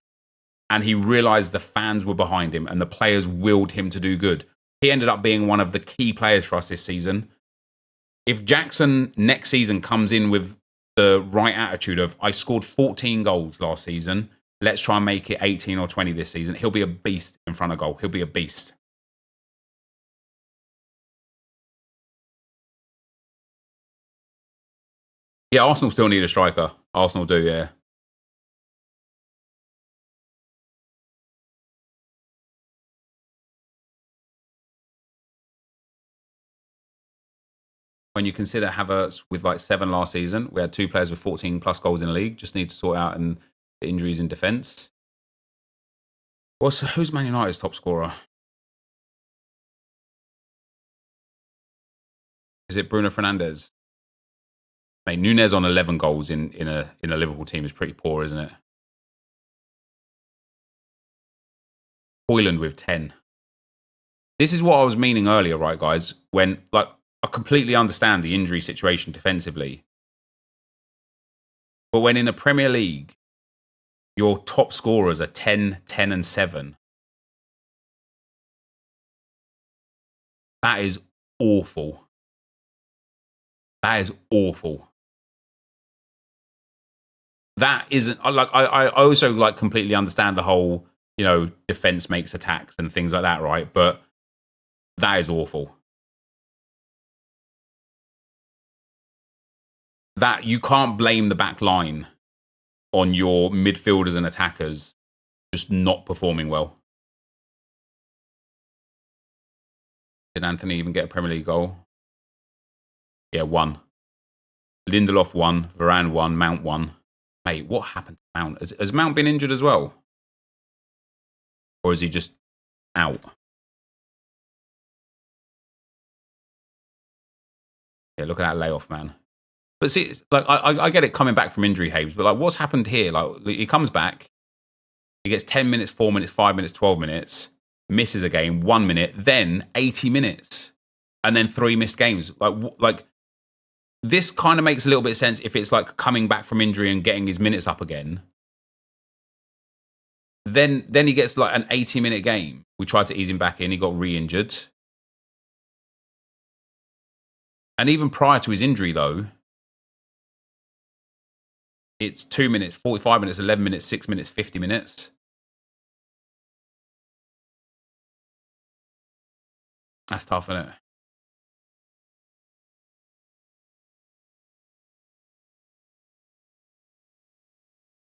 and he realised the fans were behind him and the players willed him to do good, he ended up being one of the key players for us this season. If Jackson next season comes in with the right attitude of, I scored 14 goals last season, let's try and make it 18 or 20 this season, he'll be a beast in front of goal. He'll be a beast. Yeah, Arsenal still need a striker. Arsenal do, yeah. When you consider Havertz with like 7 last season, we had 2 players with 14 plus goals in the league. Just need to sort out the injuries in defence. Who's Man United's top scorer? Is it Bruno Fernandes? Mate, Nunez on 11 goals in a Liverpool team is pretty poor, isn't it? Hoyland with 10. This is what I was meaning earlier, right, guys? When, like, I completely understand the injury situation defensively. But when in a Premier League, your top scorers are 10, 10 and 7. That is awful. That is awful. That isn't like I also like completely understand the whole, you know, defense makes attacks and things like that, right? But that is awful. That you can't blame the back line on your midfielders and attackers just not performing well. Did Anthony even get a Premier League goal? Yeah, 1. Lindelof 1, Varane 1, Mount 1. Mate, what happened to Mount? Has Mount been injured as well? Or is he just out? Yeah, look at that layoff, man. But see, like I get it coming back from injury, Habes, but like what's happened here? Like he comes back, he gets 10 minutes, 4 minutes, 5 minutes, 12 minutes, misses a game, 1 minute, then 80 minutes, and then 3 missed games. Like this kind of makes a little bit of sense if it's like coming back from injury and getting his minutes up again. Then he gets like an 80-minute game. We tried to ease him back in. He got re-injured. And even prior to his injury, though, it's 2 minutes, 45 minutes, 11 minutes, 6 minutes, 50 minutes. That's tough, isn't it?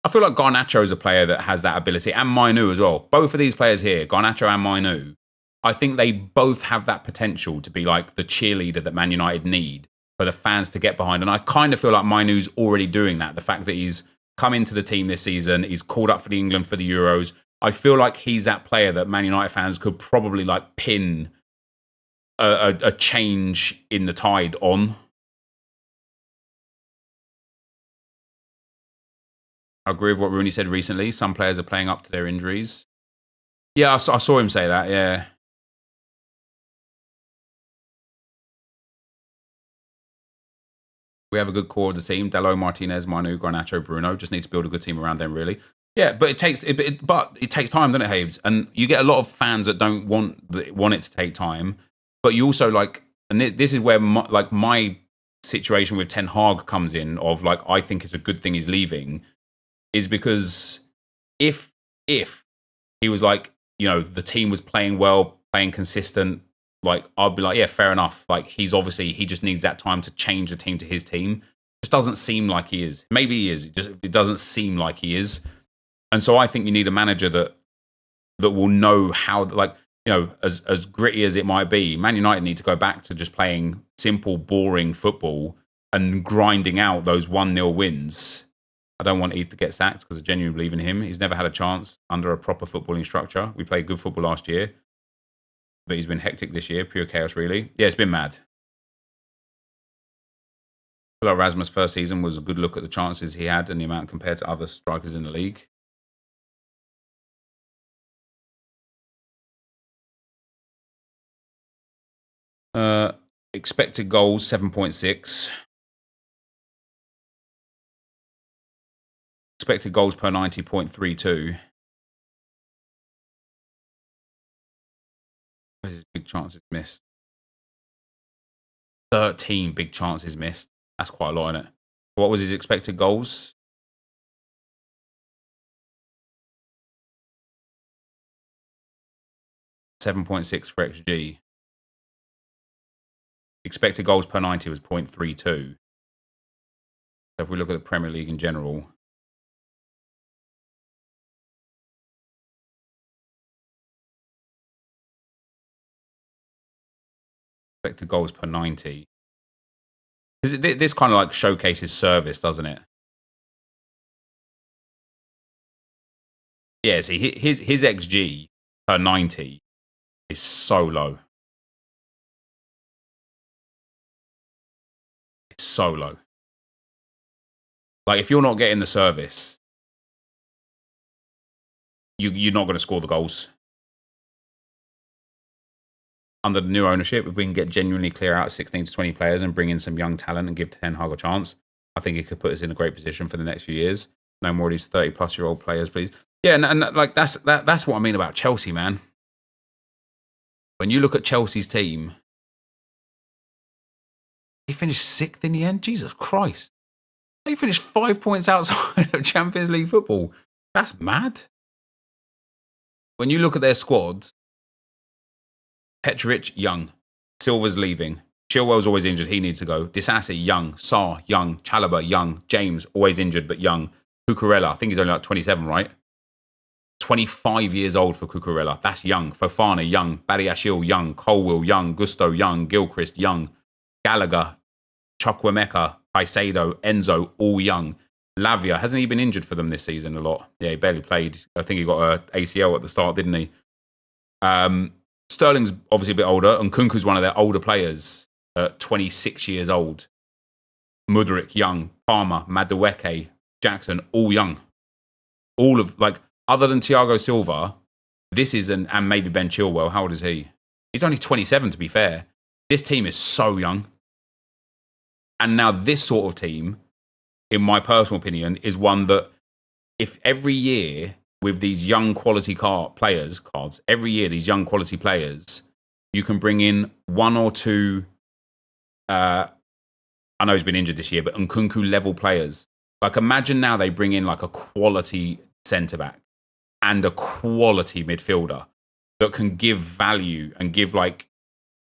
I feel like Garnacho is a player that has that ability, and Mainu as well. Both of these players here, Garnacho and Mainu, I think they both have that potential to be like the cheerleader that Man United need for the fans to get behind. And I kind of feel like Mainu's already doing that. The fact that he's come into the team this season, he's called up for the England for the Euros. I feel like he's that player that Man United fans could probably like pin a change in the tide on. I agree with what Rooney said recently. Some players are playing up to their injuries. Yeah, I saw him say that, yeah. We have a good core of the team. Dalot, Martinez, Manu, Garnacho, Bruno. Just need to build a good team around them, really. Yeah, but it takes time, doesn't it, Habes? And you get a lot of fans that don't want it to take time. But you also like, and this is where my situation with Ten Hag comes in. Of like, I think it's a good thing he's leaving, is because if he was like, you know, the team was playing well, playing consistent, like I'd be like, yeah, fair enough. Like he just needs that time to change the team to his team. Just doesn't seem like he is. Maybe he is. It doesn't seem like he is. And so I think you need a manager that will know how, like, you know, as gritty as it might be, Man United need to go back to just playing simple, boring football and grinding out those 1-0 wins. I don't want Eve to get sacked because I genuinely believe in him. He's never had a chance under a proper footballing structure. We played good football last year, but he's been hectic this year. Pure chaos, really. Yeah, it's been mad. I feel like Rasmus' first season was a good look at the chances he had and the amount compared to other strikers in the league. Expected goals, 7.6. Expected goals per 90.32. What is his big chances missed? 13 big chances missed. That's quite a lot, isn't it? What was his expected goals? .6 for XG. Expected goals per 90 was 0.32. So if we look at the Premier League in general, expected goals per 90. This kind of like showcases service, doesn't it? Yeah, see, his XG per 90 is so low. It's so low. Like, if you're not getting the service, you're not going to score the goals. Under the new ownership, if we can get genuinely clear out 16 to 20 players and bring in some young talent and give Ten Hag a chance, I think it could put us in a great position for the next few years. No more of these 30-plus-year-old players, please. Yeah, and like that's what I mean about Chelsea, man. When you look at Chelsea's team, they finished 6th in the end. Jesus Christ. They finished 5 points outside of Champions League football. That's mad. When you look at their squad, Petrovic, young. Silva's leaving. Chilwell's always injured. He needs to go. Disasi, young. Sarr, young. Chalobah, young. James, always injured, but young. Cucurella, I think he's only like 27, right? 25 years old for Cucurella. That's young. Fofana, young. Badiashile, young. Colwill, young. Gusto, young. Gilchrist, young. Gallagher, Chukwuemeka, Caicedo, Enzo, all young. Lavia, hasn't he been injured for them this season a lot? Yeah, he barely played. I think he got an ACL at the start, didn't he? Sterling's obviously a bit older, and Kunku's one of their older players, 26 years old. Mudryk, young. Palmer, Madueke, Jackson, all young. All of, like, other than Thiago Silva, this is and maybe Ben Chilwell. How old is he? He's only 27, to be fair. This team is so young. And now this sort of team, in my personal opinion, is one that if every year with these young quality cards, every year these young quality players, you can bring in one or two, I know he's been injured this year, but Nkunku level players. Like, imagine now they bring in like a quality centre-back and a quality midfielder that can give value and give like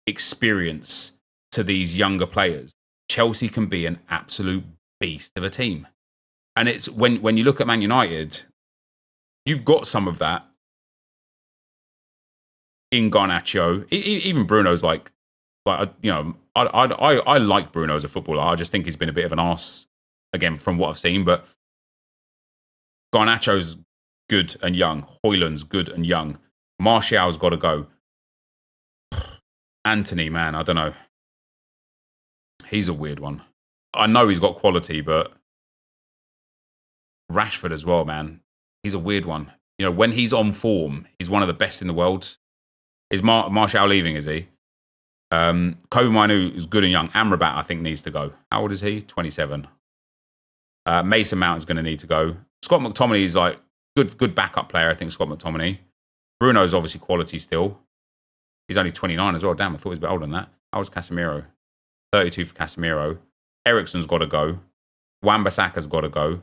experience to these younger players, Chelsea can be an absolute beast of a team. And it's when you look at Man United, you've got some of that in Garnacho. Even Bruno's like you know, I like Bruno as a footballer. I just think he's been a bit of an arse again from what I've seen. But Garnacho's good and young. Højlund's good and young. Martial's got to go. Anthony, man, I don't know. He's a weird one. I know he's got quality, but Rashford as well, man. He's a weird one. You know, when he's on form, he's one of the best in the world. Is Martial leaving, is he? Kobe Mainu is good and young. Amrabat, I think, needs to go. How old is he? 27. Mason Mount is going to need to go. Scott McTominay is like good backup player, I think, Scott McTominay. Bruno's obviously quality still. He's only 29 as well. Damn, I thought he was a bit older than that. How was Casemiro? 32 for Casemiro. Eriksen's got to go. Wan-Bissaka's got to go.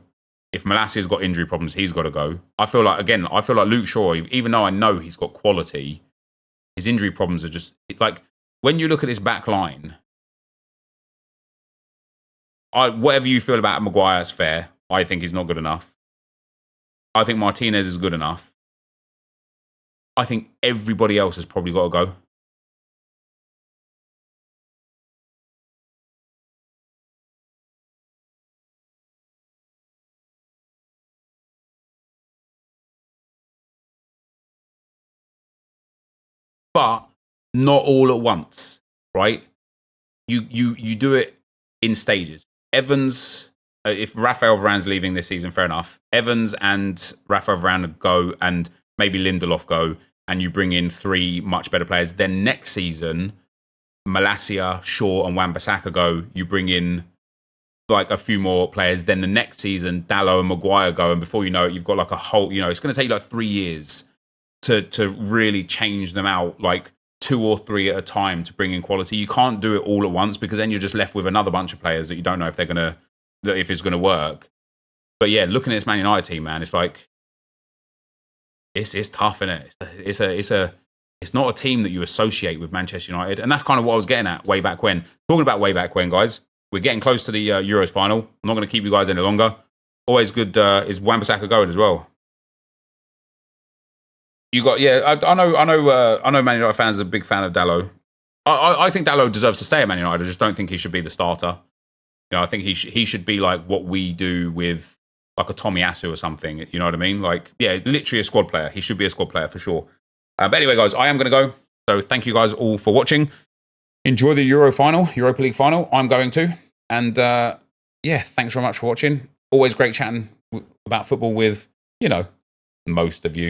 If Malacia's got injury problems, he's got to go. I feel like Luke Shaw, even though I know he's got quality, his injury problems are just like, when you look at this back line, whatever you feel about Maguire is fair. I think he's not good enough. I think Martinez is good enough. I think everybody else has probably got to go. But not all at once, right? You do it in stages. Evans, if Rafael Varane's leaving this season, fair enough. Evans and Rafael Varane go, and maybe Lindelof go, and you bring in 3 much better players. Then next season, Malacia, Shaw, and Wan-Bissaka go. You bring in like a few more players. Then the next season, Dalot and Maguire go, and before you know it, you've got like a whole. You know, it's going to take like 3 years to really change them out, like 2 or 3 at a time to bring in quality. You can't do it all at once, because then you're just left with another bunch of players that you don't know if it's gonna work. But yeah, looking at this Man United team, man, it's like it's tough, isn't it? It's not a team that you associate with Manchester United, and that's kind of what I was getting at way back when. Talking about way back when, guys, we're getting close to the Euros final. I'm not going to keep you guys any longer. Always good. Is Wan-Bissaka going as well? You got I know. Man United fans are a big fan of Dalot. I think Dalot deserves to stay at Man United. I just don't think he should be the starter. You know, I think he should be like what we do with like a Tomiyasu or something. You know what I mean? Like, yeah, literally a squad player. He should be a squad player for sure. But anyway, guys, I am going to go. So thank you guys all for watching. Enjoy the Europa League final. I'm going to. And yeah, thanks very much for watching. Always great chatting about football with, you know, most of you.